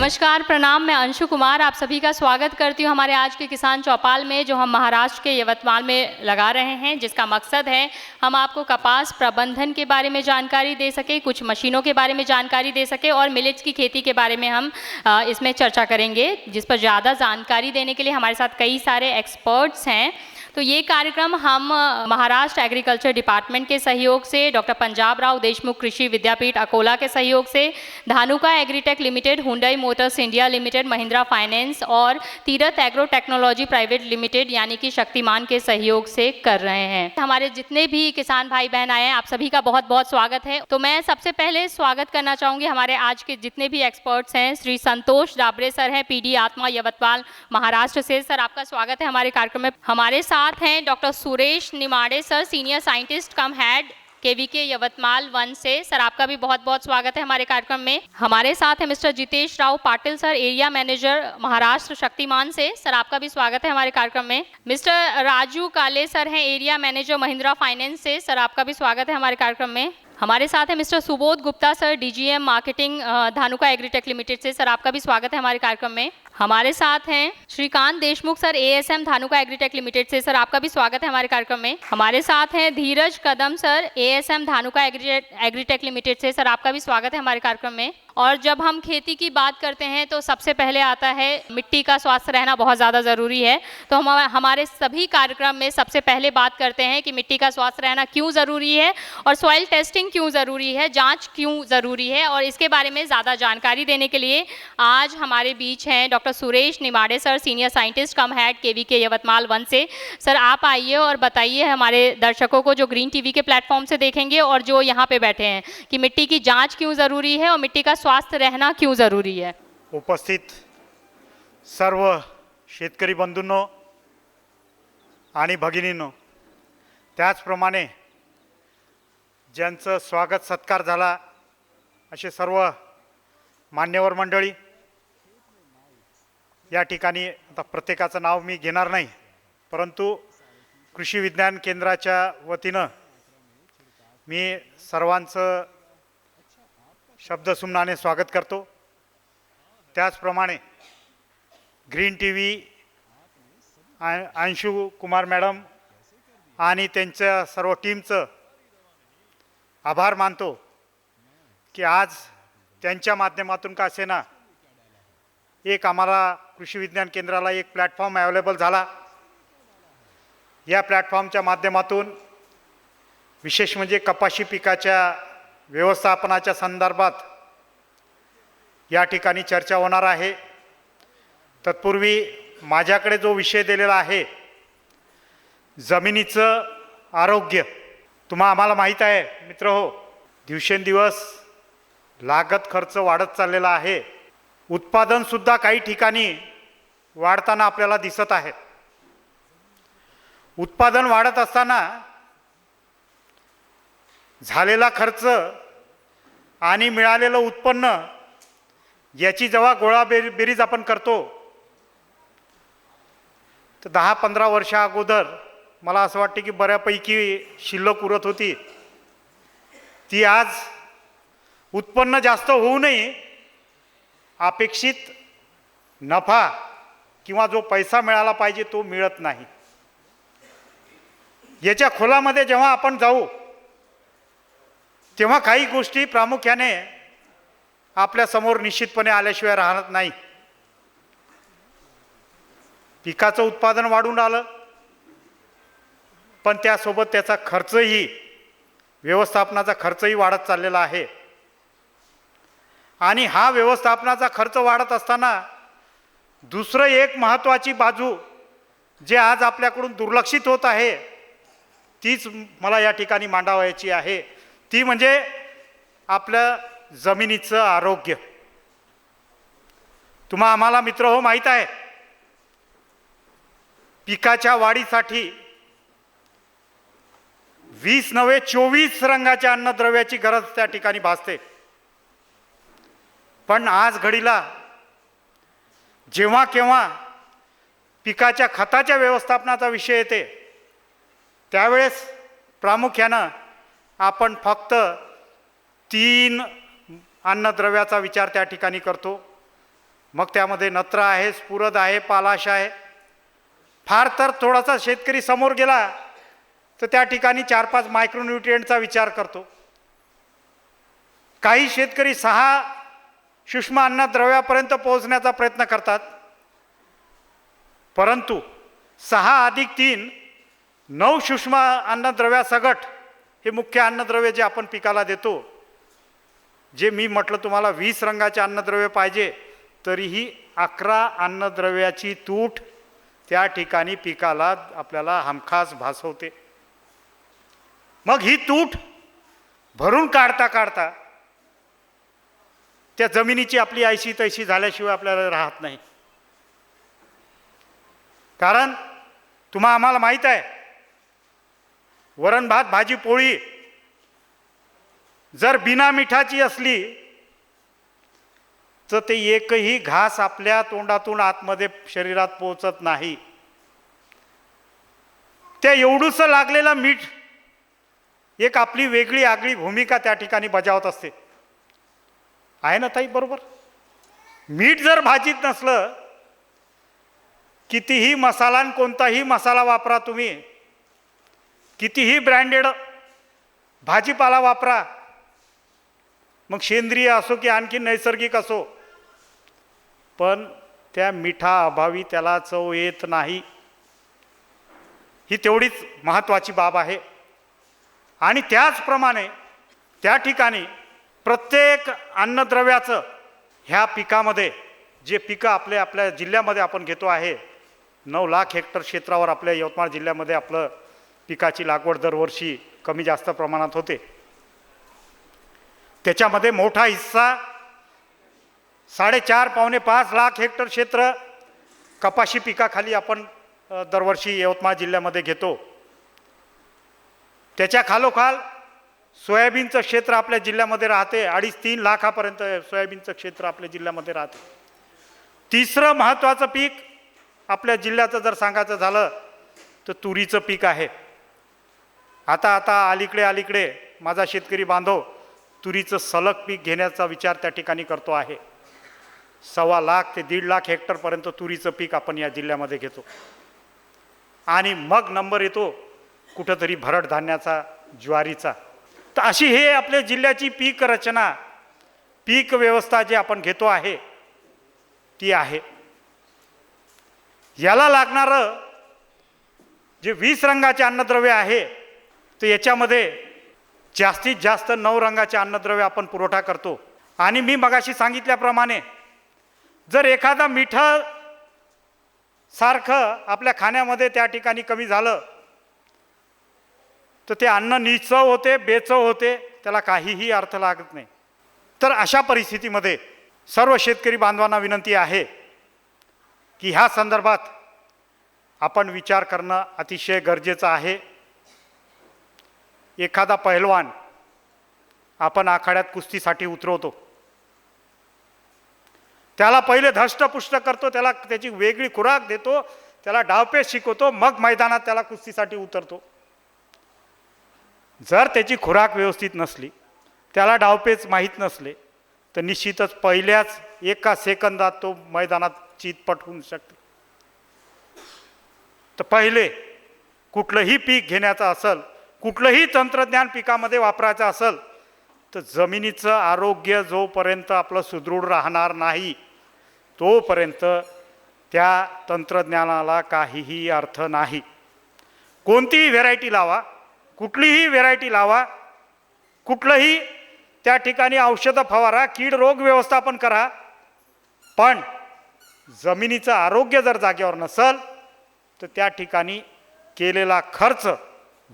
नमस्कार, प्रणाम। मैं अंशु कुमार आप सभी का स्वागत करती हूँ हमारे आज के किसान चौपाल में, जो हम महाराष्ट्र के यवतमाल में लगा रहे हैं, जिसका मकसद है हम आपको कपास प्रबंधन के बारे में जानकारी दे सके, कुछ मशीनों के बारे में जानकारी दे सके और मिलेट्स की खेती के बारे में हम इसमें चर्चा करेंगे, जिस पर ज़्यादा जानकारी देने के लिए हमारे साथ कई सारे एक्सपर्ट्स हैं। तो ये कार्यक्रम हम महाराष्ट्र एग्रीकल्चर डिपार्टमेंट के सहयोग से, डॉक्टर पंजाब राव देशमुख कृषि विद्यापीठ अकोला के सहयोग से, Dhanuka Agritech Limited, Hyundai Motors India Limited, Mahindra Finance और Tirath agro technology private limited यानी कि शक्तिमान के सहयोग से कर रहे हैं। हमारे जितने भी किसान भाई बहन आए हैं, आप सभी का बहुत बहुत स्वागत है। तो मैं सबसे पहले स्वागत करना चाहूँगी हमारे आज के जितने भी एक्सपर्ट्स हैं। श्री संतोष डाबरे सर हैं, पीडी आत्मा यवतमाल महाराष्ट्र से। सर, आपका स्वागत है हमारे कार्यक्रम में। हमारे साथ हैं doctor Suresh Nimade sir, senior scientist cum head KVK Yavatmal 1 से। सर, आपका भी बहुत बहुत स्वागत है हमारे कार्यक्रम में। हमारे साथ है mister Jitesh Rao Patil sir, area manager Maharashtra Shaktiman से। सर, आपका भी स्वागत है हमारे कार्यक्रम में। मिस्टर राजू काले सर हैं, एरिया मैनेजर महिंद्रा फाइनेंस से। सर, आपका भी स्वागत है हमारे कार्यक्रम में। हमारे साथ है mister Subodh Gupta sir, DGM marketing Dhanuka Agritech Limited से। सर, आपका भी स्वागत है हमारे कार्यक्रम में। हमारे साथ हैं Shrikant Deshmukh sir, ASM Dhanuka Agritech Limited से। सर, आपका भी स्वागत है हमारे कार्यक्रम में। हमारे साथ हैं Dheeraj Kadam sir, ASM Dhanuka Agritech Limited से। सर, आपका भी स्वागत है हमारे कार्यक्रम में। और जब हम खेती की बात करते हैं तो सबसे पहले आता है मिट्टी का स्वास्थ्य रहना बहुत ज़्यादा ज़रूरी है। तो हम हमारे सभी कार्यक्रम में सबसे पहले बात करते हैं कि मिट्टी का स्वास्थ्य रहना क्यों ज़रूरी है और सॉइल टेस्टिंग क्यों ज़रूरी है, जांच क्यों ज़रूरी है। और इसके बारे में ज़्यादा जानकारी देने के लिए आज हमारे बीच हैं doctor Suresh Nimade sir, senior scientist cum head KVK Yavatmal 1 से। सर, आप आइए और बताइए हमारे दर्शकों को जो ग्रीन टीवी के प्लेटफॉर्म से देखेंगे और जो यहाँ पे बैठे हैं कि मिट्टी की जाँच क्यों ज़रूरी है और मिट्टी का स्वास्थ्य रहना क्यों जरूरी है। उपस्थित सर्व शेतकरी बंधूंनो आणि भगिनींनो, त्याचप्रमाणे ज्यांचं स्वागत सत्कार झाला असे सर्व मान्यवर मंडळी, या ठिकाणी आता प्रत्येकाचं नाव मी घेणार नाही, परंतु कृषी विज्ञान केंद्राच्या वतीनं मी सर्वांचं शब्दसुमनाने स्वागत करतो। त्याचप्रमाणे green TV Anshu Kumar madam आणि त्यांच्या सर्व टीमचं आभार मानतो की आज त्यांच्या माध्यमातून का असेना एक आम्हाला कृषी विज्ञान केंद्राला एक प्लॅटफॉर्म अवेलेबल झाला। या प्लॅटफॉर्मच्या माध्यमातून विशेष म्हणजे कपाशी पिकाच्या व्यवस्थापनाच्या संदर्भात या ठिकाणी चर्चा होणार आहे। तत्पूर्वी माझ्याकडे जो विषय दिलेला आहे जमिनीचं आरोग्य, आम्हाला माहीत आहे मित्रहो, दिवसेंदिवस लागत खर्च वाढत चाललेला आहे। उत्पादन सुद्धा काही ठिकाणी वाढताना आपल्याला दिसत आहे। उत्पादन वाढत असताना झालेला खर्च आणि मिळालेलं उत्पन्न याची जेव्हा गोळाबेरीज आपण करतो तर 10-15 वर्षा अगोदर मला असं वाटतं की बऱ्यापैकी शिल्लक उरत होती। ती आज उत्पन्न जास्त होऊनही अपेक्षित नफा किंवा जो पैसा मिळाला पाहिजे तो मिळत नाही। याच्या खोलामध्ये जेव्हा आपण जाऊ तेव्हा काही गोष्टी प्रामुख्याने आपल्या समोर निश्चितपणे आल्याशिवाय राहत नाही। पिकाचं उत्पादन वाढून आलं, पण त्यासोबत त्याचा खर्चही, व्यवस्थापनाचा खर्चही वाढत चाललेला आहे। आणि हा व्यवस्थापनाचा खर्च वाढत असताना दुसरं एक महत्त्वाची बाजू जे आज आपल्याकडून दुर्लक्षित होत आहे तीच मला या ठिकाणी मांडावयाची आहे। ती म्हणजे आपल्या जमिनीचं आरोग्य। आम्हाला मित्र हो माहीत आहे, पिकाच्या वाढीसाठी 20 नव्हे 24 रंगाच्या अन्नद्रव्याची गरज त्या ठिकाणी भासते। पण आज घडीला जेव्हा केव्हा पिकाच्या खताच्या व्यवस्थापनाचा विषय येते त्यावेळेस प्रामुख्याने आपण फक्त 3 अन्नद्रव्याचा विचार त्या ठिकाणी करतो। मग त्यामध्ये नत्र आहे, स्फुरद आहे, पालाश आहे. फार तर थोडासा शेतकरी समोर गेला तर त्या ठिकाणी 4-5 मायक्रोन्यूट्रिएंटचा विचार करतो. काही शेतकरी 6 सूक्ष्म अन्नद्रव्यापर्यंत पोहोचण्याचा प्रयत्न करतात. परंतु 6 + 3 9 सूक्ष्म अन्नद्रव्यासगट हे मुख्य अन्नद्रव्य जे आपण पिकाला देतो. जे मी म्हटलं तुम्हाला 20 रंगाचे अन्नद्रव्य पाहिजे, तरीही 11 अन्नद्रव्याची तूट त्या ठिकाणी पिकाला आपल्याला हमखास भासवते. मग ही तूट भरून काढता काढता त्या जमिनीची आपली ऐशी तैशी झाल्याशिवाय आपल्याला राहत नाही. कारण आम्हाला माहीत आहे, वरण भात भाजी पोळी जर बिना मिठाची असली तर ते एकही घास आपल्या तोंडातून आतमध्ये शरीरात पोहोचत नाही. त्या एवढूसं लागलेलं मीठ एक आपली वेगळी आगळी भूमिका त्या ठिकाणी बजावत असते. आहे ना ताई, बरोबर? मीठ जर भाजीत नसलं, कितीही मसाला आणि कोणताही मसाला वापरा तुम्ही, कितीही ब्रँडेड भाजीपाला वापरा, मग सेंद्रिय असो की आणखी नैसर्गिक असो, पण त्या मिठाअभावी त्याला चव येत नाही. ही तेवढीच महत्त्वाची बाब आहे. आणि त्याचप्रमाणे त्या ठिकाणी प्रत्येक अन्नद्रव्याचं ह्या पिकामध्ये, जे पिकं आपल्या जिल्ह्यामध्ये आपण घेतो आहे, 9 लाख हेक्टर क्षेत्रावर आपल्या यवतमाळ जिल्ह्यामध्ये आपलं पिकाची लागवड दरवर्षी कमी जास्त प्रमाणात होते. त्याच्यामध्ये मोठा हिस्सा 4.5-5 लाख हेक्टर क्षेत्र कपाशी पिकाखाली आपण दरवर्षी यवतमाळ जिल्ह्यामध्ये घेतो. त्याच्या खालोखाल सोयाबीनचं क्षेत्र आपल्या जिल्ह्यामध्ये राहते. 2.5-3 लाखापर्यंत सोयाबीनचं क्षेत्र आपल्या जिल्ह्यामध्ये राहते. तिसरं महत्त्वाचं पीक आपल्या जिल्ह्याचं जर सांगायचं झालं तर तुरीचं पीक आहे. आता अलीकडे माझा शेतकरी बांधव तुरीचं सलग पीक घेण्याचा विचार त्या ठिकाणी करतो आहे. 1.25 लाख ते 1.5 लाख हेक्टरपर्यंत तुरीचं पीक आपण या जिल्ह्यामध्ये घेतो. आणि मग नंबर येतो कुठंतरी भरड धान्याचा, ज्वारीचा. तर अशी हे आपल्या जिल्ह्याची पीक रचना, पीक व्यवस्था जे आपण घेतो आहे ती आहे. याला लागणारं जे 20 रंगाचे अन्नद्रव्य आहे, तर याच्यामध्ये जास्तीत जास्त 9 रंगाचे अन्नद्रव्य आपण पुरवठा करतो. आणि मी मगाशी सांगितल्याप्रमाणे जर एखादा मिठं सारखं आपल्या खाण्यामध्ये त्या ठिकाणी कमी झालं तर ते अन्न निचव होते, बेचव होते, त्याला काहीही अर्थ लागत नाही. तर अशा परिस्थितीमध्ये सर्व शेतकरी बांधवांना विनंती आहे की ह्या संदर्भात आपण विचार करणं अतिशय गरजेचं आहे. एखादा पहिलवान आपण आखाड्यात कुस्तीसाठी उतरवतो, त्याला पहिले धष्टपुष्ट करतो, त्याला त्याची वेगळी खुराक देतो, त्याला डावपेच शिकवतो, मग मैदानात त्याला कुस्तीसाठी उतरतो. जर त्याची खुराक व्यवस्थित नसली, त्याला डावपेच माहीत नसले, तर निश्चितच पहिल्याच 1 सेकंदात तो मैदानात चितपट होऊ शकते. तर पहिले कुठलंही पीक घेण्याचं असेल, कुठलंही तंत्रज्ञान पिकामध्ये वापरायचं असेल, तर जमिनीचं आरोग्य जोपर्यंत आपलं सुदृढ राहणार नाही तोपर्यंत त्या तंत्रज्ञानाला काहीही अर्थ नाही. कोणतीही व्हेरायटी लावा, कुठलीही व्हेरायटी लावा, कुठलंही त्या ठिकाणी औषधं फवारा, कीड रोग व्यवस्थापन करा, पण जमिनीचं आरोग्य जर जागेवर नसेल तर त्या ठिकाणी केलेला खर्च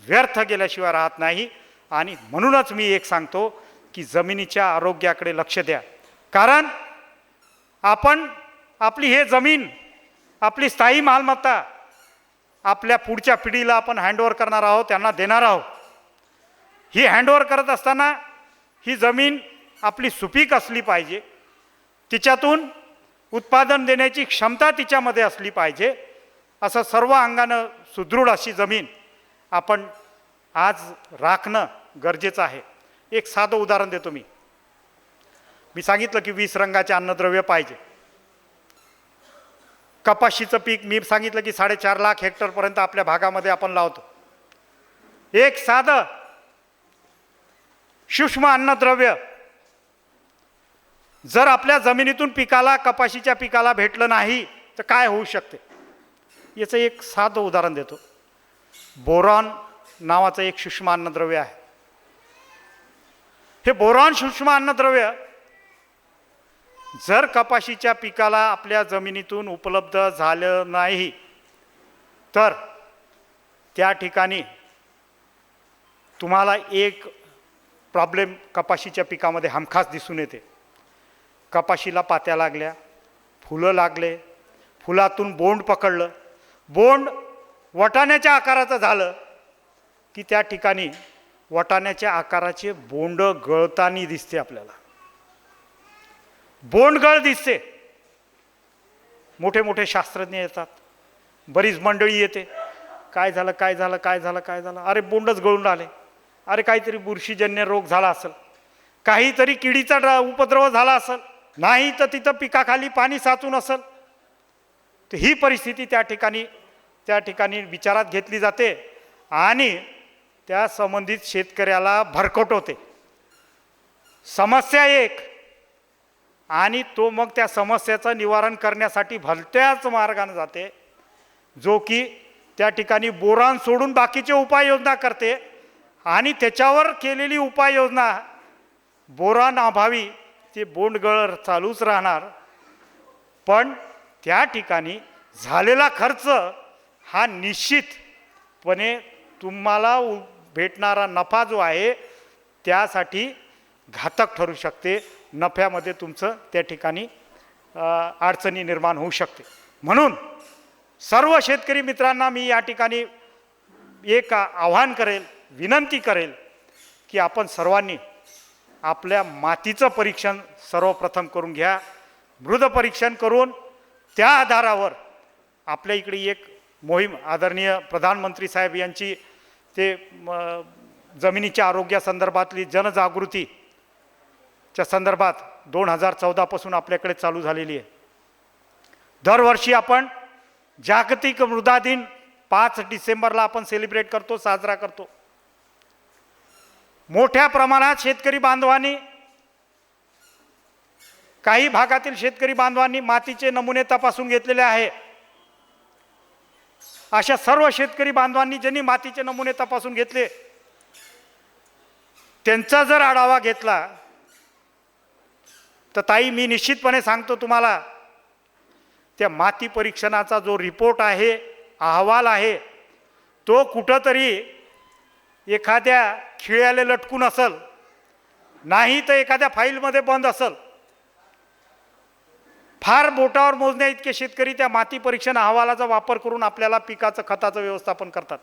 व्यर्थ गेल्याशिवाय राहत नाही. आणि म्हणूनच मी एक सांगतो की जमिनीच्या आरोग्याकडे लक्ष द्या. कारण आपण आपली हे जमीन, आपली स्थायी मालमत्ता आपल्या पुढच्या पिढीला आपण हँडओव्हर करणार आहोत, त्यांना देणार आहोत. ही हँडओव्हर करत असताना ही जमीन आपली सुपीक असली पाहिजे, तिच्यातून उत्पादन देण्याची क्षमता तिच्यामध्ये असली पाहिजे. असं सर्व अंगानं सुदृढ अशी जमीन आपण आज राखणं गरजेचं आहे. एक साधं उदाहरण देतो मी सांगितलं की 20 रंगाचे अन्नद्रव्य पाहिजे. कपाशीचं पीक मी सांगितलं की 4.5 लाख हेक्टरपर्यंत आपल्या भागामध्ये आपण लावतो. एक साधं सूक्ष्म अन्नद्रव्य जर आपल्या जमिनीतून पिकाला, कपाशीच्या पिकाला भेटलं नाही तर काय होऊ शकते, याचं एक साधं उदाहरण देतो. बोरॉन नावाचं एक सूक्ष्म अन्नद्रव्य आहे. हे बोरॉन सूक्ष्म अन्नद्रव्य जर कपाशीच्या पिकाला आपल्या जमिनीतून उपलब्ध झालं नाही तर त्या ठिकाणी तुम्हाला एक प्रॉब्लेम कपाशीच्या पिकामध्ये हमखास दिसून येते. कपाशीला पात्या लागल्या, फुलं लागले, फुलातून बोंड पकडलं, बोंड वाटाण्याच्या आकाराचं झालं की त्या ठिकाणी वाटाण्याच्या आकाराचे बोंड गळताना दिसते. आपल्याला बोंडगळ दिसते. मोठे मोठे शास्त्रज्ञ येतात, बरीच मंडळी येते. काय झालं काय झालं काय झालं काय झालं, अरे बोंडच गळून राहिले, अरे काहीतरी बुरशीजन्य रोग झाला असेल, काहीतरी किडीचा उपद्रव झाला असेल, नाही तर तिथं पिकाखाली पाणी साचून असेल. तर ही परिस्थिती त्या ठिकाणी विचारात घेतली जाते आणि त्या संबंधित शेतकऱ्याला भरकटवते. समस्या एक, आणि तो मग त्या समस्येचं निवारण करण्यासाठी भलत्याच मार्गाने जाते, जो की त्या ठिकाणी बोरान सोडून बाकीचे उपाययोजना करते. आणि त्याच्यावर केलेली उपाययोजना बोरान अभावी ते बोंडगळ चालूच राहणार. पण त्या ठिकाणी झालेला खर्च हा निश्चितपणे तुम्हाला भेटणारा नफा जो आहे त्यासाठी घातक ठरू शकते. नफ्यामध्ये तुमचं त्या ठिकाणी अडचणी निर्माण होऊ शकते. म्हणून सर्व शेतकरी मित्रांना मी या ठिकाणी एक आव्हान करेल, विनंती करेल की आपण सर्वांनी आपल्या मातीचं परीक्षण सर्वप्रथम करून घ्या. मृद परीक्षण करून त्या आधारावर आपल्या इकडे एक मोहीम आदरणीय प्रधानमंत्री साहेब यांची ते जमिनीच्या आरोग्यासंदर्भातली जनजागृतीच्या संदर्भात 2014 पासून आपल्याकडे चालू झालेली आहे. दरवर्षी आपण जागतिक मृदा दिन 5 डिसेंबरला आपण सेलिब्रेट करतो, साजरा करतो. मोठ्या प्रमाणात शेतकरी बांधवांनी, काही भागातील शेतकरी बांधवांनी मातीचे नमुने तपासून घेतलेले आहे. अशा सर्व शेतकरी बांधवांनी ज्यांनी मातीचे नमुने तपासून घेतले त्यांचा जर आढावा घेतला तर ताई मी निश्चितपणे सांगतो तुम्हाला, त्या माती परीक्षणाचा जो रिपोर्ट आहे, अहवाल आहे, तो कुठंतरी एखाद्या खिळ्याला लटकून असेल, नाही तर एखाद्या फाईलमध्ये बंद असेल. फार बोटावर मोजण्या इतके शेतकरी त्या माती परीक्षण अहवालाचा वापर करून आपल्याला पिकाचं खताचं व्यवस्थापन करतात.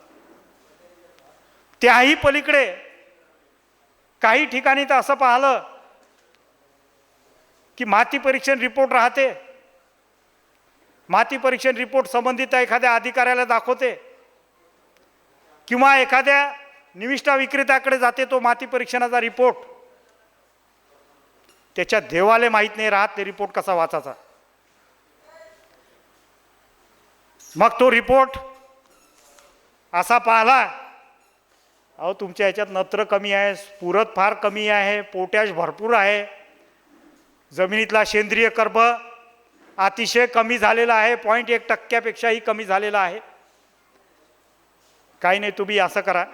त्याही पलीकडे काही ठिकाणी तर असं पाहिलं की माती परीक्षण रिपोर्ट राहते, माती परीक्षण रिपोर्ट संबंधित एखाद्या अधिकाऱ्याला दाखवते किंवा एखाद्या निविष्ठा विक्रेत्याकडे जाते तो माती परीक्षणाचा रिपोर्ट. त्याच्या देवाले माहीत नाही राहत ते रिपोर्ट कसा वाचायचा. मग तो रिपोर्ट असा पाहिला, अहो तुमच्या याच्यात नत्र कमी आहे, स्फुरद फार कमी आहे, पोटॅश भरपूर आहे, जमिनीतला सेंद्रिय कर्ब अतिशय कमी झालेला आहे, 0.1% कमी झालेला आहे. काही नाही, तुम्ही असं करा,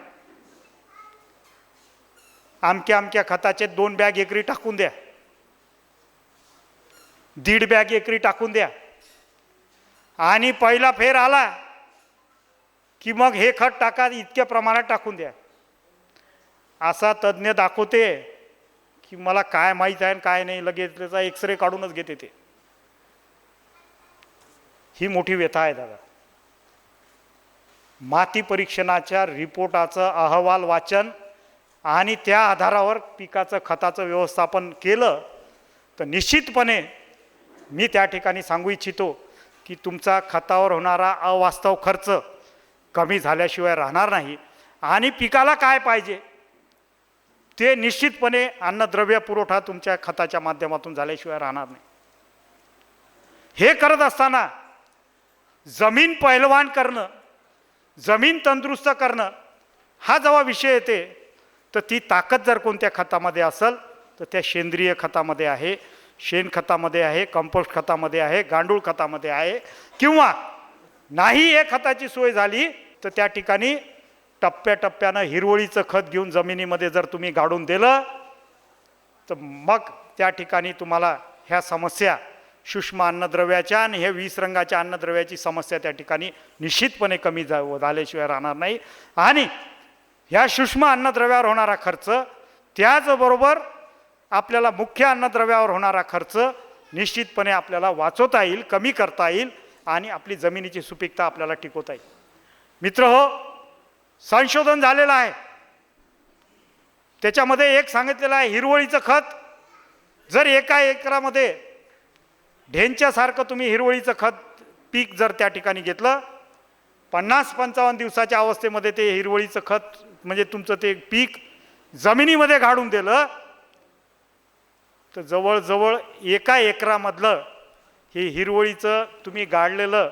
अमक्या खताचे 2 बॅग एकरी टाकून द्या, 1.5 बॅग एकरी टाकून द्या, आणि पहिला फेर आला की मग हे खत टाका, इतक्या प्रमाणात टाकून द्या. असा तज्ज्ञ दाखवते की मला काय माहीत आहे काय नाही, लगेच त्याचा एक्सरे काढूनच घेते ते. ही मोठी व्यथा आहे दादा. माती परीक्षणाच्या रिपोर्टाचं अहवाल वाचन आणि त्या आधारावर पिकाचं खताचं व्यवस्थापन केलं तर निश्चितपणे मी त्या ठिकाणी सांगू इच्छितो की तुमचा खतावर होणारा अवास्तव खर्च कमी झाल्याशिवाय राहणार नाही. आणि पिकाला काय पाहिजे ते निश्चितपणे अन्नद्रव्य पुरवठा तुमच्या खताच्या माध्यमातून झाल्याशिवाय राहणार नाही. हे करत असताना जमीन पैलवान करणं, जमीन तंदुरुस्त करणं हा जेव्हा विषय येते तर ती ताकद जर कोणत्या खतामध्ये असेल तर त्या सेंद्रिय खतामध्ये आहे, शेणखतामध्ये आहे, कंपोस्ट खतामध्ये आहे, गांडूळ खतामध्ये आहे. किंवा नाही हे खताची सोय झाली तर त्या ठिकाणी टप्प्याटप्प्यानं हिरवळीचं खत घेऊन जमिनीमध्ये जर तुम्ही गाडून दिलं तर मग त्या ठिकाणी तुम्हाला ह्या समस्या सूक्ष्म अन्नद्रव्याच्या आणि हे 20 रंगाच्या अन्नद्रव्याची समस्या त्या ठिकाणी निश्चितपणे कमी झाल्याशिवाय राहणार नाही. आणि ह्या सूक्ष्म अन्नद्रव्यावर होणारा खर्च त्याचबरोबर आपल्याला मुख्य अन्नद्रव्यावर होणारा खर्च निश्चितपणे आपल्याला वाचवता येईल, कमी करता येईल आणि आपली जमिनीची सुपीकता आपल्याला टिकवता येईल. मित्रहो, संशोधन झालेलं आहे. त्याच्यामध्ये एक सांगितलेलं आहे, हिरवळीचं खत जर एका एकरामध्ये ढेंच्यासारखं तुम्ही हिरवळीचं खत पीक जर त्या ठिकाणी घेतलं, 50-55 दिवसाच्या अवस्थेमध्ये ते हिरवळीचं खत म्हणजे तुमचं ते पीक जमिनीमध्ये गाडून दिलं तर जवळजवळ एका एकरामधलं हे हिरवळीचं तुम्ही गाडलेलं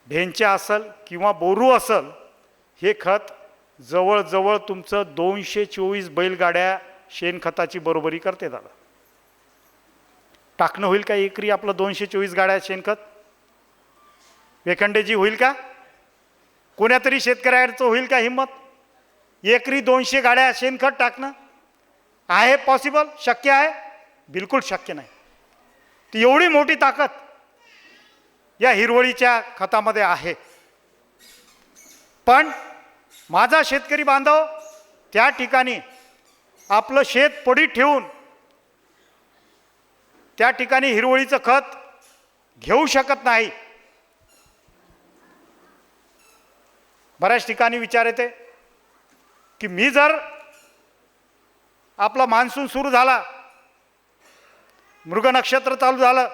ढेंच्या असेल किंवा बोरू असेल हे खत जवळजवळ तुमचं 224 बैलगाड्या शेणखताची बरोबरी करते. दादा टाकणं होईल का एकरी आपलं 224 गाड्या शेणखत? वेखंडेजी होईल का? कोण्यातरी शेतकऱ्याचं होईल का हिंमत? एकरी 200 गाड्या शेणखत टाकणं आहे पॉसिबल? शक्य आहे? बिलकुल शक्य नाही. ती एवढी मोठी ताकद या हिरवळीच्या खतामध्ये आहे. पण माझा शेतकरी बांधव त्या ठिकाणी आपलं शेत पडीत ठेवून त्या ठिकाणी हिरवळीचं खत घेऊ शकत नाही. बऱ्याच ठिकाणी विचार येते की मी जर आपला मान्सून सुरू झाला, मृग नक्षत्र चालू झालं,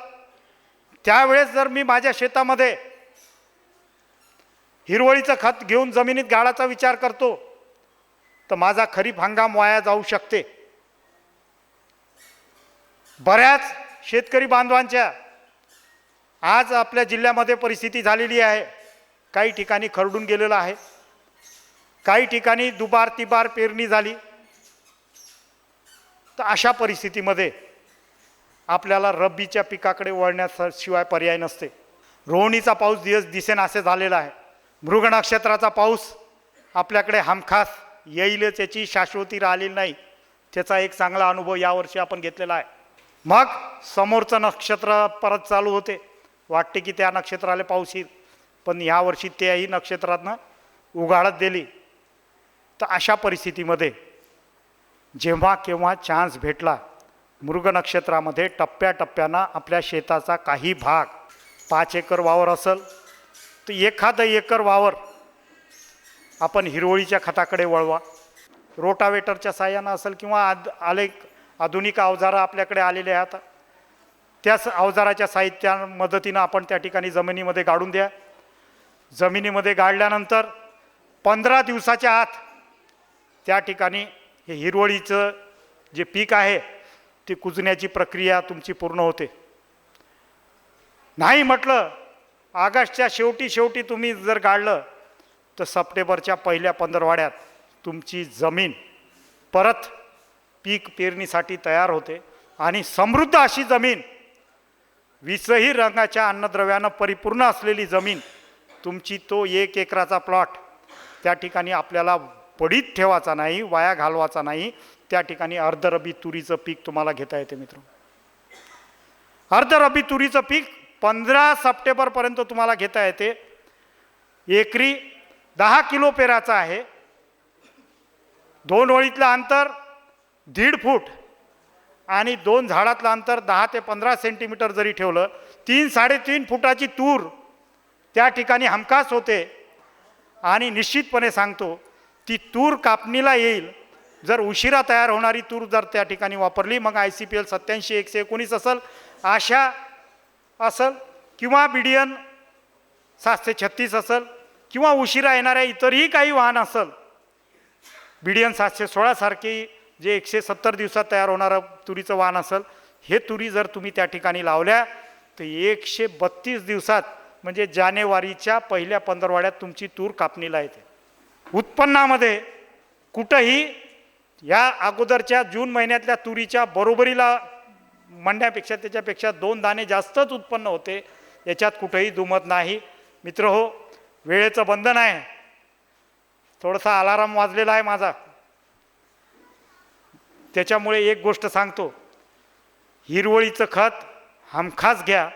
त्यावेळेस जर मी माझ्या शेतामध्ये हिरवळीचं खत घेऊन जमिनीत गाडायचा विचार करतो तर माझा खरीप हंगाम वाया जाऊ शकते. बऱ्याच शेतकरी बांधवांच्या आज आपल्या जिल्ह्यामध्ये परिस्थिती झालेली आहे. काही ठिकाणी खरडून गेलेलं आहे, काही ठिकाणी दुबार तिबार पेरणी झाली. तर अशा परिस्थितीमध्ये आपल्याला रब्बीच्या पिकाकडे वळण्याशिवाय पर्याय नसते. रोहिणीचा पाऊस दिसेना असे झालेला आहे. मृग नक्षत्राचा पाऊस आपल्याकडे हमखास येईलच याची शाश्वती राहिलेली नाही. त्याचा एक चांगला अनुभव यावर्षी आपण घेतलेला आहे. मग समोरचं नक्षत्र परत चालू होते, वाटते की त्या नक्षत्राला पाऊस येईल, पण यावर्षी त्याही नक्षत्रातनं उघाडत दिली. तर अशा परिस्थितीमध्ये जेव्हा केव्हा चान्स भेटला, मृग नक्षत्रामध्ये टप्प्याटप्प्यानं आपल्या शेताचा काही भाग 5 एकर वावर असेल तर एखादं एकर वावर आपण हिरवळीच्या खताकडे वळवा. रोटावेटरच्या साहाय्यानं असेल किंवा आधुनिक अवजारं आपल्याकडे आलेले आहेत, त्याच अवजाराच्या साहित्या मदतीनं आपण त्या ठिकाणी जमिनीमध्ये गाडून द्या. जमिनीमध्ये गाडल्यानंतर 15 दिवसाच्या आत त्या ठिकाणी हे हिरवळीचं जे पीक आहे ती कुजण्याची प्रक्रिया तुमची पूर्ण होते. नाही म्हटलं ऑगस्टच्या शेवटी तुम्ही जर गाडलं तर सप्टेंबरच्या पहिल्या 15 तुमची जमीन परत पीक पेरणीसाठी तयार होते आणि समृद्ध अशी जमीन, 20ही रंगाच्या अन्नद्रव्यानं परिपूर्ण असलेली जमीन तुमची, तो 1 एकराचा प्लॉट त्या ठिकाणी आपल्याला पडीत ठेवायचा नाही, वाया घालवायचा नाही. त्या ठिकाणी अर्धरबी तुरीचं पीक तुम्हाला घेता येते. मित्र, अर्धरबी तुरीचं पीक 15 सप्टेंबरपर्यंत तुम्हाला घेता येते. एकरी 10 किलो पेराचा आहे. 2 ओळीतलं अंतर 1.5 फूट आणि 2 झाडातलं अंतर 10 ते 15 सेंटीमीटर जरी ठेवलं, 3-3.5 फुटाची तूर त्या ठिकाणी हमखास होते. आणि निश्चितपणे सांगतो ती तूर कापणीला येईल. जर उशिरा तयार होणारी तूर जर त्या ठिकाणी वापरली, मग ICPL 87-119 असेल, आशा असेल किंवा BDN 736 असेल किंवा उशिरा येणाऱ्या इतरही काही वाहन असेल, BDN 716 सारखी जे 170 दिवसात तयार होणारं तुरीचं वाहन असेल, हे तुरी जर तुम्ही त्या ठिकाणी लावल्या तर 132 दिवसात म्हणजे जानेवारीच्या पहिल्या पंधरवड्यात तुमची तूर कापणीला येते. उत्पन्नामध्ये कुठंही या अगोदरच्या जून महिन्यातल्या तुरीच्या बरोबरीला म्हणण्यापेक्षा त्याच्यापेक्षा 2 दाणे जास्तच उत्पन्न होते, याच्यात कुठेही दुमत नाही. मित्र हो, वेळेचं बंधन आहे. थोडासा अलाराम वाजलेला आहे माझा, त्याच्यामुळे एक गोष्ट सांगतो, हिरवळीचं खत हमखास घ्या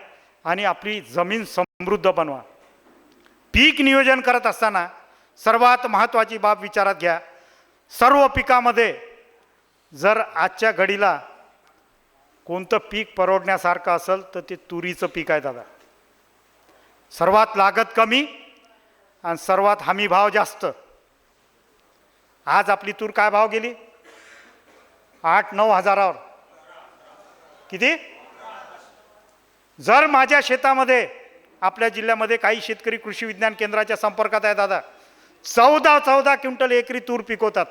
आणि आपली जमीन समृद्ध बनवा. पीक नियोजन करत असताना सर्वात महत्त्वाची बाब विचारात घ्या. सर्व पिकामध्ये जर आजच्या घडीला कोणतं पीक परवडण्यासारखं असेल तर ते तुरीचं पीक आहे दादा. सर्वात लागत कमी आणि सर्वात हमी भाव जास्त. आज आपली तूर काय भाव गेली? 8-9 हजारावर. किती? जर माझ्या शेतामध्ये, आपल्या जिल्ह्यामध्ये काही शेतकरी कृषी विज्ञान केंद्राच्या संपर्कात आहे दादा, 14 क्विंटल एकरी तूर पिकवतात.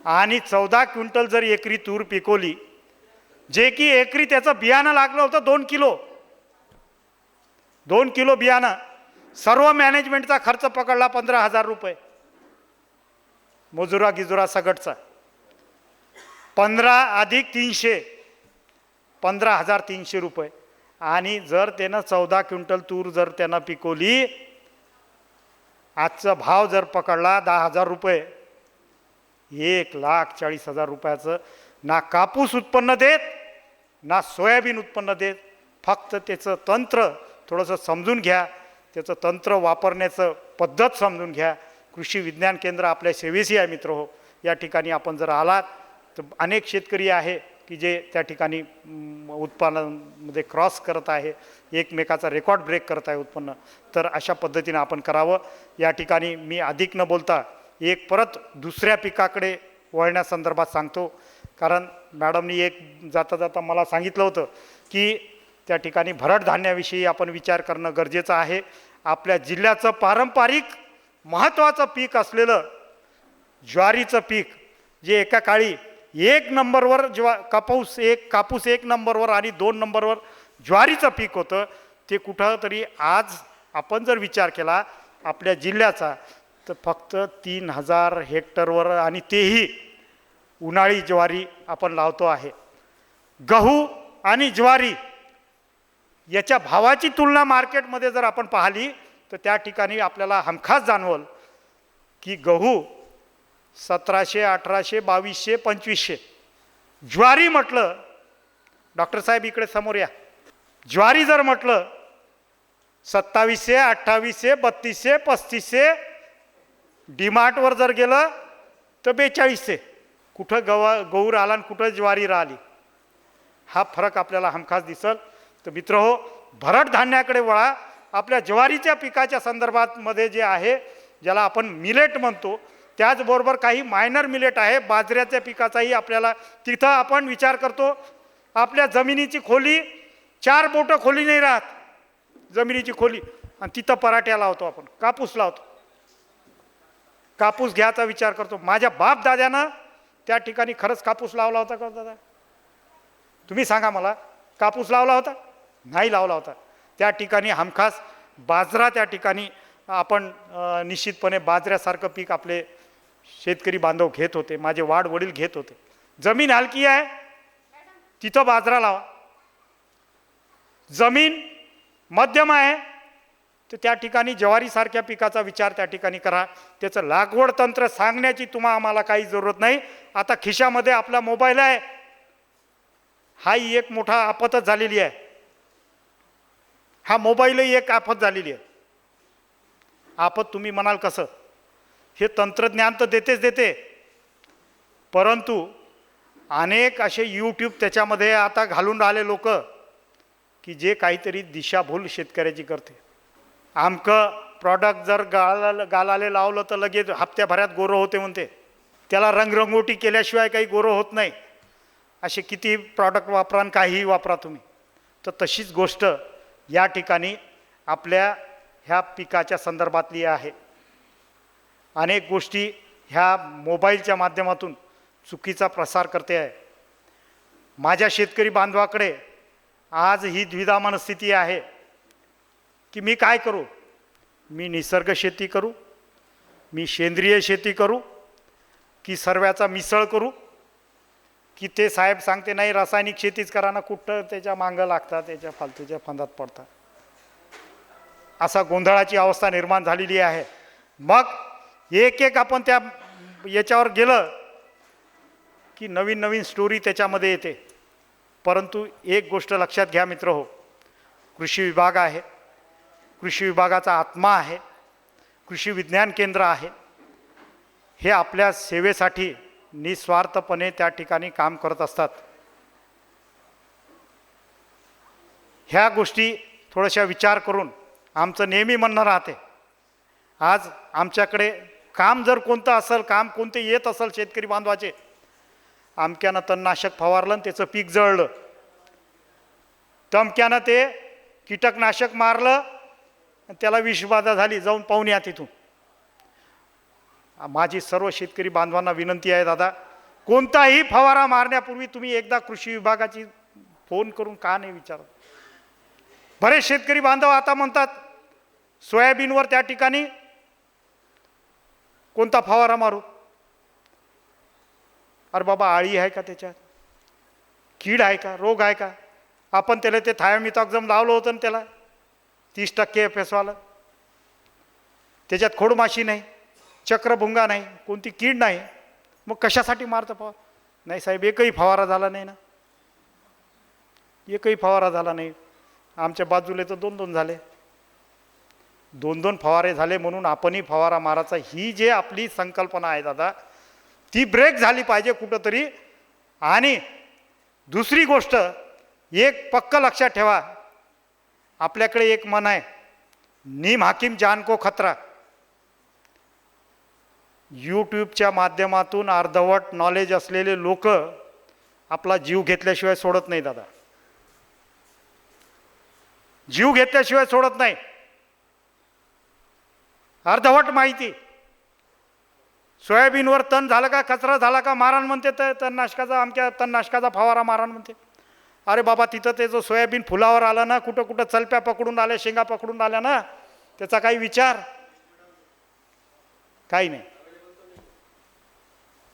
आणि 14 क्विंटल जर एकरी तूर पिकवली, जे की एकरी त्याचं बियाणं लागलं होतं 2 किलो, 2 किलो बियाणं, सर्व मॅनेजमेंटचा खर्च पकडला 15,000 रुपये, मजुरा गिजुरा सगटचा 15 अधिक 300, 15,300 रुपये. आणि जर त्यानं 14 क्विंटल तूर जर त्यानं पिकवली, आजचा भाव जर पकडला 10,000 रुपये, 1,40,000 रुपयाचं ना कापूस उत्पन्न देत ना सोयाबीन उत्पन्न देत. फक्त त्याचं तंत्र थोडंसं समजून घ्या, त्याचं तंत्र वापरण्याचं पद्धत समजून घ्या. कृषी विज्ञान केंद्र आपल्या सेवेशी आहे मित्र हो. या ठिकाणी आपण जर आलात तर अनेक शेतकरी आहे की जे त्या ठिकाणी उत्पादनामध्ये क्रॉस करत आहे, एकमेकाचा रेकॉर्ड ब्रेक करत आहे उत्पन्न. तर अशा पद्धतीने आपण करावं. या ठिकाणी मी अधिक न बोलता एक परत दुसऱ्या पिकाकडे वळण्यासंदर्भात सांगतो. कारण मॅडमनी एक जाता जाता मला सांगितलं होतं की त्या ठिकाणी भरड धान्याविषयी आपण विचार करणं गरजेचं आहे. आपल्या जिल्ह्याचं पारंपरिक महत्त्वाचं पीक असलेलं ज्वारीचं पीक, जे एका काळी 1 नंबरवर कापूस 1 नंबरवर आणि 2 नंबरवर ज्वारीचं पीक होतं, ते कुठंतरी आज आपण जर विचार केला आपल्या जिल्ह्याचा तर फक्त 3,000 हेक्टरवर, आणि तेही उन्हाळी ज्वारी आपण लावतो आहे. गहू आणि ज्वारी याच्या भावाची तुलना मार्केटमध्ये जर आपण पाहिली तर त्या ठिकाणी आपल्याला हमखास जाणवल की गहू 1,700, 1,800, 2,200, 2,500. ज्वारी म्हटलं, डॉक्टर साहेब इकडे समोर या, ज्वारी जर म्हटलं 2,700, 2,800, 3,200, 3,500, डीमार्टवर जर गेलं तर 4200. कुठं गहू राहिला आणि कुठं ज्वारी राहिली, हा फरक आपल्याला हमखास दिसल. तर मित्र हो, भरड धान्याकडे वळा. आपल्या ज्वारीच्या पिकाच्या संदर्भात मध्ये जे आहे, ज्याला आपण मिलेट म्हणतो, त्याचबरोबर काही मायनर मिलेट आहे बाजऱ्याच्या पिकाचाही आपल्याला तिथं आपण विचार करतो. आपल्या जमिनीची खोली 4 बोटं खोली नाही राहत, जमिनीची खोली, आणि तिथं पराठ्या लावतो आपण, कापूस लावतो, कापूस घ्यायचा विचार करतो. माझ्या बाप दाद्यानं त्या ठिकाणी खरंच कापूस लावला होता का दादा? तुम्ही सांगा मला, कापूस लावला होता? नाही लावला होता. त्या ठिकाणी हमखास बाजरा, त्या ठिकाणी आपण निश्चितपणे बाजऱ्यासारखं पीक आपले शेतकरी बांधव घेत होते, माझे वाड वडील घेत होते. जमीन हलकी आहे तिथं बाजरा लावा, जमीन मध्यम आहे तर त्या ठिकाणी ज्वारीसारख्या पिकाचा विचार त्या ठिकाणी करा. त्याचं लागवड तंत्र सांगण्याची आम्हाला काही जरूरत नाही. आता खिशामध्ये आपला मोबाईल आहे, हाही एक मोठा आपतच झालेली आहे. हा मोबाईलही एक आफत झालेली आहे. आपत तुम्ही म्हणाल कसं, हे तंत्रज्ञान तर देते, परंतु अनेक असे यूट्यूब त्याच्यामध्ये आता घालून राहिले लोक की जे काहीतरी दिशाभूल शेतकऱ्याची करते. आमकं प्रॉडक्ट जर गालाले लावलं तर लगेच हप्त्याभरात गोरं होते म्हणते, त्याला रंगरंगोटी केल्याशिवाय काही गोरं होत नाही. असे किती प्रॉडक्ट वापरा आणि काहीही वापरा तुम्ही. तर तशीच गोष्ट या ठिकाणी आपल्या ह्या पिकाच्या संदर्भातली आहे. अनेक गोष्टी ह्या मोबाईलच्या माध्यमातून चुकीचा प्रसार करते आहे. माझ्या शेतकरी बांधवाकडे आज ही द्विधा मनस्थिती आहे. की मी काय करू, मी निसर्ग शेती करू, मी सेंद्रिय शेती करू, की सर्वाचा मिसळ करू, की ते साहेब सांगते नाही रासायनिक शेतीच करा ना, कुठं त्याच्या मागं लागतात, त्याच्या फालतूच्या फंदात पडतात. असा गोंधळाची अवस्था निर्माण झालेली आहे. मग एक एक आपण त्या याच्यावर गेलं की नवीन नवीन स्टोरी त्याच्यामध्ये येते. परंतु एक गोष्ट लक्षात घ्या मित्र हो, कृषी विभाग आहे, कृषी विभागाचा आत्मा आहे, कृषी विज्ञान केंद्र आहे, हे आपल्या सेवेसाठी निस्वार्थपणे त्या ठिकाणी काम करत असतात. ह्या गोष्टी थोड्याशा विचार करून आमचं नेहमी म्हणणं राहते, आज आमच्याकडे काम जर कोणतं असेल, काम कोणते येत असेल शेतकरी बांधवाचे, अमक्यानं तणनाशक फवारलं आणि त्याचं पीक जळलं, तमक्यानं ते कीटकनाशक मारलं आणि त्याला विषबाधा झाली, जाऊन पाहून या तिथून. माझी सर्व शेतकरी बांधवांना विनंती आहे, दादा कोणताही फवारा मारण्यापूर्वी तुम्ही एकदा कृषी विभागाची फोन करून का नाही विचारत. बरेच शेतकरी बांधव आता म्हणतात सोयाबीनवर त्या ठिकाणी कोणता फवारा मारू. अरे बाबा, आळी आहे का त्याच्यात, कीड आहे का, रोग आहे का. आपण त्याला ते थायोमिथॉक्झम लावलं होतं ना, त्याला 30% FS वालं, त्याच्यात खोडमाशी नाही, चक्रभुंगा नाही, कोणती कीड नाही, मग कशासाठी मारतं फवारा. नाही साहेब, एकही फवारा झाला नाही ना, एकही फवारा झाला नाही. आमच्या बाजूला तर 2-2 झाले, 2-2 फवारे झाले. म्हणून आपणही फवारा मारायचा, ही जे आपली संकल्पना आहे दादा, ती ब्रेक झाली पाहिजे कुठंतरी. आणि दुसरी गोष्ट एक पक्क लक्षात ठेवा, आपल्याकडे एक म्हण आहे, नीम हाकीम जान को खतरा. यूट्यूबच्या माध्यमातून अर्धवट नॉलेज असलेले लोक आपला जीव घेतल्याशिवाय सोडत नाही दादा, जीव घेतल्याशिवाय सोडत नाही. अर्धवट माहिती, सोयाबीनवर तण झालं का, कचरा झाला का, मारण म्हणते, तर तणनाशकाचा आमच्या तणनाशकाचा फवारा मारण म्हणते. अरे बाबा, तिथं ते जो सोयाबीन फुलावर आलं ना, कुठं कुठं चलप्या पकडून आल्या, शेंगा पकडून आल्या ना, त्याचा काही विचार काही नाही.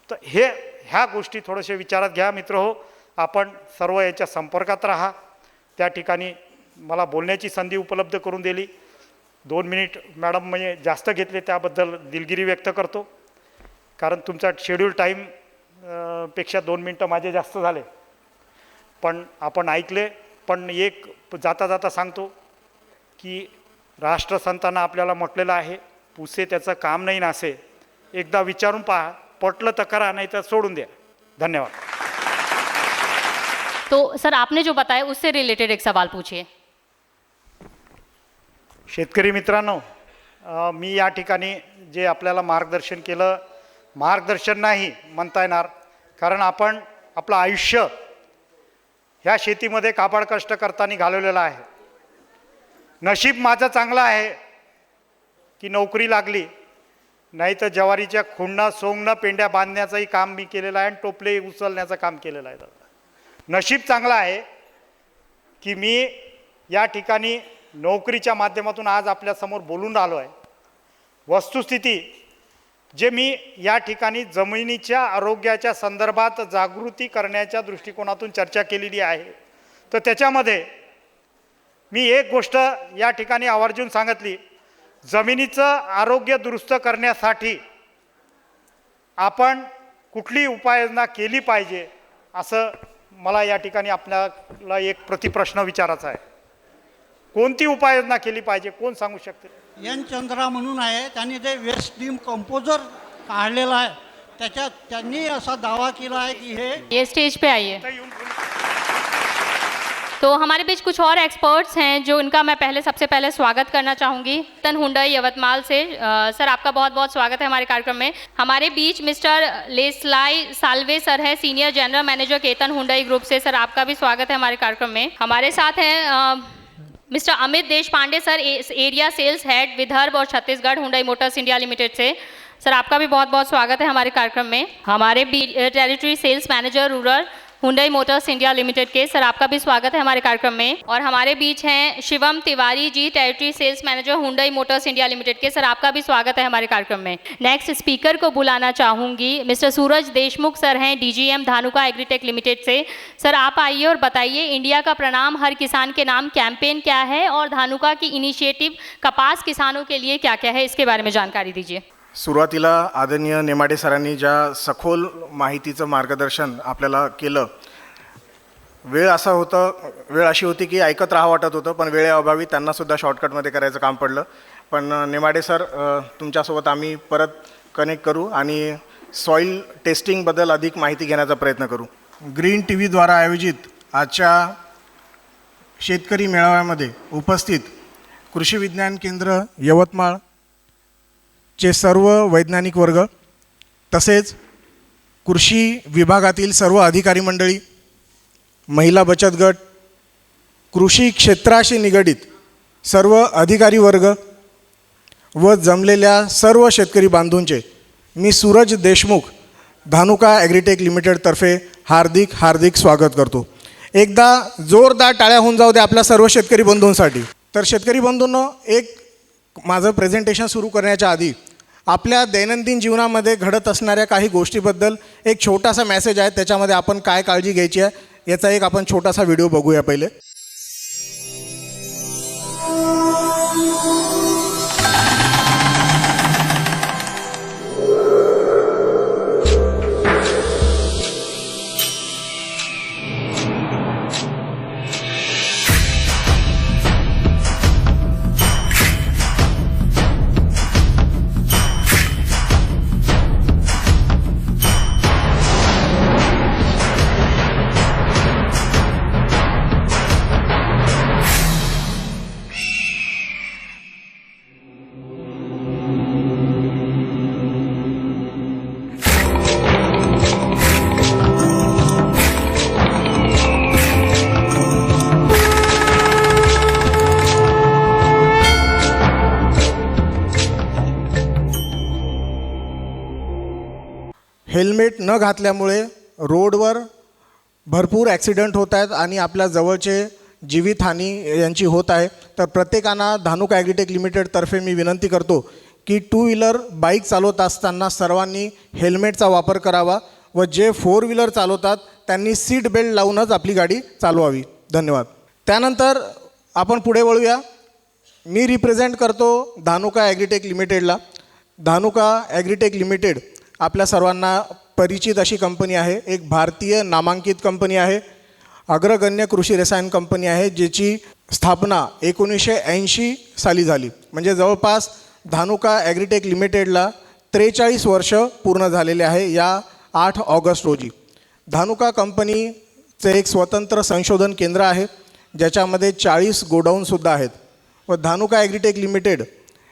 तर ह्या गोष्टी थोड्याशा विचारात घ्या मित्र हो. आपण सर्व याच्या संपर्कात राहा. त्या ठिकाणी मला बोलण्याची संधी उपलब्ध करून दिली. 2 मिनिट मॅडम म्हणजे जास्त घेतले, त्याबद्दल दिलगिरी व्यक्त करतो. कारण तुमचा शेड्यूल टाईम पेक्षा 2 मिनटं माझे जास्त झाले, पण आपण ऐकले. पण एक जाता जाता सांगतो की राष्ट्रसंतांना आपल्याला म्हटलेलं आहे, पुसे त्याचं काम नाही नासे. एकदा विचारून पहा, पटलं तर करा, नाही तर सोडून द्या. धन्यवाद. तो सर, आपने जो बताया उससे रिलेटेड एक सवाल पूछिए. शेतकरी मित्रांनो, मी या ठिकाणी जे आपल्याला मार्गदर्शन केलं, मार्गदर्शन नाही म्हणता येणार, कारण आपण आपलं आयुष्य ह्या शेतीमध्ये काबाड कष्ट करताना घालवलेलं आहे. नशीब माझं चांगलं आहे की नोकरी लागली, नाही तर ज्वारीच्या खुंडा सोंगणं पेंड्या बांधण्याचंही काम मी केलेलं आहे आणि टोपले उचलण्याचं काम केलेलं आहे. नशीब चांगलं आहे की मी या ठिकाणी नोकरीच्या माध्यमातून आज आपल्यासमोर बोलून राहिलो आहे. वस्तुस्थिती जे मी या ठिकाणी जमिनीच्या आरोग्याच्या संदर्भात जागृती करण्याच्या दृष्टिकोनातून चर्चा केलेली आहे, तर त्याच्यामध्ये मी एक गोष्ट या ठिकाणी आवर्जून सांगितली, जमिनीचं आरोग्य दुरुस्त करण्यासाठी आपण कुठली उपाययोजना केली पाहिजे, असं मला या ठिकाणी आपल्याला एक प्रतिप्रश्न विचारायचा आहे. कोणती उपाययोजना केली पाहिजे, कोण सांगू शकते? एन चंद्रा म्हणून आहे, त्यांनी ते वेस्ट डीम कंपोजर काढलेला आहे. त्याच्यात त्यांनी असा दावा केला आहे की हे ये स्टेज पे आइए. तो हमारे बीच कुछ और एक्सपर्ट्स हैं जो इनका मैं सबसे पहले स्वागत करना चाहूँगी. केतन हुंडई यवतमाल से. सर, आपका बहुत बहुत स्वागत है हमारे कार्यक्रम में. हमारे बीच मिस्टर लेस्लाई साल्वे सर हैं, senior general manager Ketan Hyundai group से. सर, आपका भी स्वागत है हमारे कार्यक्रम में. हमारे साथ हैं mister Amit Deshpande sir, area sales head Vidarbha और Chhattisgarh Hyundai Motors India Limited से. सर, आपका भी बहुत बहुत स्वागत है हमारे कार्यक्रम में. हमारे territory sales manager rural Hyundai Motors India Limited के। सर आपका भी स्वागत है हमारे कार्यक्रम में। और हमारे बीच हैं Shivam Tiwari ji, territory sales manager Hyundai Motors India Limited के। सर आपका भी स्वागत है हमारे कार्यक्रम में। नेक्स्ट स्पीकर को बुलाना चाहूँगी, मिस्टर सूरज देशमुख सर हैं DGM धानुका एग्रीटेक लिमिटेड से। सर आप आइए और बताइए इंडिया का प्रणाम हर किसान के नाम कैंपेन क्या है और धानुका की इनिशिएटिव कपास किसानों के लिए क्या क्या है, इसके बारे में जानकारी दीजिए। सुरुवातीला आदरणीय नेमाडे सरांनी ज्या सखोल माहितीचं मार्गदर्शन आपल्याला केलं, वेळ अशी होती की ऐकत राहावं वाटत होतं, पण वेळेअभावी त्यांनासुद्धा शॉर्टकटमध्ये करायचं काम पडलं. पण नेमाडे सर तुमच्यासोबत आम्ही परत कनेक्ट करू आणि सॉईल टेस्टिंगबद्दल अधिक माहिती घेण्याचा प्रयत्न करू. ग्रीन TVद्वारा आयोजित आजच्या शेतकरी मेळाव्यामध्ये उपस्थित कृषी विज्ञान केंद्र यवतमाळ चे सर्व वैज्ञानिक वर्ग, तसेच कृषी विभागातील सर्व अधिकारी मंडळी, महिला बचत गट, कृषी क्षेत्राशी निगडित सर्व अधिकारी वर्ग व जमलेल्या सर्व शेतकरी बांधूंचे मी सूरज देशमुख धानुका ॲग्रीटेक लिमिटेडतर्फे हार्दिक हार्दिक स्वागत करतो. एकदा जोरदार टाळ्या होऊन जाऊ दे आपल्या सर्व शेतकरी बंधूंसाठी. तर शेतकरी बंधूंनो, एक माझं प्रेझेंटेशन सुरू करण्याच्या आधी आपल्या दैनंदिन जीवनामध्ये घडत असणाऱ्या काही गोष्टीबद्दल एक छोटासा मेसेज आहे, त्याच्यामध्ये आपण काय काळजी घ्यायची आहे याचा एक आपण छोटासा व्हिडिओ बघूया पहिले. हेल्मेट न घातल्यामुळे रोडवर भरपूर ॲक्सिडेंट होत आहेत आणि आपल्या जवळचे जीवितहानी यांची होत आहे. तर प्रत्येकांना धानुका ॲग्रीटेक लिमिटेडतर्फे मी विनंती करतो की 2 व्हीलर बाईक चालवत असताना सर्वांनी हेल्मेटचा वापर करावा व जे 4 व्हीलर चालवतात त्यांनी सीट बेल्ट लावूनच आपली गाडी चालवावी. धन्यवाद. त्यानंतर आपण पुढे वळूया. मी रिप्रेझेंट करतो धानुका ॲग्रीटेक लिमिटेडला. धानुका ॲग्रीटेक लिमिटेड आपल्या सर्वांना परिचित अशी कंपनी आहे. एक भारतीय नामांकित कंपनी आहे. अग्रगण्य कृषी रसायन कंपनी आहे, ज्याची स्थापना 1980 साली झाली. म्हणजे जवळपास धानुका ॲग्रीटेक लिमिटेडला 43 वर्ष पूर्ण झालेले आहे या 8 ऑगस्ट रोजी. धानुका कंपनीचे एक स्वतंत्र संशोधन केंद्र आहे, ज्याच्यामध्ये 40 गोडाऊनसुद्धा आहेत. व धानुका ॲग्रीटेक लिमिटेड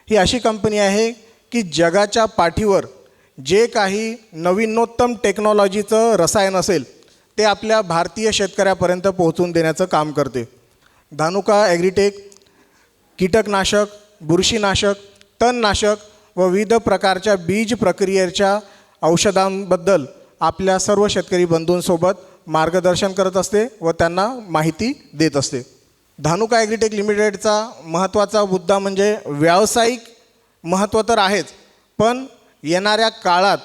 ही अशी कंपनी आहे की जगाच्या पाठीवर जे काही नवीनोत्तम टेक्नॉलॉजीचं रसायन असेल ते आपल्या भारतीय शेतकऱ्यापर्यंत पोहोचून देण्याचं काम करते. धानुका ॲग्रीटेक कीटकनाशक, बुरशीनाशक, तणनाशक व विविध प्रकारच्या बीज प्रक्रियेच्या औषधांबद्दल आपल्या सर्व शेतकरी बंधूंसोबत मार्गदर्शन करत असते व त्यांना माहिती देत असते. धानुका ॲग्रीटेक लिमिटेडचा महत्त्वाचा मुद्दा म्हणजे व्यावसायिक महत्त्व तर आहेच, पण येणाऱ्या काळात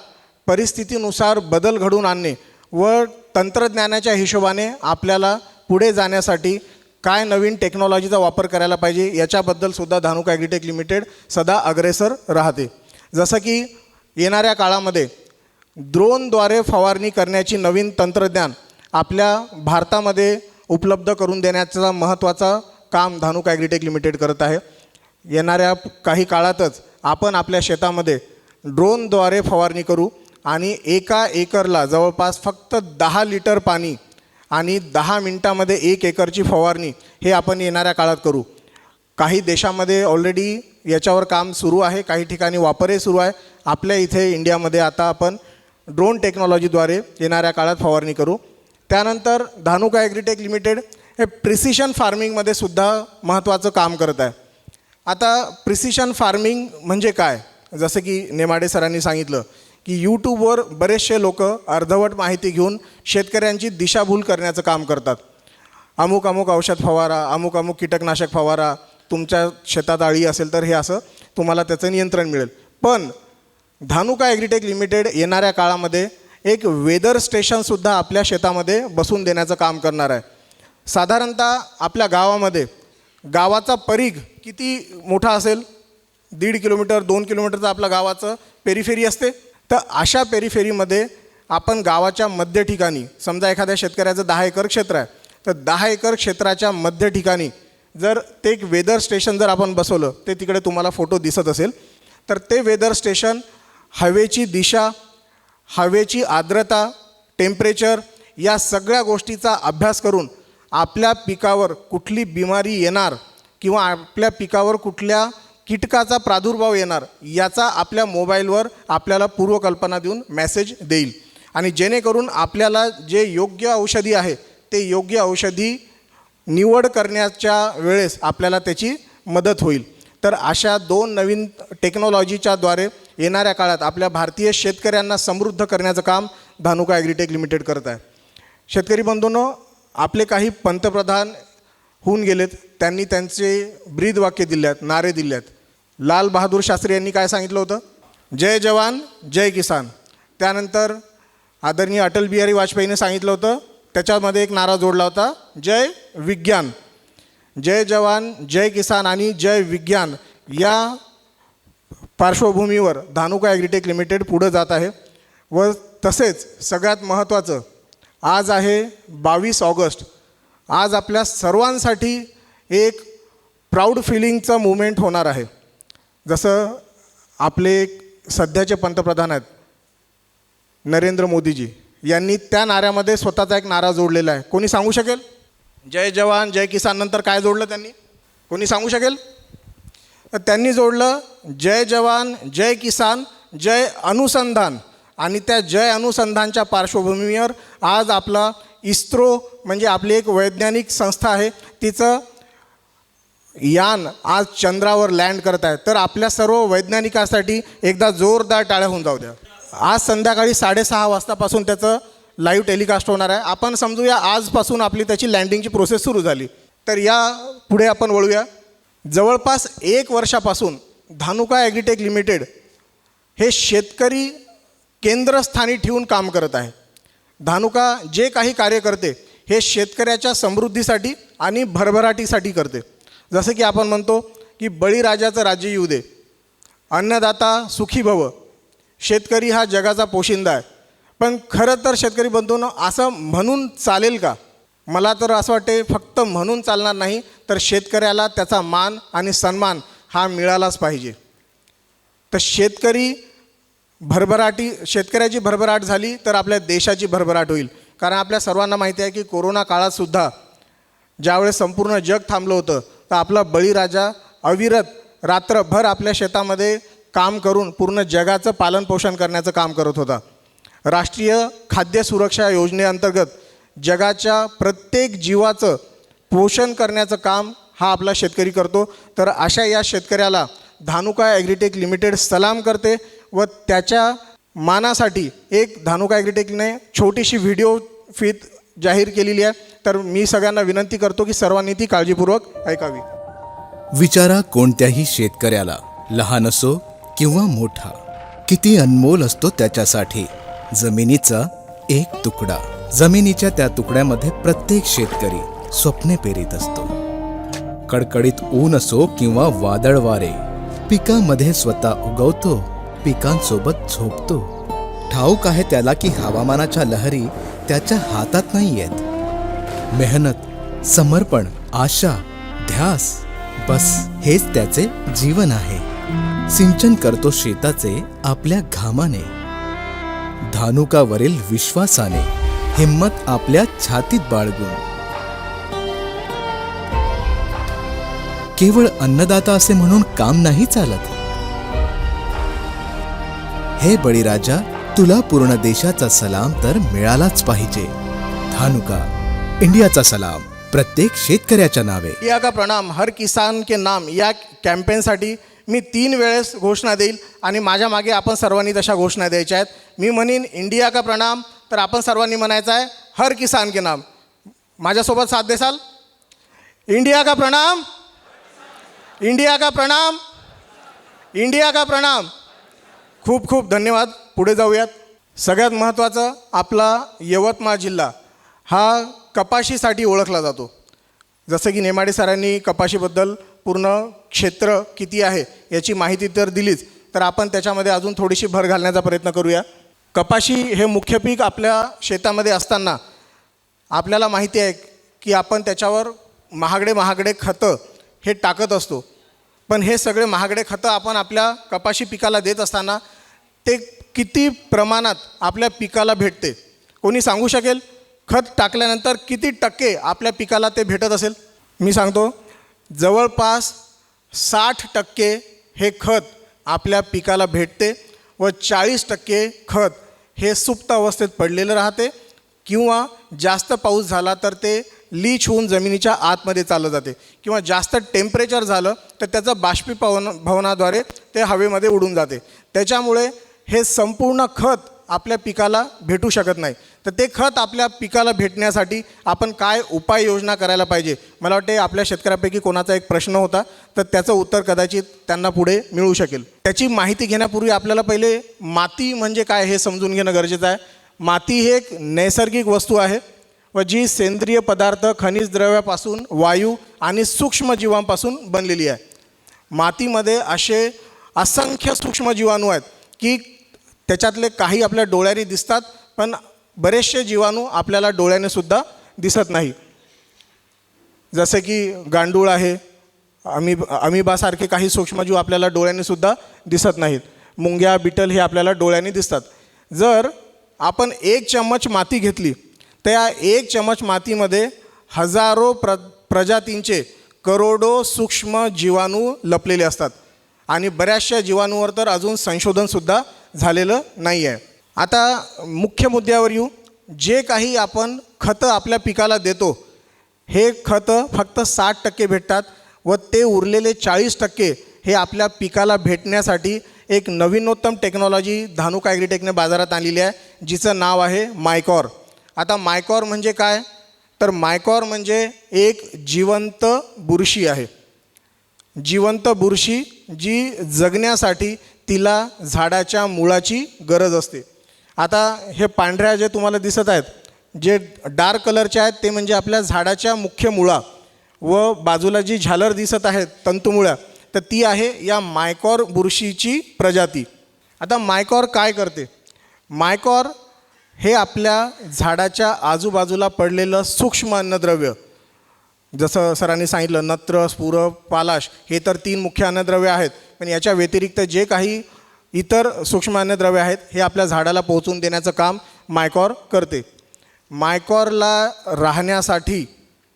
परिस्थितीनुसार बदल घडवून आणणे व तंत्रज्ञानाच्या हिशोबाने आपल्याला पुढे जाण्यासाठी काय नवीन टेक्नॉलॉजीचा वापर करायला पाहिजे याच्याबद्दलसुद्धा धानुका ॲग्रीटेक लिमिटेड सदा अग्रेसर राहते. जसं की येणाऱ्या काळामध्ये ड्रोनद्वारे फवारणी करण्याची नवीन तंत्रज्ञान आपल्या भारतामध्ये उपलब्ध करून देण्याचा महत्त्वाचा काम धानुका ॲग्रीटेक लिमिटेड करत आहे. येणाऱ्या काही काळातच आपण आपल्या शेतामध्ये ड्रोनद्वारे फवारणी करू आणि एका एकरला जवळपास फक्त 10 लिटर पाणी आणि 10 मिनटामध्ये 1 एकरची फवारणी हे आपण येणाऱ्या काळात करू. काही देशामध्ये ऑलरेडी याच्यावर काम सुरू आहे, काही ठिकाणी वापरही सुरू आहे. आपल्या इथे इंडियामध्ये आता आपण ड्रोन टेक्नॉलॉजीद्वारे येणाऱ्या काळात फवारणी करू. त्यानंतर धानुका ॲग्रीटेक लिमिटेड हे प्रिसिशन फार्मिंगमध्ये सुद्धा महत्त्वाचं काम करत आहे. आता प्रिसिशन फार्मिंग म्हणजे काय, जसं की नेमाडे सरांनी सांगितलं की यूट्यूबवर बरेचसे लोक अर्धवट माहिती घेऊन शेतकऱ्यांची दिशाभूल करण्याचं काम करतात. अमुक अमुक औषध फवारा, अमुक अमुक कीटकनाशक फवारा, तुमच्या शेतात अळी असेल तर हे असं तुम्हाला त्याचं नियंत्रण मिळेल. पण धानुका ॲग्रीटेक लिमिटेड येणाऱ्या काळामध्ये एक वेदर स्टेशनसुद्धा आपल्या शेतामध्ये बसून देण्याचं काम करणार आहे. साधारणतः आपल्या गावामध्ये गावाचा परीघ किती मोठा असेल? 1.5 किलोमीटर 2 किलोमीटरचं आपल्या गावाचं पेरिफेरी असते. तर अशा पेरिफेरीमध्ये आपण गावाच्या मध्य ठिकाणी, समजा एखाद्या शेतकऱ्याचं 10 एकर क्षेत्र आहे, तर 10 एकर क्षेत्राच्या मध्य ठिकाणी जर ते एक वेदर स्टेशन जर आपण बसवलं, ते तिकडे तुम्हाला फोटो दिसत असेल, तर ते वेदर स्टेशन हवेची दिशा, हवेची आर्द्रता, टेम्परेचर या सगळ्या गोष्टीचा अभ्यास करून आपल्या पिकावर कुठली बिमारी येणार किंवा आपल्या पिकावर कुठल्या कीटकाचा प्रादुर्भाव येणार याचा आपल्या मोबाईलवर आपल्याला पूर्वकल्पना देऊन मेसेज देईल. आणि जेणेकरून आपल्याला जे योग्य औषधी आहे ते योग्य औषधी निवड करण्याच्या वेळेस आपल्याला त्याची मदत होईल. तर अशा 2 नवीन टेक्नॉलॉजीच्या द्वारे येणाऱ्या काळात आपल्या भारतीय शेतकऱ्यांना समृद्ध करण्याचं काम धानुका ॲग्रीटेक लिमिटेड करत आहे. शेतकरी बंधूंनो, आपले काही पंतप्रधान होऊन गेलेत, त्यांनी त्यांचे ब्रीद वाक्य दिले आहेत, नारे दिले आहेत. लाल बहादूर शास्त्री यांनी काय सांगितलं होतं? जय जवान जय किसान. त्यानंतर आदरणीय अटल बिहारी वाजपेयीने सांगितलं होतं, त्याच्यामध्ये एक नारा जोडला होता, जय विज्ञान. जय जवान जय किसान आणि जय विज्ञान या पार्श्वभूमीवर धानुका ॲग्रीटेक लिमिटेड पुढं जात आहे. व तसेच सगळ्यात महत्त्वाचं, आज आहे 22 ऑगस्ट. आज आपल्या सर्वांसाठी एक प्राऊड फिलिंगचं मुवमेंट होणार आहे. जसं आपले सध्याचे पंतप्रधान आहेत नरेंद्र मोदीजी, यांनी त्या नाऱ्यामध्ये स्वतःचा एक नारा जोडलेला आहे. कोणी सांगू शकेल? जय जवान जय किसान नंतर काय जोडलं त्यांनी? कोणी सांगू शकेल? तर त्यांनी जोडलं जय जवान जय किसान जय अनुसंधान. आणि त्या जय अनुसंधानच्या पार्श्वभूमीवर आज आपला इस्रो म्हणजे आपली एक वैज्ञानिक संस्था आहे, तिचं यान आज चंद्रावर लँड करत आहे. तर आपल्या सर्व वैज्ञानिकांसाठी एकदा जोरदार टाळ्या होऊन जाऊ द्या. आज संध्याकाळी 6:30 वाजतापासून त्याचं लाईव्ह टेलिकास्ट होणार आहे. आपण समजूया आजपासून आपली त्याची लँडिंगची प्रोसेस सुरू झाली. तर या पुढे आपण वळूया. जवळपास 1 वर्षापासून धानुका ॲग्रीटेक लिमिटेड हे शेतकरी केंद्रस्थानी ठेवून काम करत आहे. धानुका जे काही कार्य करते हे शेतकऱ्याच्या समृद्धीसाठी आणि भरभराटीसाठी करते. जसं की आपण म्हणतो की बळीराजाचं राज्य येऊ दे, अन्नदाता सुखी भव, शेतकरी हा जगाचा पोशिंदा आहे. पण खरं तर शेतकरी बंधूंनो, असं म्हणून चालेल का? मला तर असं वाटते फक्त म्हणून चालणार नाही, तर शेतकऱ्याला त्याचा मान आणि सन्मान हा मिळालाच पाहिजे. तर शेतकऱ्याची भरभराट झाली तर आपल्या देशाची भरभराट होईल. कारण आपल्या सर्वांना माहिती आहे की कोरोना काळातसुद्धा ज्यावेळेस संपूर्ण जग थांबलं होतं, तर आपला बळीराजा अविरत रात्रभर आपल्या शेतामध्ये काम करून पूर्ण जगाचं पालनपोषण करण्याचं काम करत होता. राष्ट्रीय खाद्य सुरक्षा योजनेअंतर्गत जगाच्या प्रत्येक जीवाचं पोषण करण्याचं काम हा आपला शेतकरी करतो. तर अशा या शेतकऱ्याला धानुका ॲग्रीटेक लिमिटेड सलाम करते व त्याच्या मानासाठी एक धानुका ॲग्रीटेकने छोटीशी व्हिडिओ फीत जाहीर केलेली आहे. तर मी सगळ्यांना विनंती करतो की सर्वांनी ती काळजीपूर्वक ऐकावी. विचारा कोणत्याही शेतकऱ्याला, लहान असो किंवा मोठा, किती अनमोल असतो त्याच्यासाठी जमिनीचा एक तुकडा. जमिनीच्या त्या तुकड्यामध्ये प्रत्येक शेतकरी स्वप्ने पेरीत असतो. कडकडीत ऊन असो किंवा वादळ वारे, पिकामध्ये स्वतः उगवतो, पिकांसोबत झोपतो. ठाऊक आहे त्याला की हवामानाच्या लहरी त्याच्या हातात नाही आहेत. मेहनत, समर्पण, आशा, ध्यास, बस हेच त्याचे जीवन आहे. सिंचन करतो शेताचे आपल्या घामाने, धानुकावरील विश्वासाने, हिम्मत आपल्या छातीत बाळगून. केवळ अन्नदाता असे म्हणून काम नाही चालत. हे बळीराजा, तुला पूर्ण देशाचा सलाम तर मिळालाच पाहिजे. धानुका, इंडियाचा सलाम प्रत्येक शेतकऱ्याच्या नावे. इंडिया का प्रणाम, हर किसान के नाम या कॅम्पेनसाठी मी 3 वेळेस घोषणा देईल आणि माझ्या मागे आपण सर्वांनी तशा घोषणा द्यायच्या आहेत. मी म्हणीन इंडिया का प्रणाम, तर आपण सर्वांनी म्हणायचं आहे हर किसान के नाम. माझ्यासोबत साथ देसाल? इंडिया का प्रणाम, इंडिया का प्रणाम, इंडिया का प्रणाम. खूप खूप धन्यवाद. पुढे जाऊयात. सगळ्यात महत्त्वाचं, आपला यवतमाळ जिल्हा हा कपाशीसाठी ओळखला जातो. जसं की नेमाडे सरांनी कपाशीबद्दल पूर्ण क्षेत्र किती आहे याची माहिती तर दिलीच, तर आपण त्याच्यामध्ये अजून थोडीशी भर घालण्याचा प्रयत्न करूया. कपाशी हे मुख्य पीक आपल्या शेतामध्ये असताना आपल्याला माहिती आहे की आपण त्याच्यावर महागडे खतं हे टाकत असतो. पण हे सगळे महागडे खतं आपण आपल्या कपाशी पिकाला देत असताना ते किती प्रमाणात आपल्या पिकाला भेटते? कोणी सांगू शकेल? खत टाकल्यानंतर किती टक्के आपल्या पिकाला ते भेटत असेल? मी सांगतो, जवळपास 60% हे खत आपल्या पिकाला भेटते व 40% खत हे सुप्त अवस्थेत पडलेलं राहते किंवा जास्त पाऊस झाला तर ते लीच होऊन जमिनीच्या आतमध्ये चाललं जाते किंवा जास्त टेम्परेचर झालं तर त्याचं बाष्पीभवनाद्वारे ते हवेमध्ये उडून जाते. त्याच्यामुळे हे संपूर्ण खत आपल्या पिकाला भेटू शकत नाही. तर ते खत आपल्या पिकाला भेटण्यासाठी आपण काय उपाययोजना करायला पाहिजे? मला वाटते आपल्या शेतकऱ्यापैकी कोणाचा एक प्रश्न होता, तर त्याचं उत्तर कदाचित त्यांना पुढे मिळू शकेल. त्याची माहिती घेण्यापूर्वी आपल्याला पहिले माती म्हणजे काय हे समजून घेणं गरजेचं आहे. माती ही एक नैसर्गिक वस्तू आहे व जी सेंद्रिय पदार्थ, खनिज द्रव्यापासून, वायू आणि सूक्ष्म जीवांपासून बनलेली आहे. मातीमध्ये असे असंख्य सूक्ष्म जीवाणू आहेत की त्याच्यातले काही आपल्या डोळ्याने दिसतात, पण बरेचसे जीवाणू आपल्याला डोळ्याने सुद्धा दिसत नाही. जसे की गांडूळ आहे, अमिबासारखे काही सूक्ष्मजीव आपल्याला डोळ्याने सुद्धा दिसत नाहीत. मुंग्या, बिटल हे आपल्याला डोळ्याने दिसतात. जर आपण 1 चम्मच माती घेतली तर या 1 चम्मच मातीमध्ये हजारो प्रजातींचे करोडो सूक्ष्म जीवाणू लपलेले असतात आणि बऱ्याचशा जीवाणूवर तर अजून संशोधनसुद्धा झालेलं नाही आहे. आता मुख्य मुद्द्यावर येऊ. जे काही आपण खतं आपल्या पिकाला देतो हे खतं फक्त 60% भेटतात व ते उरलेले 40% हे आपल्या पिकाला भेटण्यासाठी एक नवीनोत्तम टेक्नॉलॉजी धानुक ॲग्रीटेकने बाजारात आणलेली आहे, जिचं नाव आहे मायकॉर. आता मायकॉर म्हणजे काय? तर मायकॉर म्हणजे एक जिवंत बुरशी आहे. जिवंत बुरशी जी जगण्यासाठी तिला झाडाच्या मुळाची गरज असते. आता हे पांढऱ्या जे तुम्हाला दिसत आहेत, जे डार्क कलरचे आहेत, ते म्हणजे आपल्या झाडाच्या मुख्य मुळा व बाजूला जी झालर दिसत आहे तंतुमुळ्या, तर ती आहे या मायकॉर बुरशीची प्रजाती. आता मायकॉर काय करते? मायकॉर हे आपल्या झाडाच्या आजूबाजूला पडलेलं सूक्ष्म अन्नद्रव्य, जसं सरांनी सांगितलं नत्र, स्फुर, पालाश हे तर 3 मुख्य अन्नद्रव्य आहेत, पण याच्या व्यतिरिक्त जे काही इतर सूक्ष्म अन्नद्रव्य आहेत हे आपल्या झाडाला पोहोचून देण्याचं काम मायकॉर करते. मायकॉरला राहण्यासाठी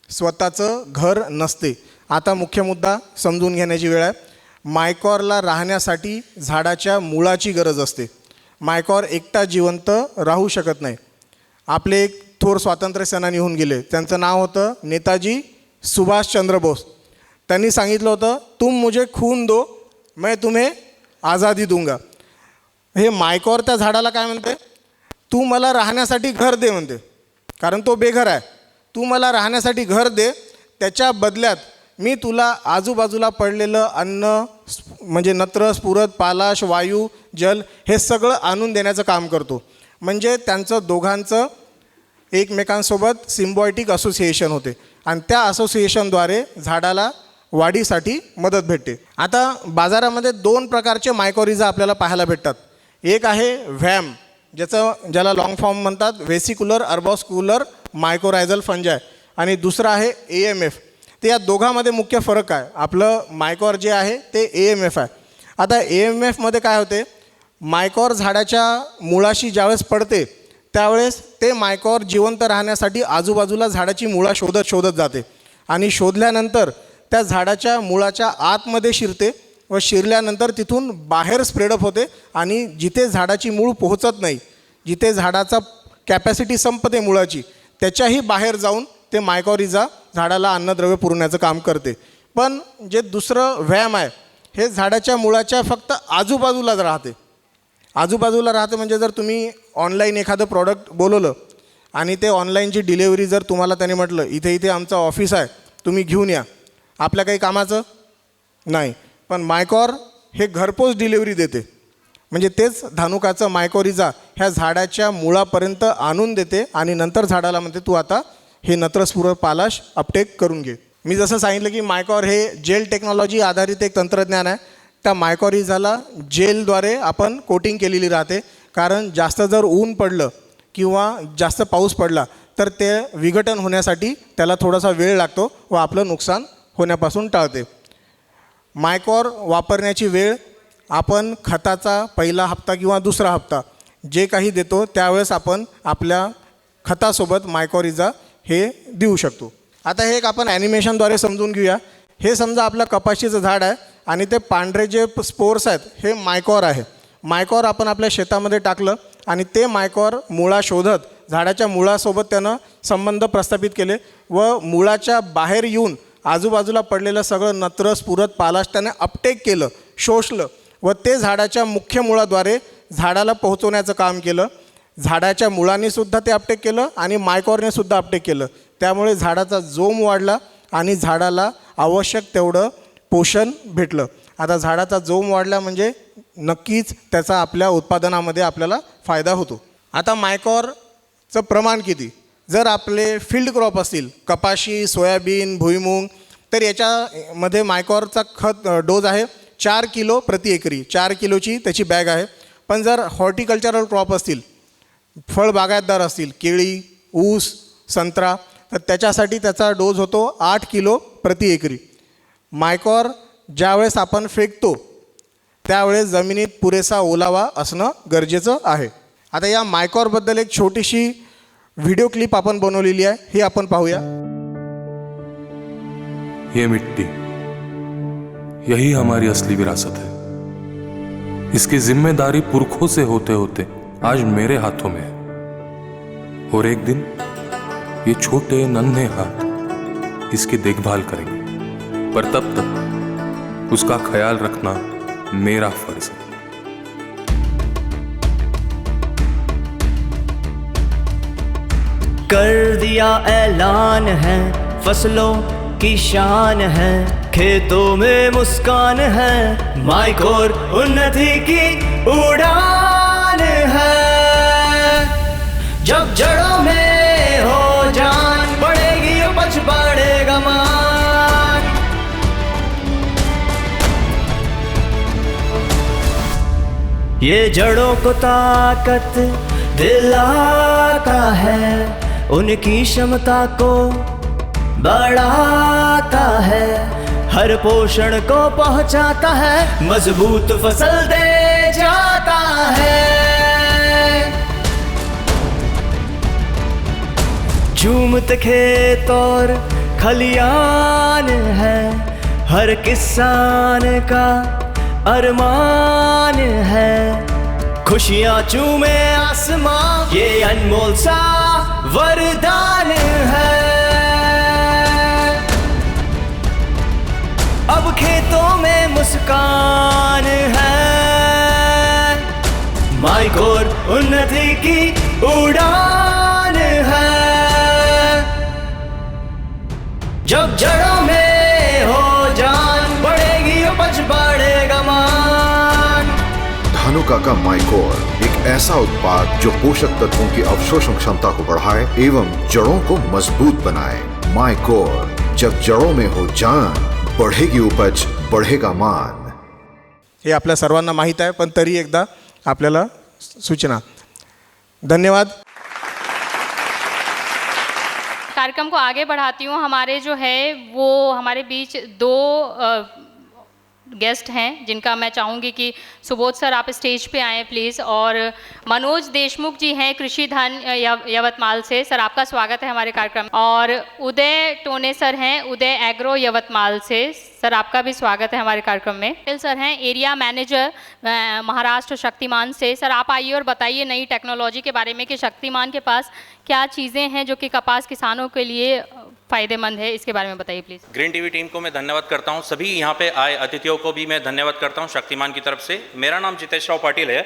स्वतःचं घर नसते. आता मुख्य मुद्दा समजून घेण्याची वेळ आहे. मायकॉरला राहण्यासाठी झाडाच्या मुळाची गरज असते. मायकॉर एकटा जिवंत राहू शकत नाही. आपले एक थोर स्वातंत्र्य सेनानी होऊन गेले, त्यांचं नाव होतं नेताजी सुभाषचंद्र बोस. त्यांनी सांगितलं होतं, तुम मुझे खून दो मैं तुम्हें आझादी दूंगा. हे मायकॉर त्या झाडाला काय म्हणते? तू मला राहण्यासाठी घर दे म्हणते, कारण तो बेघर आहे. तू मला राहण्यासाठी घर दे, त्याच्या बदल्यात मी तुला आजूबाजूला पडलेलं अन्न म्हणजे नत्र, स्फुरद, पालाश, वायू, जल हे सगळं आणून देण्याचं काम करतो. म्हणजे त्यांचं दोघांचं एकमेकांसोबत सिम्बायोटिक असोसिएशन होते आणि त्या असोसिएशनद्वारे झाडाला वाढीसाठी मदत भेटते. आता बाजारामध्ये 2 प्रकारचे मायकॉरिझा आपल्याला पाहायला भेटतात. एक आहे व्हॅम, ज्याला लॉंग फॉर्म म्हणतात व्हेसिक्युलर अर्बॉस्क्युलर मायकोरायझल फंजाय, आणि दुसरं आहे AMF. तर या दोघांमध्ये मुख्य फरक आहे. आपलं मायकॉर जे आहे ते AMF आहे. आता AMFमध्ये काय होते? मायकॉर झाडाच्या मुळाशी ज्यावेळेस पडते त्यावेळेस ते मायकॉर जिवंत राहण्यासाठी आजूबाजूला झाडाची मुळा शोधत जाते आणि शोधल्यानंतर त्या झाडाच्या मुळाच्या आतमध्ये शिरते व शिरल्यानंतर तिथून बाहेर स्प्रेडअप होते आणि जिथे झाडाची मूळ पोहोचत नाही, जिथे झाडाचा कॅपॅसिटी संपते मुळाची, त्याच्याही बाहेर जाऊन ते मायकॉरिझा झाडाला अन्नद्रव्य पुरवण्याचं काम करते. पण जे दुसरं व्हॅम आहे हे झाडाच्या मुळाच्या फक्त आजूबाजूलाच राहते. आजूबाजूला राहते म्हणजे जर तुम्ही ऑनलाईन एखादं प्रॉडक्ट बोलवलं आणि ते ऑनलाईनची डिलेवरी जर तुम्हाला त्याने म्हटलं इथे इथे आमचं ऑफिस आहे, तुम्ही घेऊन या, आपल्या काही कामाचं नाही. पण मायकॉर हे घरपोच डिलेवरी देते. म्हणजे तेच धानुकाचं मायकॉरिझा ह्या झाडाच्या मुळापर्यंत आणून देते आणि नंतर झाडाला म्हणते तू आता हे नत्रस्फुर पालाश अपटेक करून घे. मी जसं सांगितलं की मायकॉर हे जेल टेक्नॉलॉजी आधारित एक तंत्रज्ञान आहे. त्या मायकॉरिझाला जेलद्वारे आपण कोटिंग केलेली राहते. कारण जास्त जर ऊन पडलं किंवा जास्त पाऊस पडला तर ते विघटन होण्यासाठी त्याला थोडासा वेळ लागतो व आपलं नुकसान होण्यापासून टाळते. मायकॉर वापरण्याची वेळ आपण खताचा पहिला हप्ता किंवा दुसरा हप्ता जे काही देतो त्यावेळेस आपण आपल्या खतासोबत मायकॉरिझा हे देऊ शकतो. आता हे एक आपण ॲनिमेशनद्वारे समजून घेऊया. हे समजा आपलं कपाशीचं झाड आहे आणि ते पांढरे जे स्पोर्स आहेत हे मायकॉर आहे. मायकॉर आपण आपल्या शेतामध्ये टाकलं आणि ते मायकॉर मुळा शोधत झाडाच्या मुळासोबत त्यानं संबंध प्रस्थापित केले व मुळाच्या बाहेर येऊन आजूबाजूला पडलेलं सगळं नत्र स्फुरत पालाश त्याने अपटेक केलं, शोषलं व ते झाडाच्या मुख्य मुळाद्वारे झाडाला पोहोचवण्याचं काम केलं. झाडाच्या मुळांनीसुद्धा ते अपटेक केलं आणि मायकॉरनेसुद्धा अपटेक केलं. त्यामुळे झाडाचा जोम वाढला आणि झाडाला आवश्यक तेवढं पोषण भेटलं. आता झाडाचा जोम वाढला म्हणजे नक्कीच त्याचा आपल्या उत्पादनामध्ये आपल्याला फायदा होतो. आता मायकॉरचं प्रमाण किती? जर आपले फील्ड क्रॉप असतील कपाशी, सोयाबीन, भुईमुग तर याच्यामध्ये मायकॉरचा खत डोज आहे 4 किलो प्रति एकरी. 4 किलोची त्याची बॅग आहे. पण जर हॉर्टिकल्चरल क्रॉप असतील, फळबागायतदार असतील, केळी, ऊस, संत्रा तर त्याच्यासाठी त्याचा डोज होतो 8 किलो प्रति एकरी. मायकॉर ज्यावेळेस आपण फेकतो त्यावेळेस जमिनीत पुरेसा ओलावा असणं गरजेचं आहे. आता या मायकॉरबद्दल एक छोटीशी व्हिडिओ क्लिप आपण बनवलेली आहे, हे आपण पाहूया. ये मिट्टी, यही हमारी असली विरासत है. इसकी जिम्मेदारी पुरखों से होते होते आज मेरे हाथों में है. और एक दिन ये छोटे नन्हे हाथ इसकी देखभाल करेंगे. पर तब तक उसका ख्याल रखना मेरा फर्ज है. कर दिया ऐलान है, फसलों की शान है, खेतों में मुस्कान है, माइकोर उन्नति की उड़ान है. जब जड़ों में हो जान, बढ़ेगी उपज, बढ़ेगा मान. ये जड़ों को ताकत दिलाता है, उनकी क्षमता को बढ़ाता है, हर पोषण को पहुंचाता है, मजबूत फसल दे जाता है. झूमते खेत और खलियान है, हर किसान का अरमान है. खुशियां चूमे आसमां, ये अनमोल सा वरदान है. अब खेतों में मुस्कान है, माइकोर उन्नति की उड़ान है. जब जड़ों में हो जान, बढ़ेगी उपज, बढ़ेगा मान. धानुका का माइकोर एक ऐसा उत्पाद जो पोषक तत्वों की अवशोषण क्षमता को बढ़ाए एवं जड़ों को मजबूत बनाए. माइकोर, जब जड़ों में हो जान, बढ़ेगी उपज, बढ़ेगा मान. हे आपल्या सर्वांना माहीत आहे पण तरी एकदा आपल्याला सूचना. धन्यवाद. कार्यक्रम को आगे बढ़ाती हूँ. हमारे जो है वो हमारे बीच 2 गेस्ट हैं जिनका मैं चाहूँगी कि सुबोध सर आप स्टेज पे आएँ प्लीज़. और मनोज देशमुख जी हैं कृषि धन यवतमाल से. सर आपका स्वागत है हमारे कार्यक्रम. और उदय टोने सर हैं उदय एग्रो यवतमाल से. सर आपका भी स्वागत है हमारे कार्यक्रम में. सर हैं एरिया मैनेजर महाराष्ट्र शक्तिमान से. सर आप आइए और बताइए नई टेक्नोलॉजी के बारे में कि शक्तिमान के पास क्या चीज़ें हैं जो कि कपास किसानों के लिए फ़ायदेमंद है, इसके बारे में बताइए प्लीज़। ग्रीन टीवी टीम को मैं धन्यवाद करता हूं, सभी यहां पे आए अतिथियों को भी मैं धन्यवाद करता हूं शक्तिमान की तरफ से। मेरा नाम जितेश राव पाटिल है।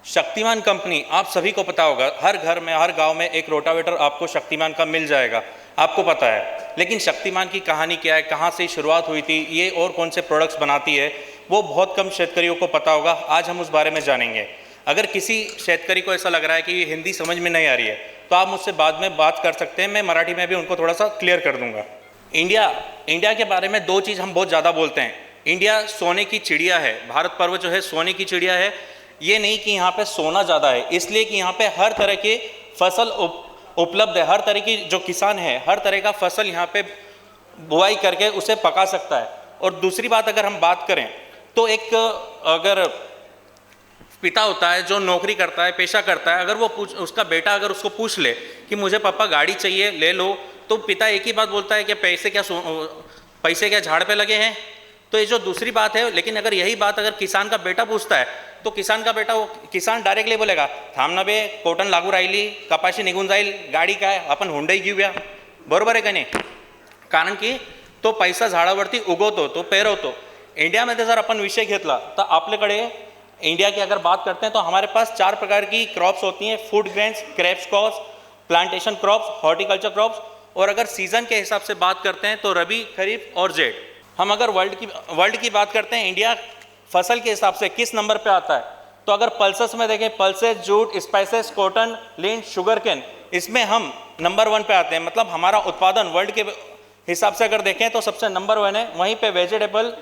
शक्तिमान कंपनी, आप सभी को पता होगा, हर घर में हर गांव में एक रोटावेटर आपको शक्तिमान का मिल जाएगा, आपको पता है। लेकिन शक्तिमान की कहानी क्या है, कहाँ से शुरुआत हुई थी, ये और कौन से प्रोडक्ट्स बनाती है, वो बहुत कम शेतकरियों को पता होगा। आज हम उस बारे में जानेंगे। अगर किसी शेतकरी को ऐसा लग रहा है कि हिंदी समझ में नहीं आ रही है तो आप मुझसे बाद में बात कर सकते हैं, मैं मराठी में भी उनको थोड़ा सा क्लियर कर दूंगा। इंडिया के बारे में दो चीज़ हम बहुत ज़्यादा बोलते हैं। इंडिया सोने की चिड़िया है, भारत पर्व जो है सोने की चिड़िया है। ये नहीं कि यहाँ पे सोना ज़्यादा है, इसलिए कि यहाँ पे हर तरह की फसल उपलब्ध है, हर तरह की जो किसान है हर तरह का फसल यहाँ पे बुआई करके उसे पका सकता है। और दूसरी बात अगर हम बात करें तो एक अगर पिता होता है जो नौकरी करता है, पेशा करता है, अगर वो उसका बेटा अगर उसको पूछ ले कि मुझे पापा गाड़ी चाहिए ले लो, तो पिता एक ही बात बोलता है कि पैसे क्या झाड़ पे लगे हैं। तो ये जो दूसरी बात है, लेकिन अगर यही बात अगर किसान का बेटा पूछता है तो किसान डायरेक्टली बोलेगा, थांब ना बे, कॉटन लागू राहिली, कपाशी निघून जाईल, गाडी काय, आपण हुंडई घेऊया. बरोबर आहे का नाही? कारण की तो पैसा झाडावरती उगवतो, तो पेरवतो. इंडियामध्ये जर आपण विषय घेतला तर आपल्याकडे इंडिया की अगर बात करते हैं तो हमारे पास 4 प्रकार की क्रॉप्स होती हैं, food grains, crops crops, plantation crops, horticulture crops. और अगर सीजन के हिसाब से बात करते हैं तो रबी, खरीफ और जेठ। हम अगर वर्ल्ड की बात करते हैं, इंडिया फसल के हिसाब से किस नंबर पे आता है, तो अगर पल्सेस में देखें, pulses, jute, spices, cotton, lint, sugar cane, इसमें हम नंबर 1 पे आते हैं। मतलब हमारा उत्पादन वर्ल्ड के हिसाब से अगर देखें तो सबसे नंबर 1 है। वहीं पे वेजिटेबल,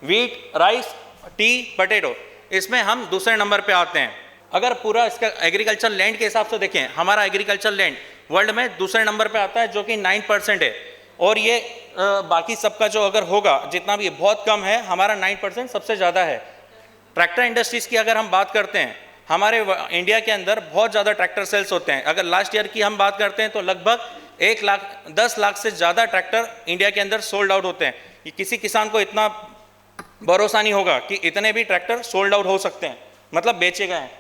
वीट, राइस, टी, पोटैटो, इसमें हम दूसरे नंबर पे आते हैं। अगर पूरा इसका एग्रीकल्चर लैंड के हिसाब से देखें, हमारा एग्रीकल्चर लैंड वर्ल्ड में दूसरे नंबर पे आता है, जो कि 9% है। और ये बाकी सबका जो अगर होगा जितना भी बहुत कम है, हमारा 9% सबसे ज़्यादा है। ट्रैक्टर इंडस्ट्रीज़ की अगर हम बात करते हैं, हमारे इंडिया के अंदर बहुत ज़्यादा ट्रैक्टर सेल्स होते हैं। अगर लास्ट ईयर की हम बात करते हैं तो लगभग 10 लाख से ज़्यादा ट्रैक्टर इंडिया के अंदर सोल्ड आउट होते हैं। किसी किसान को इतना भरोसा नहीं होगा कि इतने भी ट्रैक्टर सोल्ड आउट हो सकते हैं, मतलब बेचे गए हैं।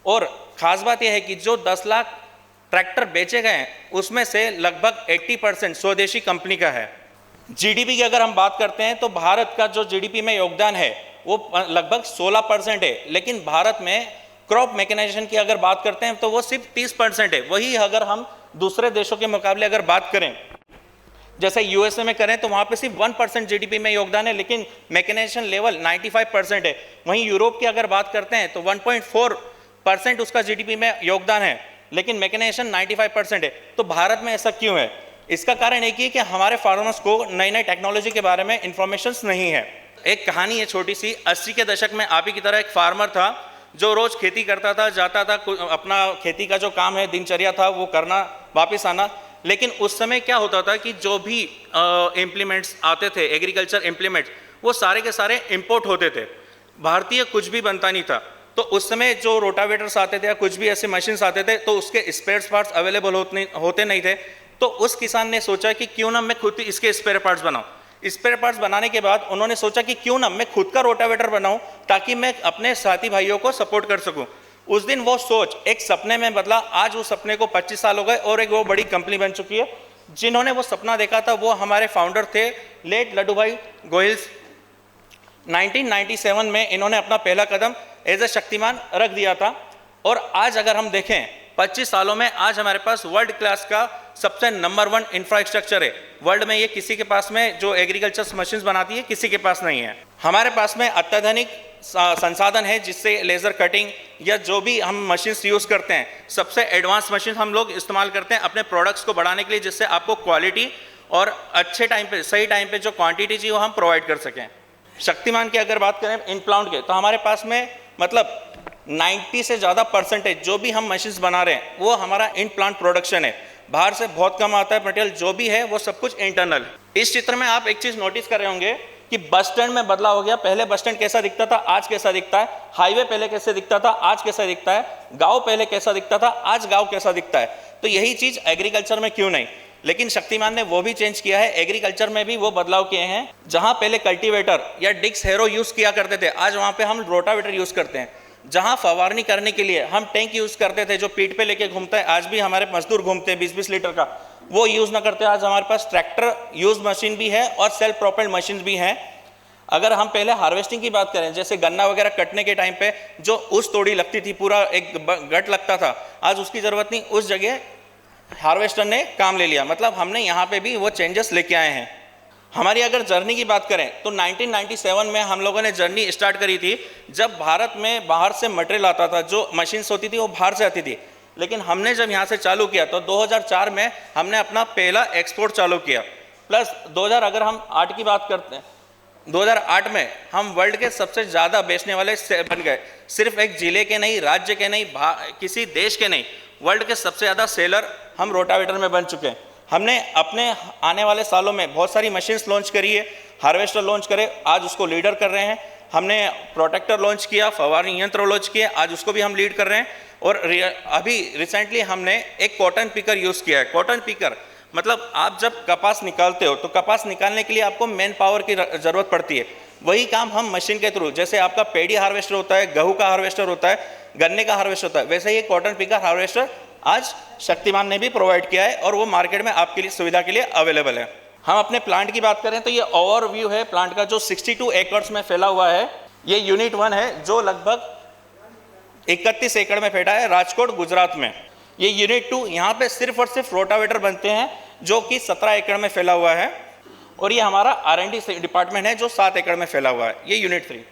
और ख़ास बात यह है कि जो 10 लाख ट्रैक्टर बेचे गए हैं उसमें से लगभग 80% स्वदेशी कंपनी का है। जीडीपी की अगर हम बात करते हैं तो भारत का जो जीडीपी में योगदान है वो लगभग 16% है। लेकिन भारत में क्रॉप मैकेनाइजेशन की अगर बात करते हैं तो वो सिर्फ 30% है। वही अगर हम दूसरे देशों के मुकाबले अगर बात करें, जैसे यूएसए में करें तो वहाँ पे सिर्फ 1% जीडीपी में योगदान है, लेकिन मैकेनाइजेशन लेवल 95% है। वहीं यूरोप की अगर बात करते हैं तो 1.4% उसका जीडीपी में योगदान है, लेकिन मैकेनाइजेशन 95% है। तो भारत में ऐसा क्यों है? इसका कारण एक ही है कि हमारे फार्मर्स को नई नई टेक्नोलॉजी के बारे में इंफॉर्मेशन नहीं है। एक कहानी है छोटी सी। 80 के दशक में आप ही की तरह एक फार्मर था जो रोज खेती करता था, जाता था, अपना खेती का जो काम है, दिनचर्या था वो करना, वापस आना। लेकिन उस समय क्या होता था कि जो भी इम्प्लीमेंट्स आते थे, एग्रीकल्चर इम्प्लीमेंट्स, वो सारे के सारे इंपोर्ट होते थे, भारतीय कुछ भी बनता नहीं था। तो उस समय जो रोटावेटर्स आते थे या कुछ भी ऐसे मशीन्स आते थे तो उसके स्पेयर पार्ट्स अवेलेबल होते नहीं थे। तो उस किसान ने सोचा कि क्यों ना मैं खुद ही इसके स्पेयर पार्ट्स बनाऊं। स्पेयर पार्ट्स बनाने के बाद उन्होंने सोचा कि क्यों ना मैं खुद का रोटावेटर बनाऊं ताकि मैं अपने साथी भाइयों को सपोर्ट कर सकूं। उस दिन वो सोच एक सपने में बदला। आज उस सपने को 25 साल हो गए और एक वो बड़ी कंपनी बन चुकी है। जिन्होंने वो सपना देखा था वो हमारे फाउंडर थे लेट लड्डू भाई गोहिल। 1997 में इन्होंने अपना पहला कदम एज ए शक्तिमान रख दिया था। और आज अगर हम देखें 25 सालों में आज हमारे पास वर्ल्ड क्लास का सबसे नंबर 1 इंफ्रास्ट्रक्चर है वर्ल्ड में। ये किसी के पास में जो एग्रीकल्चर मशीन्स बनाती है किसी के पास नहीं है। हमारे पास में अत्याधुनिक संसाधन है जिससे लेज़र कटिंग या जो भी हम मशीन्स यूज़ करते हैं, सबसे एडवांस मशीन हम लोग इस्तेमाल करते हैं अपने प्रोडक्ट्स को बढ़ाने के लिए, जिससे आपको क्वालिटी और अच्छे टाइम पे, सही टाइम पे जो क्वांटिटी चाहिए वो हम प्रोवाइड कर सकें। शक्तिमान की अगर बात करें इन प्लांट के, तो हमारे पास में मतलब 90 से ज़्यादा % जो भी हम मशीन्स बना रहे हैं वो हमारा इन प्लांट प्रोडक्शन है। बाहर से बहुत कम आता है मटेरियल, जो भी है वो सब कुछ इंटरनल। इस चित्र में आप एक चीज़ नोटिस कर रहे होंगे कि बस स्टैंड में बदलाव हो गया। पहले बस स्टैंड कैसा दिखता था, आज कैसा दिखता है। हाईवे पहले कैसे दिखता था, आज कैसा दिखता है। गांव पहले कैसा दिखता था, आज गांव कैसा दिखता है। तो यही चीज़ एग्रीकल्चर में क्यों नहीं, लेकिन शक्तिमान ने वो भी चेंज किया है। एग्रीकल्चर में भी वो बदलाव किए हैं। जहां पहले कल्टीवेटर या डिक्स हैरो यूज़ किया करते थे, आज वहां पे हम रोटावेटर यूज़ करते हैं। जहां फवारनी करने के लिए हम टैंक यूज़ करते थे जो पीठ पे लेके घूमता है, आज भी हमारे मजदूर घूमते हैं 20-20 लीटर का, वो यूज़ ना करते आज हमारे पास ट्रैक्टर यूज मशीन भी है और सेल्फ प्रोपेल्ड मशीन भी हैं। अगर हम पहले हार्वेस्टिंग की बात करें, जैसे गन्ना वगैरह कटने के टाइम पे जो उस तोड़ी लगती थी, पूरा एक गट लगता था, आज उसकी ज़रूरत नहीं, उस जगह हार्वेस्टर ने काम ले लिया। मतलब हमने यहाँ पे भी वो चेंजेस लेके आए हैं। हमारी अगर जर्नी की बात करें तो 1997 में हम लोगों ने जर्नी स्टार्ट करी थी, जब भारत में बाहर से मटेरियल आता था, जो मशीन्स होती थी वो बाहर से आती थी। लेकिन हमने जब यहाँ से चालू किया तो 2004 में हमने अपना पहला एक्सपोर्ट चालू किया। प्लस 2000 अगर हम 8 की बात करते हैं, 2008 में हम वर्ल्ड के सबसे ज़्यादा बेचने वाले बन गए। सिर्फ एक जिले के नहीं, राज्य के नहीं, किसी देश के नहीं, वर्ल्ड के सबसे ज़्यादा सेलर हम रोटावेटर में बन चुके हैं। हमने अपने आने वाले सालों में बहुत सारी मशीन्स लॉन्च करी है, हार्वेस्टर लॉन्च करे, आज उसको लीडर कर रहे हैं। हमने प्रोटेक्टर लॉन्च किया, फवारनी यंत्र लॉन्च किए, आज उसको भी हम लीड कर रहे हैं। और अभी रिसेंटली हमने एक कॉटन पिकर यूज़ किया है। कॉटन पिकर मतलब आप जब कपास निकालते हो तो कपास निकालने के लिए आपको मैन पावर की ज़रूरत पड़ती है। वही काम हम मशीन के थ्रू, जैसे आपका पेडी हार्वेस्टर होता है, गेहूं का हार्वेस्टर होता है, गन्ने का हार्वेस्टर होता है, वैसे ही कॉटन पिकर हार्वेस्टर आज शक्तिमान ने भी प्रोवाइड किया है और वो मार्केट में आपके लिए सुविधा के लिए अवेलेबल है। हम अपने प्लांट की बात करें तो ये ओवरव्यू है प्लांट का, जो 62 एकड़ में फैला हुआ है। ये यूनिट 1 है जो लगभग 31 एकड़ में फैला है, राजकोट गुजरात में। ये यूनिट 2 यहाँ पे सिर्फ और सिर्फ रोटावेटर बनते हैं, जो कि 17 एकड़ में फैला हुआ है। और ये हमारा R&D डिपार्टमेंट है जो 7 एकड़ में फैला हुआ है। ये यूनिट 3।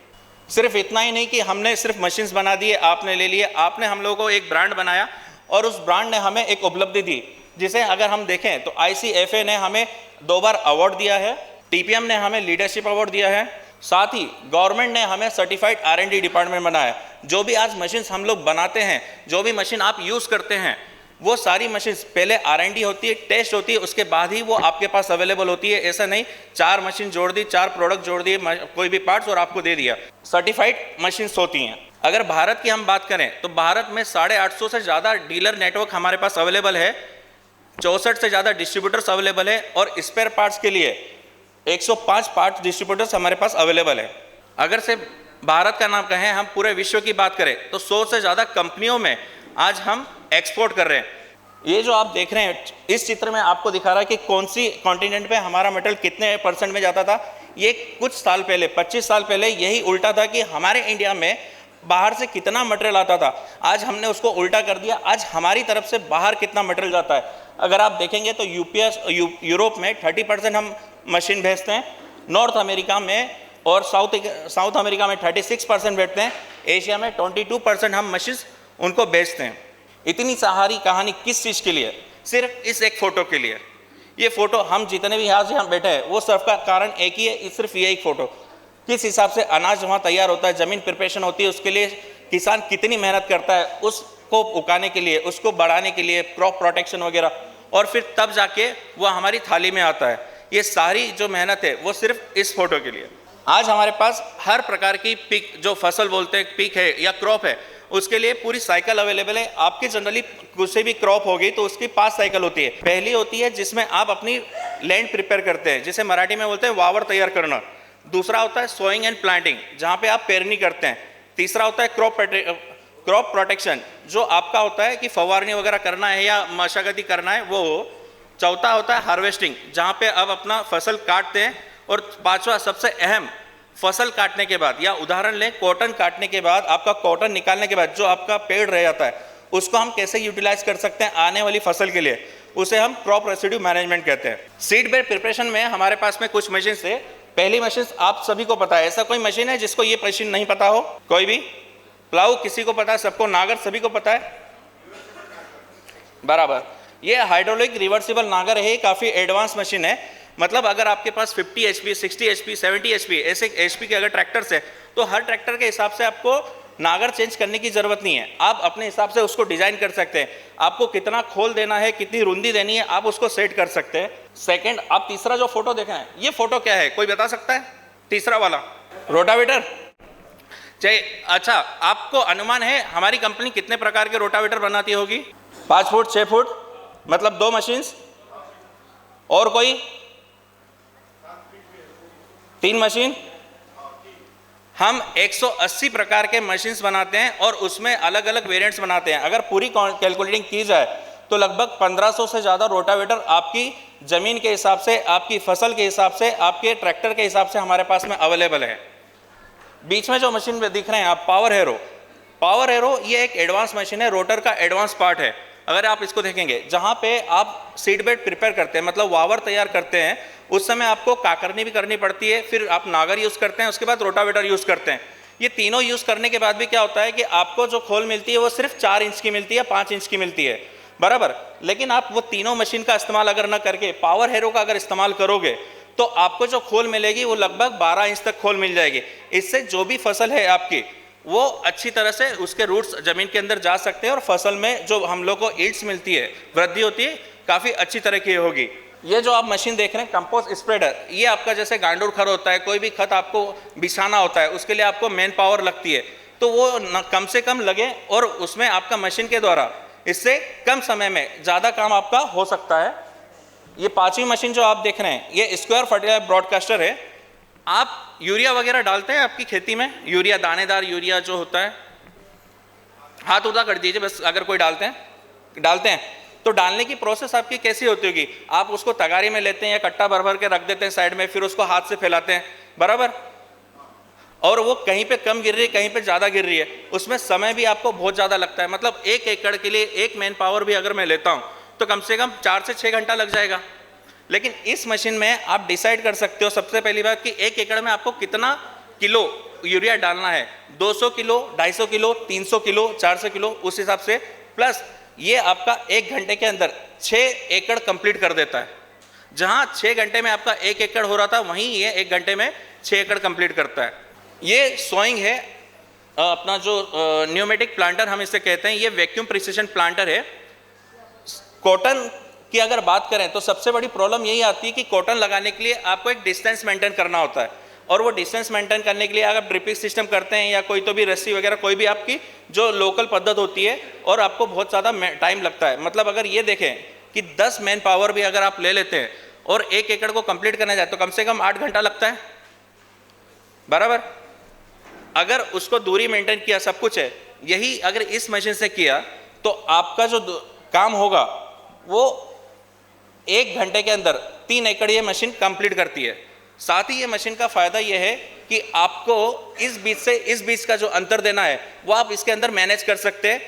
सिर्फ इतना ही नहीं कि हमने सिर्फ मशीन्स बना दिए, आपने ले लिए, आपने हम लोगों को एक ब्रांड बनाया और उस ब्रांड ने हमें एक उपलब्धि दी, जिसे अगर हम देखें तो ICFA ने हमें 2 बार अवार्ड दिया है, TPM ने हमें लीडरशिप अवार्ड दिया है, साथ ही गवर्नमेंट ने हमें सर्टिफाइड R&D डिपार्टमेंट बनाया। जो भी आज मशीन्स हम लोग बनाते हैं, जो भी मशीन आप यूज़ करते हैं, वो सारी मशीन्स पहले R&D होती है, टेस्ट होती है, उसके बाद ही वो आपके पास अवेलेबल होती है। ऐसा नहीं 4 मशीन जोड़ दी, 4 प्रोडक्ट जोड़ दिए, कोई भी पार्ट्स और आपको दे दिया। सर्टिफाइड मशीन्स होती हैं। अगर भारत की हम बात करें तो भारत में 850 से ज़्यादा डीलर नेटवर्क हमारे पास अवेलेबल है, 64 से ज़्यादा डिस्ट्रीब्यूटर्स अवेलेबल है और स्पेयर पार्ट्स के लिए 105 पार्ट्स डिस्ट्रीब्यूटर्स हमारे पास अवेलेबल है। अगर से भारत का नाम कहें, हम पूरे विश्व की बात करें तो 100 से ज़्यादा कंपनियों में आज हम एक्सपोर्ट कर रहे हैं। ये जो आप देख रहे हैं इस चित्र में आपको दिखा रहा है कि कौन सी कॉन्टिनेंट पे हमारा मटेरियल कितने % में जाता था। ये कुछ साल पहले, 25 साल पहले यही उल्टा था कि हमारे इंडिया में बाहर से कितना मटेरियल आता था। आज हमने उसको उल्टा कर दिया, आज हमारी तरफ से बाहर कितना मटेरियल जाता है। अगर आप देखेंगे तो यूरोप में 30% हम मशीन भेजते हैं, नॉर्थ अमेरिका में और साउथ अमेरिका में 36% भेजते हैं, एशिया में 22% हम मशीन उनको बेचते हैं। इतनी सारी कहानी किस चीज़ के लिए? सिर्फ इस एक फ़ोटो के लिए। ये फ़ोटो हम जितने भी यहाँ बैठे हैं वो सब का कारण एक ही है, सिर्फ ये एक फ़ोटो। किस हिसाब से अनाज वहाँ तैयार होता है, ज़मीन प्रिपरेशन होती है, उसके लिए किसान कितनी मेहनत करता है, उसको उगाने के लिए, उसको बढ़ाने के लिए, क्रॉप प्रोटेक्शन वगैरह, और फिर तब जाके वो हमारी थाली में आता है। ये सारी जो मेहनत है वो सिर्फ इस फोटो के लिए। आज हमारे पास हर प्रकार की पिक, जो फसल बोलते हैं पिक है या क्रॉप है, उसके लिए पूरी साइकिल अवेलेबल है। आपकी जनरली कुछ से भी क्रॉप होगी तो उसकी 5 साइकिल होती है। पहली होती है जिसमें आप अपनी लैंड प्रिपेयर करते हैं, जिसे मराठी में बोलते हैं वावर तैयार करना। दूसरा होता है सोइंग एंड प्लांटिंग, जहाँ पे आप पेरनी करते हैं। तीसरा होता है क्रॉप प्रोटेक्शन, जो आपका होता है कि फवारनी वगैरह करना है या मशागती करना है वो। चौथा होता है हार्वेस्टिंग, जहाँ पे आप अपना फसल काटते हैं। और पांचवा सबसे अहम, फसल काटने के बाद, या उदाहरण लें कॉटन काटने के बाद, आपका कॉटन निकालने के बाद जो आपका पेड़ रह जाता है उसको हम कैसे यूटिलाइज कर सकते हैं आने वाली फसल के लिए, उसे हम क्रॉप रेसिड्यू मैनेजमेंट कहते हैं। सीड बेड प्रिपरेशन में हमारे पास में कुछ मशीन है। पहली मशीन आप सभी को पता है, ऐसा कोई मशीन है जिसको ये मशीन नहीं पता हो? कोई भी? प्लाऊ किसी को पता है? सबको? नागर सभी को पता है? बराबर। ये हाइड्रोलिक रिवर्सिबल नागर है, काफ़ी एडवांस मशीन है। मतलब अगर आपके पास 50 HP, 60 HP, 70 HP ऐसे HP के अगर ट्रैक्टर्स है तो हर ट्रैक्टर के हिसाब से आपको नागर चेंज करने की ज़रूरत नहीं है। आप अपने हिसाब से उसको डिज़ाइन कर सकते हैं। आपको कितना खोल देना है, कितनी रुंदी देनी है, आप उसको सेट कर सकते हैं। सेकंड, आप तीसरा जो फोटो देखें, ये फोटो क्या है, कोई बता सकता है? तीसरा वाला रोटावेटर। चाहिए? अच्छा, आपको अनुमान है हमारी कंपनी कितने प्रकार के रोटावेटर बनाती होगी? 5 फुट, 6 फुट, मतलब 2 मशीन्स। और कोई? 3 मशीन। हम 180 प्रकार के मशीन्स बनाते हैं और उसमें अलग अलग वेरिएंट्स बनाते हैं। अगर पूरी कैलकुलेटिंग की जाए तो लगभग 1500 से ज़्यादा रोटावेटर आपकी ज़मीन के हिसाब से, आपकी फसल के हिसाब से, आपके ट्रैक्टर के हिसाब से हमारे पास में अवेलेबल है। बीच में जो मशीन में दिख रहे हैं आप, पावर एरो ये एक एडवांस मशीन है, रोटर का एडवांस पार्ट है। अगर आप इसको देखेंगे, जहाँ पे आप सीड बेड प्रिपेयर करते हैं, मतलब वावर तैयार करते हैं, उस समय आपको काकरनी भी करनी पड़ती है, फिर आप नागर यूज़ करते हैं, उसके बाद रोटावेटर यूज़ करते हैं। ये तीनों यूज़ करने के बाद भी क्या होता है कि आपको जो खोल मिलती है वो सिर्फ 4 इंच की मिलती है, 5 इंच की मिलती है, बराबर। लेकिन आप वो तीनों मशीन का इस्तेमाल अगर ना करके पावर हैरो का अगर इस्तेमाल करोगे तो आपको जो खोल मिलेगी वो लगभग 12 इंच तक खोल मिल जाएगी। इससे जो भी फसल है आपकी वो अच्छी तरह से उसके रूट्स ज़मीन के अंदर जा सकते हैं और फसल में जो हम लोग को ईल्ड्स मिलती है, वृद्धि होती है, काफ़ी अच्छी तरह की होगी। ये जो आप मशीन देख रहे हैं कंपोस्ट स्प्रेडर, ये आपका जैसे गांडूर खर होता है, कोई भी खत आपको बिछाना होता है, उसके लिए आपको मैन पावर लगती है, तो वो कम से कम लगे और उसमें आपका मशीन के द्वारा इससे कम समय में ज़्यादा काम आपका हो सकता है। ये 5वीं मशीन जो आप देख रहे हैं ये स्क्वायर फर्टिलाइजर ब्रॉडकास्टर है। आप यूरिया वगैरह डालते हैं आपकी खेती में, यूरिया, दानेदार यूरिया जो होता है, हाथ उठा कर दीजिए बस अगर कोई डालते हैं तो डालने की प्रोसेस आपकी कैसी होती होगी? आप उसको तगारी में लेते हैं या कट्टा भर भर के रख देते हैं साइड में, फिर उसको हाथ से फैलाते हैं, बराबर। और वो कहीं पे कम गिर रही है, कहीं पे ज़्यादा गिर रही है, उसमें समय भी आपको बहुत ज़्यादा लगता है। मतलब 1 एकड़ के लिए 1 मैन पावर भी अगर मैं लेता हूँ तो कम से कम 4 से 6 घंटा लग जाएगा। लेकिन इस मशीन में आप डिसाइड कर सकते हो सबसे पहली बात कि 1 एकड़ में आपको कितना किलो यूरिया डालना है, 200 किलो, 250 किलो, 300 किलो, 400 किलो, उस हिसाब से। प्लस ये आपका 1 घंटे के अंदर 6 एकड़ कंप्लीट कर देता है। जहाँ 6 घंटे में आपका 1 एकड़ हो रहा था, वहीं ये 1 घंटे में 6 एकड़ कंप्लीट करता है। ये सोइंग है, अपना जो न्यूमेटिक प्लांटर हम इसे कहते हैं, ये वैक्यूम प्रिसिशन प्लांटर है। कॉटन की अगर बात करें तो सबसे बड़ी प्रॉब्लम यही आती है कि कॉटन लगाने के लिए आपको एक डिस्टेंस मेंटेन करना होता है, और वो डिस्टेंस मेंटेन करने के लिए अगर ड्रिपिंग सिस्टम करते हैं या कोई तो भी रस्सी वगैरह कोई भी आपकी जो लोकल पद्धत होती है, और आपको बहुत ज़्यादा टाइम लगता है। मतलब अगर ये देखें कि 10 मैन पावर भी अगर आप ले लेते हैं और 1 एकड़ को कंप्लीट करना जाए तो कम से कम 8 घंटा लगता है, बराबर। अगर उसको दूरी मेंटेन किया, सब कुछ है, यही अगर इस मशीन से किया तो आपका जो काम होगा वो 1 घंटे के अंदर 3 एकड़ ये मशीन कंप्लीट करती है। साथ ही ये मशीन का फ़ायदा ये है कि आपको इस बीच से इस बीच का जो अंतर देना है वो आप इसके अंदर मैनेज कर सकते हैं।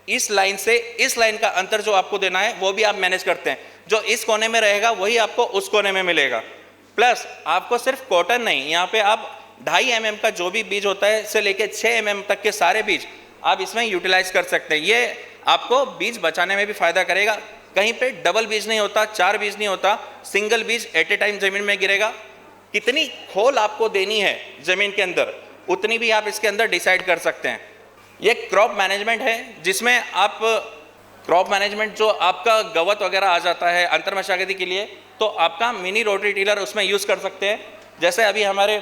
इस लाइन से इस लाइन का अंतर जो आपको देना है वो भी आप मैनेज करते हैं। जो इस कोने में रहेगा वही आपको उस कोने में मिलेगा। प्लस आपको सिर्फ कॉटन नहीं, यहाँ पे आप 2.5 mm का जो भी बीज होता है से लेके 6 mm तक के सारे बीज आप इसमें यूटिलाइज कर सकते हैं। ये आपको बीज बचाने में भी फायदा करेगा। कहीं पे डबल बीज नहीं होता, 4 बीज नहीं होता, सिंगल बीज एट ए टाइम जमीन में गिरेगा। कितनी खोल आपको देनी है जमीन के अंदर उतनी भी आप इसके अंदर डिसाइड कर सकते हैं। ये क्रॉप मैनेजमेंट है, जिसमें आप क्रॉप मैनेजमेंट जो आपका गवत वगैरह आ जाता है अंतर मशागती के लिए, तो आपका मिनी रोटरी टिलर उसमें यूज़ कर सकते हैं। जैसे अभी हमारे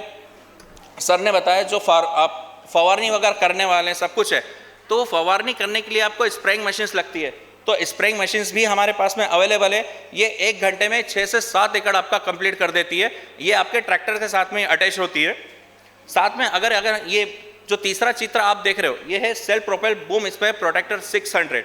सर ने बताया जो आप फवारनी वगैरह करने वाले हैं, सब कुछ है, तो फवारनी करने के लिए आपको स्प्रेइंग मशीन्स लगती है, तो स्प्रेइंग मशीन्स भी हमारे पास में अवेलेबल है। ये 1 घंटे में 6 से 7 एकड़ आपका कंप्लीट कर देती है। ये आपके ट्रैक्टर के साथ में अटैच होती है। साथ में अगर ये जो तीसरा चित्र आप देख रहे हो, ये है self propel boom spray protector 600,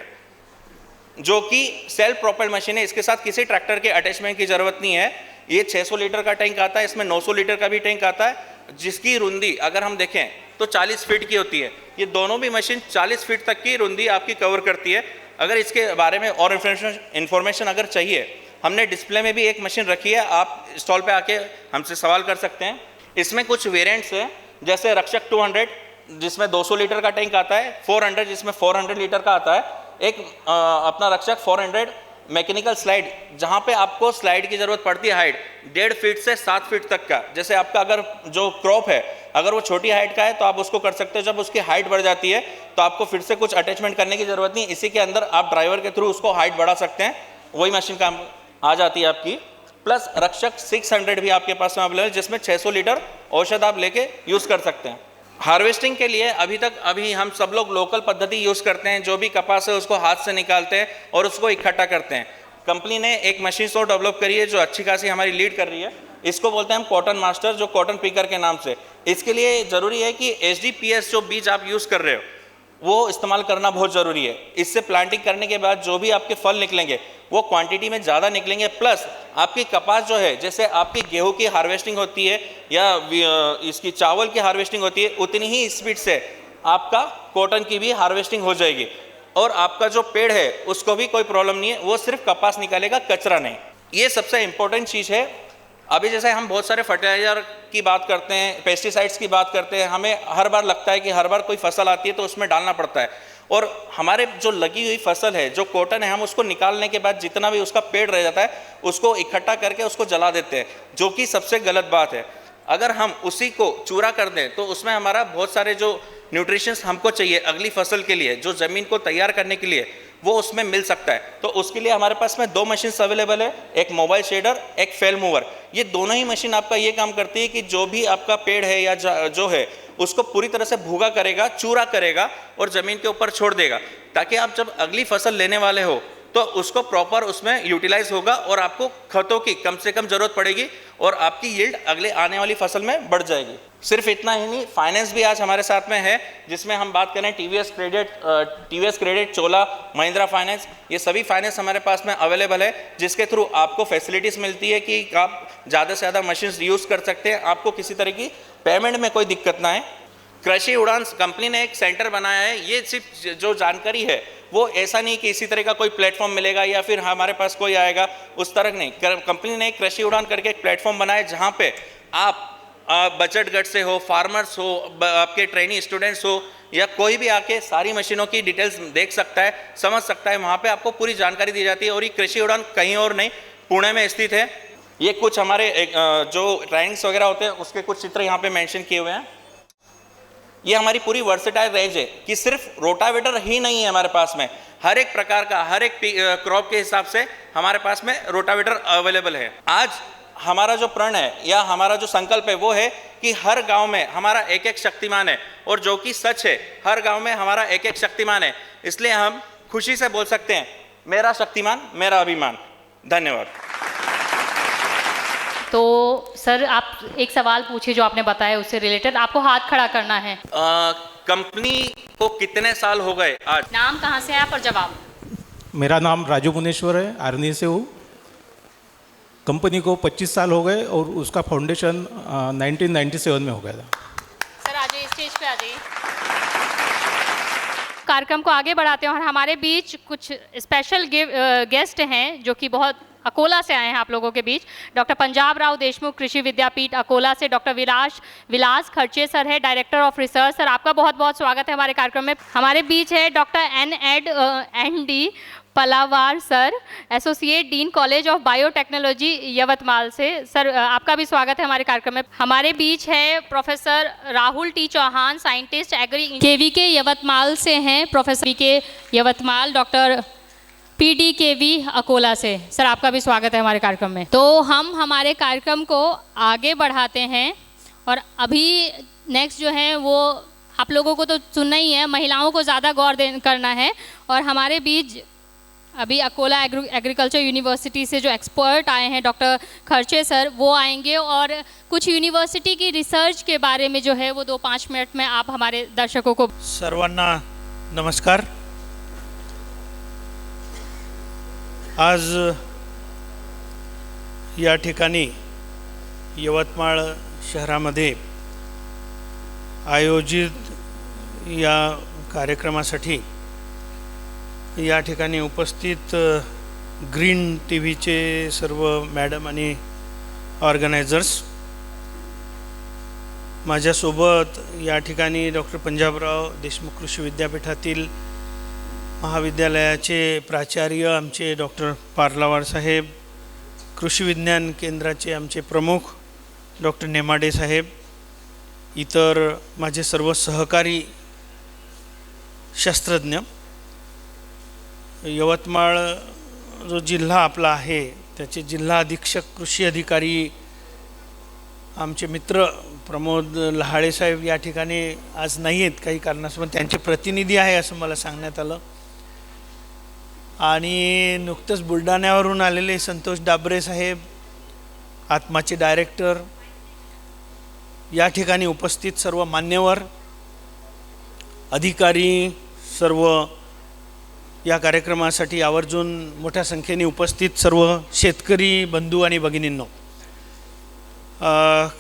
जो कि सेल्फ प्रोपेल मशीन है। इसके साथ किसी ट्रैक्टर के अटैचमेंट की ज़रूरत नहीं है। ये 600 लीटर का टैंक आता है, इसमें 900 लीटर का भी टैंक आता है, जिसकी रुंदी अगर हम देखें तो 40 फीट की होती है। ये दोनों भी मशीन 40 फीट तक की रुंदी आपकी कवर करती है। अगर इसके बारे में और इन्फॉर्मेशन अगर चाहिए, हमने डिस्प्ले में भी एक मशीन रखी है, आप स्टॉल पे आके हमसे सवाल कर सकते हैं। इसमें कुछ वेरिएंट्स हैं, जैसे रक्षक 200 जिसमें 200 लीटर का टैंक आता है, 400 जिसमें 400 लीटर का आता है, एक अपना रक्षक 400 मैकेनिकल स्लाइड, जहाँ पे आपको स्लाइड की ज़रूरत पड़ती है हाइट 1.5 फीट से 7 फीट तक का। जैसे आपका अगर जो क्रॉप है अगर वो छोटी हाइट का है तो आप उसको कर सकते हो। जब उसकी हाइट बढ़ जाती है तो आपको फिर से कुछ अटैचमेंट करने की ज़रूरत नहीं, इसी के अंदर आप ड्राइवर के थ्रू उसको हाइट बढ़ा सकते हैं, वही मशीन काम आ जाती है आपकी। प्लस रक्षक 600 भी आपके पास में अवेलेबल है, जिसमें 600 लीटर औषध आप लेके यूज़ कर सकते हैं। हार्वेस्टिंग के लिए अभी हम सब लोग लोकल पद्धति यूज़ करते हैं। जो भी कपास है उसको हाथ से निकालते हैं और उसको इकट्ठा करते हैं। कंपनी ने एक मशीन तो डेवलप करी है जो अच्छी खासी हमारी लीड कर रही है। इसको बोलते हैं हम कॉटन मास्टर, जो कॉटन पिकर के नाम से। इसके लिए ज़रूरी है कि HDPS जो बीज आप यूज़ कर रहे हो वो इस्तेमाल करना बहुत ज़रूरी है। इससे प्लांटिंग करने के बाद जो भी आपके फल निकलेंगे वो क्वांटिटी में ज़्यादा निकलेंगे, प्लस आपकी कपास जो है, जैसे आपकी गेहूं की हार्वेस्टिंग होती है या इसकी चावल की हार्वेस्टिंग होती है, उतनी ही स्पीड से आपका कॉटन की भी हार्वेस्टिंग हो जाएगी और आपका जो पेड़ है उसको भी कोई प्रॉब्लम नहीं है, वो सिर्फ कपास निकालेगा, कचरा नहीं। ये सबसे इम्पोर्टेंट चीज़ है। अभी जैसे हम बहुत सारे फर्टिलाइज़र की बात करते हैं, पेस्टिसाइड्स की बात करते हैं, हमें हर बार लगता है कि हर बार कोई फसल आती है तो उसमें डालना पड़ता है, और हमारे जो लगी हुई फसल है, जो कॉटन है, हम उसको निकालने के बाद जितना भी उसका पेड़ रह जाता है उसको इकट्ठा करके उसको जला देते हैं, जो कि सबसे गलत बात है। अगर हम उसी को चूरा कर दें तो उसमें हमारा बहुत सारे जो न्यूट्रिशंस हमको चाहिए अगली फसल के लिए, जो ज़मीन को तैयार करने के लिए, वो उसमें मिल सकता है। तो उसके लिए हमारे पास में 2 मशीन्स अवेलेबल है, एक मोबाइल शेडर, एक फेल मूवर। ये दोनों ही मशीन आपका ये काम करती है कि जो भी आपका पेड़ है या जो है उसको पूरी तरह से भूगा करेगा, चूरा करेगा और ज़मीन के ऊपर छोड़ देगा, ताकि आप जब अगली फसल लेने वाले हो तो उसको प्रॉपर उसमें यूटिलाइज होगा और आपको खतों की कम से कम ज़रूरत पड़ेगी और आपकी यील्ड अगले आने वाली फसल में बढ़ जाएगी। सिर्फ इतना ही नहीं, फाइनेंस भी आज हमारे साथ में है, जिसमें हम बात करें टीवीएस क्रेडिट, चोला महिंद्रा फाइनेंस, ये सभी फाइनेंस हमारे पास में अवेलेबल है, जिसके थ्रू आपको फैसिलिटीज़ मिलती है कि आप ज़्यादा से ज़्यादा मशीन्स यूज़ कर सकते हैं, आपको किसी तरह की पेमेंट में कोई दिक्कत ना है। कृषि उड़ान कंपनी ने एक सेंटर बनाया है। ये सिर्फ जो जानकारी है वो ऐसा नहीं कि इसी तरह का कोई प्लेटफॉर्म मिलेगा या फिर हमारे पास कोई आएगा, उस तरह नहीं। कंपनी ने एक कृषि उड़ान करके एक प्लेटफॉर्म बनाया है जहाँ पे आप बजट गट से हो, फार्मर्स हो, आपके ट्रेनी स्टूडेंट्स हो, या कोई भी आके सारी मशीनों की डिटेल्स देख सकता है, समझ सकता है। वहाँ पे आपको पूरी जानकारी दी जाती है और ये कृषि उड़ान कहीं और नहीं, पुणे में स्थित है। ये कुछ हमारे जो ट्रेनिंग्स वगैरह होते हैं उसके कुछ चित्र यहाँ पे मेंशन किए हुए हैं। ये हमारी पूरी वर्सेटाइल रेंज है कि सिर्फ रोटावेटर ही नहीं है हमारे पास में, हर एक प्रकार का, हर एक क्रॉप के हिसाब से हमारे पास में रोटावेटर अवेलेबल है। आज हमारा जो प्रण है या हमारा जो संकल्प है वो है कि हर गांव में हमारा एक एक शक्तिमान है, और जो कि सच है, हर गांव में हमारा एक एक शक्तिमान है। इसलिए हम खुशी से बोल सकते हैं, मेरा शक्तिमान मेरा अभिमान। धन्यवाद। तो सर आप एक सवाल पूछिए जो आपने बताया उससे रिलेटेड, आपको हाथ खड़ा करना है। कंपनी को कितने साल हो गए आज? नाम कहाँ से है आप और जवाब। मेरा नाम राजू मुनेश्वर है, आर्नी से हूँ। कंपनी को 25 साल हो गए और उसका फाउंडेशन 1997 में हो गया था। सर आ जाइए, स्टेज पे आ जाइए। कार्यक्रम को आगे बढ़ाते हैं और हमारे बीच कुछ स्पेशल गेस्ट हैं जो कि बहुत अकोला से आए हैं आप लोगों के beach. Doctor Panjabrao Deshmukh कृषि विद्यापीठ अकोला से डॉक्टर विलास खर्चे सर है, डायरेक्टर ऑफ रिसर्च। सर आपका बहुत बहुत स्वागत है हमारे कार्यक्रम में। हमारे बीच है doctor ND Palawar sir, associate dean college of biotechnology Yavatmal से। सर आपका भी स्वागत है हमारे कार्यक्रम में। हमारे बीच है professor Rahul T Chauhan, scientist agri KVK Yavatmal से हैं, प्रोफेसर के यवतमाल, डॉक्टर PDKV अकोला से। सर आपका भी स्वागत है हमारे कार्यक्रम में। तो हम हमारे कार्यक्रम को आगे बढ़ाते हैं और अभी नेक्स्ट जो है वो आप लोगों को तो सुनना ही है, महिलाओं को ज़्यादा गौर करना है। और हमारे बीच अभी अकोला एग्रीकल्चर यूनिवर्सिटी से जो एक्सपर्ट आए हैं डॉक्टर खर्चे सर, वो आएंगे और कुछ यूनिवर्सिटी की रिसर्च के बारे में जो है वो 2-5 मिनट में आप हमारे दर्शकों को। सर्वांना नमस्कार। आज या ठिकाणी यवतमाळ शहरामध्ये आयोजित या कार्यक्रमासाठी या ठिकाणी उपस्थित ग्रीन TVचे सर्व मॅडम आणि ऑर्गनायझर्स, माझ्यासोबत या ठिकाणी डॉक्टर पंजाबराव देशमुख कृषी विद्यापीठातील महाविद्यालयाचे प्राचार्य आमचे डॉक्टर पार्लावार साहेब, कृषी विज्ञान केंद्राचे आमचे प्रमुख डॉक्टर नेमाडे साहेब, इतर माझे सर्व सहकारी शास्त्रज्ञ, यवतमाळ जो जिल्हा आपला आहे त्याचे जिल्हा अधीक्षक कृषी अधिकारी आमचे मित्र प्रमोद लहाळे साहेब या ठिकाणी आज नाही आहेत काही कारणास्तव, त्यांचे प्रतिनिधी आहे असं मला सांगण्यात आलं, आणि नुकतंच बुलढाण्यावरून आलेले संतोष डाबरे साहेब, आत्माचे डायरेक्टर, या ठिकाणी उपस्थित सर्व मान्यवर अधिकारी, सर्व या कार्यक्रमासाठी आवर्जून मोठ्या संख्येने उपस्थित सर्व शेतकरी बंधू आणि भगिनींनो,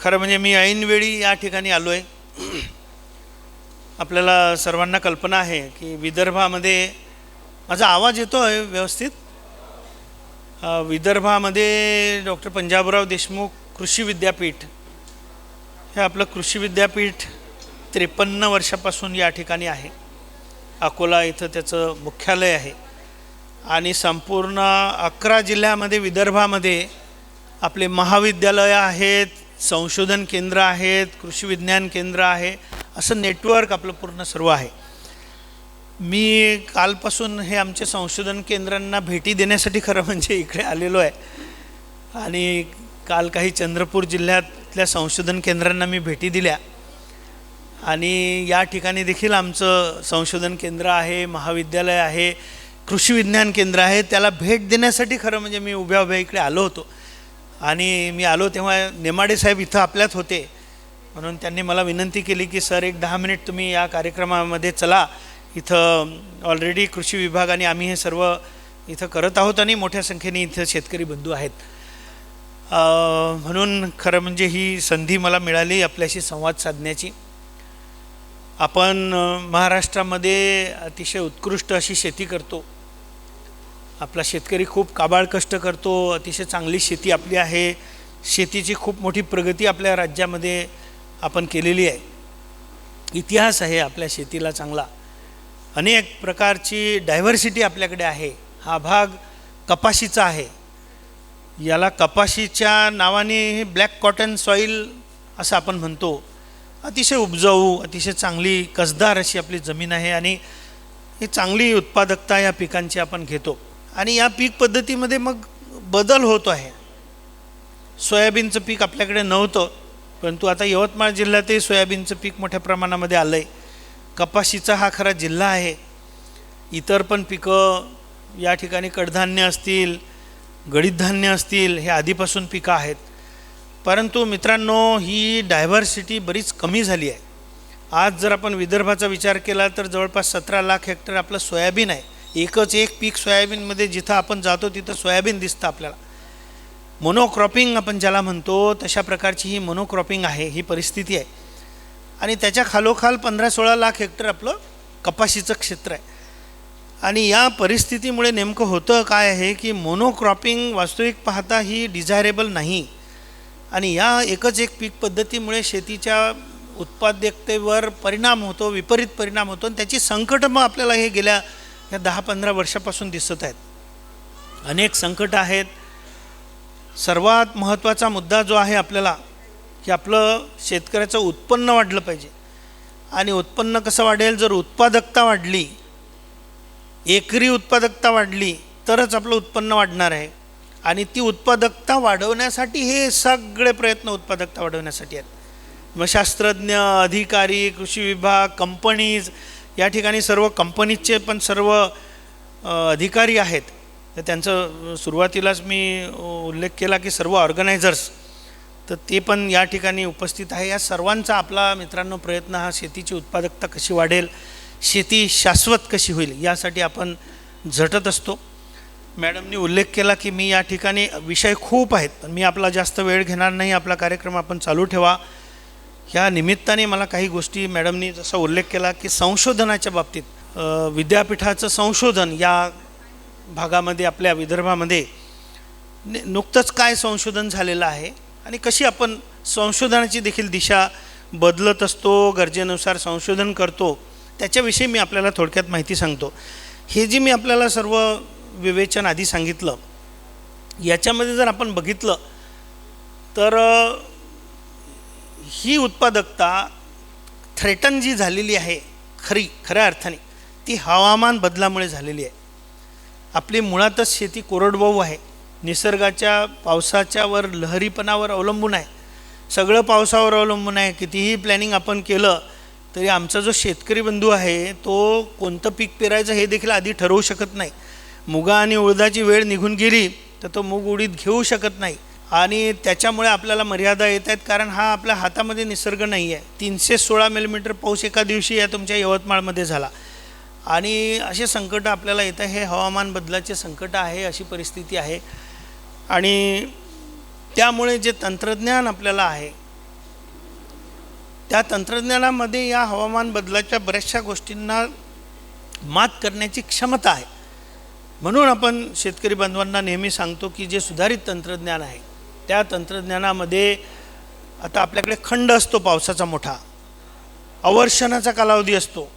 खरं म्हणजे मी ऐनवेळी या ठिकाणी आलो आहे. आपल्याला सर्वांना कल्पना आहे की विदर्भामध्ये, माझा आवाज येतो आहे व्यवस्थित? विदर्भामध्ये डॉक्टर पंजाबराव देशमुख कृषी विद्यापीठ हे आपलं कृषी विद्यापीठ 53 वर्षापासून या ठिकाणी आहे. अकोला इथं त्याचं मुख्यालय आहे आणि संपूर्ण 11 जिल्ह्यामध्ये विदर्भामध्ये आपले महाविद्यालय आहेत, संशोधन केंद्र आहेत, कृषी विज्ञान केंद्र आहे, असं नेटवर्क आपलं पूर्ण सर्व आहे. मी कालपासून हे आमचे संशोधन केंद्रांना भेटी देण्यासाठी खरं म्हणजे इकडे आलेलो आहे आणि काल काही चंद्रपूर जिल्ह्यातल्या संशोधन केंद्रांना मी भेटी दिल्या आणि या ठिकाणी देखील आमचं संशोधन केंद्र आहे, महाविद्यालय आहे, कृषी विज्ञान केंद्र आहे. त्याला भेट देण्यासाठी खरं म्हणजे मी उभ्या इकडे आलो होतो आणि मी आलो तेव्हा नेमाडे साहेब इथं आपल्यात होते, म्हणून त्यांनी मला विनंती केली की सर एक 10 मिनिट तुम्ही या कार्यक्रमामध्ये चला. इथं ऑलरेडी कृषी विभाग आणि आम्ही हे सर्व इथं करत आहोत आणि मोठ्या संख्येने इथं शेतकरी बंधू आहेत. म्हणून खरं म्हणजे ही संधी मला मिळाली आपल्याशी संवाद साधण्याची. आपण महाराष्ट्रामध्ये अतिशय उत्कृष्ट अशी शेती करतो. आपला शेतकरी खूप काबाड कष्ट करतो, अतिशय चांगली शेती आपली आहे. शेतीची खूप मोठी प्रगती आपल्या राज्यामध्ये आपण केलेली आहे. इतिहास आहे आपल्या शेतीला चांगला. अनेक प्रकारची डायव्हर्सिटी आपल्याकडे आहे. हा भाग कपाशीचा आहे. याला कपाशीच्या नावाने ब्लॅक कॉटन सॉईल असं आपण म्हणतो. अतिशय उपजाऊ, अतिशय चांगली कसदार अशी आपली जमीन आहे आणि ही चांगली उत्पादकता या पिकांची आपण घेतो. आणि या पीक पद्धतीमध्ये मग बदल होतो आहे. सोयाबीनचं पीक आपल्याकडे नव्हतं, परंतु आता यवतमाळ जिल्ह्यातही सोयाबीनचं पीक मोठ्या प्रमाणामध्ये आलं आहे. कपाशीचा हा खरा जिल्हा आहे. इतर पण पिकं या ठिकाणी कडधान्य असतील, गडीत धान्य असतील, हे आधीपासून पिकं आहेत. परंतु मित्रांनो, ही डायव्हर्सिटी बरीच कमी झाली आहे. आज जर आपण विदर्भाचा विचार केला तर जवळपास 17 लाख हेक्टर आपलं सोयाबीन आहे. एकच एक पीक सोयाबीनमध्ये जिथं आपण जातो तिथं सोयाबीन दिसतं आपल्याला. मोनोक्रॉपिंग आपण ज्याला म्हणतो तशा प्रकारची ही मोनोक्रॉपिंग आहे, ही परिस्थिती आहे. आणि त्याच्या खालोखाल 15-16 लाख हेक्टर आपलं कपाशीचं क्षेत्र आहे. आणि या परिस्थितीमुळे नेमकं होतं काय आहे की मोनोक्रॉपिंग वास्तविक पाहता ही डिझायरेबल नाही. आणि या एकच एक पीक पद्धतीमुळे शेतीच्या उत्पादकतेवर परिणाम होतो, विपरीत परिणाम होतो. आणि त्याची संकटं मग आपल्याला हे गेल्या या 10-15 वर्षापासून दिसत आहेत. अनेक संकटं आहेत. सर्वात महत्त्वाचा मुद्दा जो आहे आपल्याला की आपलं शेतकऱ्याचं उत्पन्न वाढलं पाहिजे. आणि उत्पन्न कसं वाढेल? जर उत्पादकता वाढली, एकरी उत्पादकता वाढली तरच आपलं उत्पन्न वाढणार आहे. आणि ती उत्पादकता वाढवण्यासाठी हे सगळे प्रयत्न उत्पादकता वाढवण्यासाठी आहेत. मग शास्त्रज्ञ, अधिकारी, कृषी विभाग, कंपनीज, या ठिकाणी सर्व कंपनीजचे पण सर्व अधिकारी आहेत. तर त्यांचं सुरुवातीलाच मी उल्लेख केला की सर्व ऑर्गनायझर्स, तर ते पण या ठिकाणी उपस्थित आहे. या सर्वांचा आपला मित्रांनो प्रयत्न हा शेतीची उत्पादकता कशी वाढेल, शेती शाश्वत कशी होईल यासाठी आपण झटत असतो. मॅडमनी उल्लेख केला की मी या ठिकाणी विषय खूप आहेत, पण मी आपला जास्त वेळ घेणार नाही. आपला कार्यक्रम आपण चालू ठेवा. ह्या निमित्ताने मला काही गोष्टी मॅडमनी जसा उल्लेख केला की संशोधनाच्या बाबतीत विद्यापीठाचं संशोधन या भागामध्ये आपल्या विदर्भामध्ये नुकतंच काय संशोधन झालेलं आहे आणि कशी आपण संशोधनाची देखील दिशा बदलत असतो, गरजेनुसार संशोधन करतो, त्याच्याविषयी मी आपल्याला थोडक्यात माहिती सांगतो. हे जी मी आपल्याला सर्व विवेचन आधी सांगितलं, याच्यामध्ये जर आपण बघितलं तर ही उत्पादकता थ्रेटन जी झालेली आहे खऱ्या अर्थाने ती हवामान बदलामुळे झालेली आहे. आपली मुळातच शेती कोरडवाहू आहे, निसर्गाच्या पावसाच्यावर लहरीपणावर अवलंबून आहे. सगळं पावसावर अवलंबून आहे. कितीही प्लॅनिंग आपण केलं तरी आमचा जो शेतकरी बंधू आहे तो कोणतं पीक पेरायचं हे देखील आधी ठरवू शकत नाही. मुगा आणि उडदाची वेळ निघून गेली तर तो मूग उडीद घेऊ शकत नाही. आणि त्याच्यामुळे आपल्याला मर्यादा येत आहेत, कारण हा आपल्या हातामध्ये निसर्ग नाही आहे. 316 मिलीमीटर पाऊस एका दिवशी या तुमच्या यवतमाळमध्ये झाला आणि असे संकट आपल्याला येतं. हे हवामान बदलाचे संकट आहे, अशी परिस्थिती आहे. आणि त्यामुळे जे तंत्रज्ञान आपल्याला आहे, त्या तंत्रज्ञानामध्ये या हवामान बदलाच्या बऱ्याचशा गोष्टींना मात करण्याची क्षमता आहे. म्हणून आपण शेतकरी बांधवांना नेहमी सांगतो की जे सुधारित तंत्रज्ञान आहे, त्या तंत्रज्ञानामध्ये आता आपल्याकडे खंड असतो पावसाचा मोठा, अवर्षणाचा कालावधी असतो,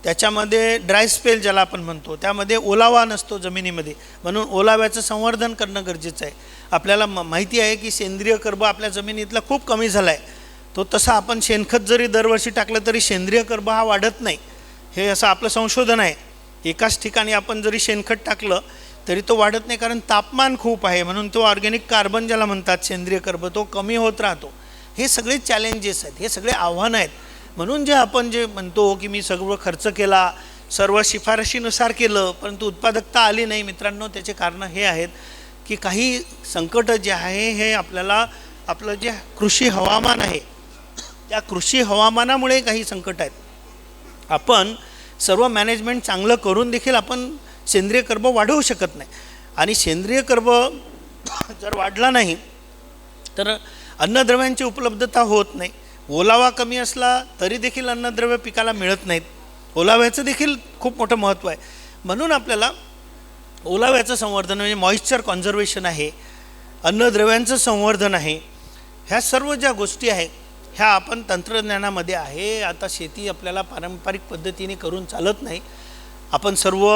त्याच्यामध्ये ड्राय स्पेल ज्याला आपण म्हणतो, त्यामध्ये ओलावा नसतो जमिनीमध्ये. म्हणून ओलाव्याचं संवर्धन करणं गरजेचं आहे. आपल्याला माहिती आहे की सेंद्रिय कर्ब आपल्या जमिनीतला खूप कमी झाला आहे. तो तसा आपण शेणखत जरी दरवर्षी टाकलं तरी सेंद्रिय कर्ब हा वाढत नाही. हे असं आपलं संशोधन आहे. एकाच ठिकाणी आपण जरी शेणखत टाकलं तरी तो वाढत नाही, कारण तापमान खूप आहे. म्हणून तो ऑर्गॅनिक कार्बन ज्याला म्हणतात सेंद्रिय कर्ब, तो कमी होत राहतो. हे सगळे चॅलेंजेस आहेत, हे सगळे आव्हानं आहेत. म्हणून आपण जे म्हणतो की मी सगळं खर्च केला, सर्व शिफारशीनुसार केलं, परंतु उत्पादकता आली नाही, मित्रांनो, त्याचे कारणं हे आहेत की काही संकट जे आहे हे आपल्याला आपलं जे कृषी हवामान आहे, त्या कृषी हवामानामुळे काही संकट आहेत. आपण सर्व मॅनेजमेंट चांगलं करून देखील आपण सेंद्रिय कर्ब वाढवू शकत नाही. आणि सेंद्रिय कर्ब जर वाढला नाही तर अन्नद्रव्यांची उपलब्धता होत नाही. ओलावा कमी असला तरी देखील अन्नद्रव्य पिकाला मिळत नाहीत. ओलाव्याचं देखील खूप मोठं महत्त्व आहे. म्हणून आपल्याला ओलाव्याचं संवर्धन म्हणजे मॉइश्चर कॉन्झर्वेशन आहे, अन्नद्रव्यांचं संवर्धन आहे, ह्या सर्व ज्या गोष्टी आहेत ह्या आपण तंत्रज्ञानामध्ये आहे. आता शेती आपल्याला पारंपरिक पद्धतीने करून चालत नाही. आपण सर्व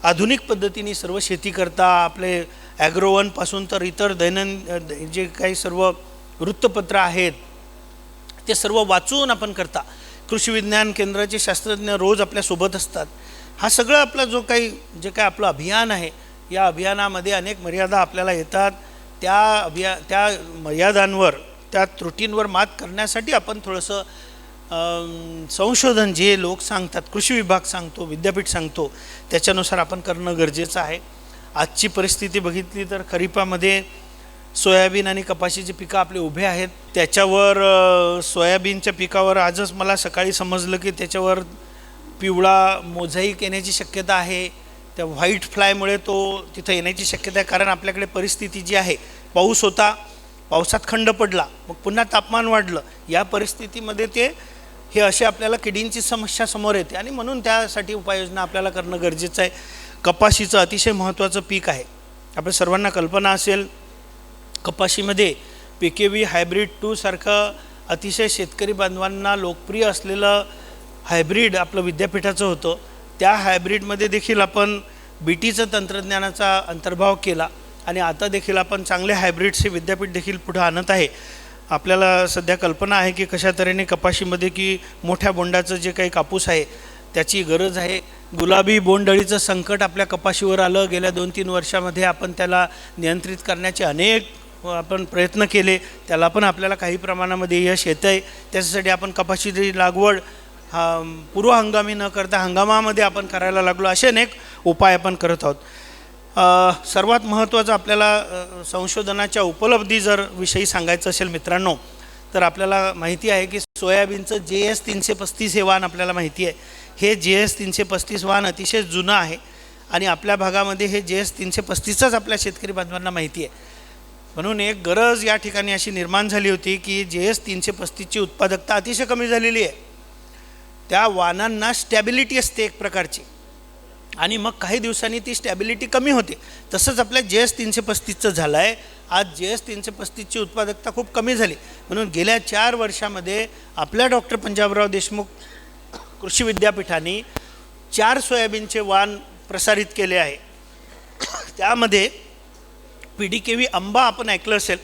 आधुनिक पद्धतीने सर्व शेती करता. आपले ॲग्रोवनपासून तर इतर जे काही सर्व वृत्तपत्र आहेत ते सर्व वाचून आपण करता. कृषी विज्ञान केंद्राचे शास्त्रज्ञ रोज आपल्यासोबत असतात. हा सगळं आपला जे काही आपलं अभियान आहे, या अभियानामध्ये अनेक मर्यादा आपल्याला येतात. त्या मर्यादांवर, त्या त्रुटींवर मात करण्यासाठी आपण थोडंसं संशोधन जे लोक सांगतात, कृषी विभाग सांगतो, विद्यापीठ सांगतो, त्याच्यानुसार आपण करणं गरजेचं आहे. आजची परिस्थिती बघितली तर खरीपामध्ये सोयाबीन आणि कपाशीची पिकं आपले उभे आहेत. त्याच्यावर सोयाबीनच्या पिकावर आजच मला सकाळी समजलं की त्याच्यावर पिवळा मोझाईक येण्याची शक्यता आहे. त्या व्हाईट फ्लायमुळे तो तिथं येण्याची शक्यता आहे. कारण आपल्याकडे परिस्थिती जी आहे, पाऊस होता, पावसात खंड पडला, मग पुन्हा तापमान वाढलं. या परिस्थितीमध्ये हे असे आपल्याला किडींची समस्या समोर येते आणि म्हणून त्यासाठी उपाययोजना आपल्याला करणं गरजेचं आहे. कपाशीचं अतिशय महत्त्वाचं पीक आहे. आपल्या सर्वांना कल्पना असेल, कपाशीमध्ये PKV हायब्रिड 2 सारखं अतिशय शेतकरी बांधवांना लोकप्रिय असलेलं हायब्रिड आपलं विद्यापीठाचं होतं. त्या हायब्रिडमध्ये देखील आपण BTचं तंत्रज्ञानाचा अंतर्भाव केला आणि आता देखील आपण चांगले हायब्रिड्सचे विद्यापीठ देखील पुढं आणत आहे. आपल्याला सध्या कल्पना आहे की कशा तऱ्हेने कपाशीमध्ये की मोठ्या बोंडाचं जे काही कापूस आहे त्याची गरज आहे. गुलाबी बोंडअळीचं संकट आपल्या कपाशीवर आलं. गेल्या 2-3 वर्षामध्ये आपण त्याला नियंत्रित करण्याचे अनेक आपण प्रयत्न केले. त्याला पण आपल्याला काही प्रमाणामध्ये यश येतं आहे. त्याच्यासाठी आपण कपाशीची लागवड पूर्व हंगामी न करता हंगामामध्ये आपण करायला लागलो. असे अनेक उपाय आपण करत आहोत. सर्वात महत्त्वाचं आपल्याला संशोधनाच्या उपलब्धी जर विषयी सांगायचं असेल मित्रांनो, तर आपल्याला माहिती आहे की सोयाबीनचं JS 335 हे वाण आपल्याला माहिती आहे. हे JS 335 वाण अतिशय जुनं आहे आणि आपल्या भागामध्ये हे JS 335च आपल्या शेतकरी बांधवांना माहिती आहे. म्हणून एक गरज या ठिकाणी अशी निर्माण झाली होती की JS 335ची उत्पादकता अतिशय कमी झालेली आहे. त्या वाणांना स्टॅबिलिटी असते एक प्रकारची आणि मग काही दिवसांनी ती स्टॅबिलिटी कमी होते. तसंच आपल्या JS 335चं झालं आहे. आज JS 335ची उत्पादकता खूप कमी झाली. म्हणून गेल्या 4 वर्षामध्ये आपल्या डॉक्टर पंजाबराव देशमुख कृषी विद्यापीठाने 4 सोयाबीनचे वाण प्रसारित केले आहे. त्यामध्ये PDKV आंबा आपण ऐकलं असेल.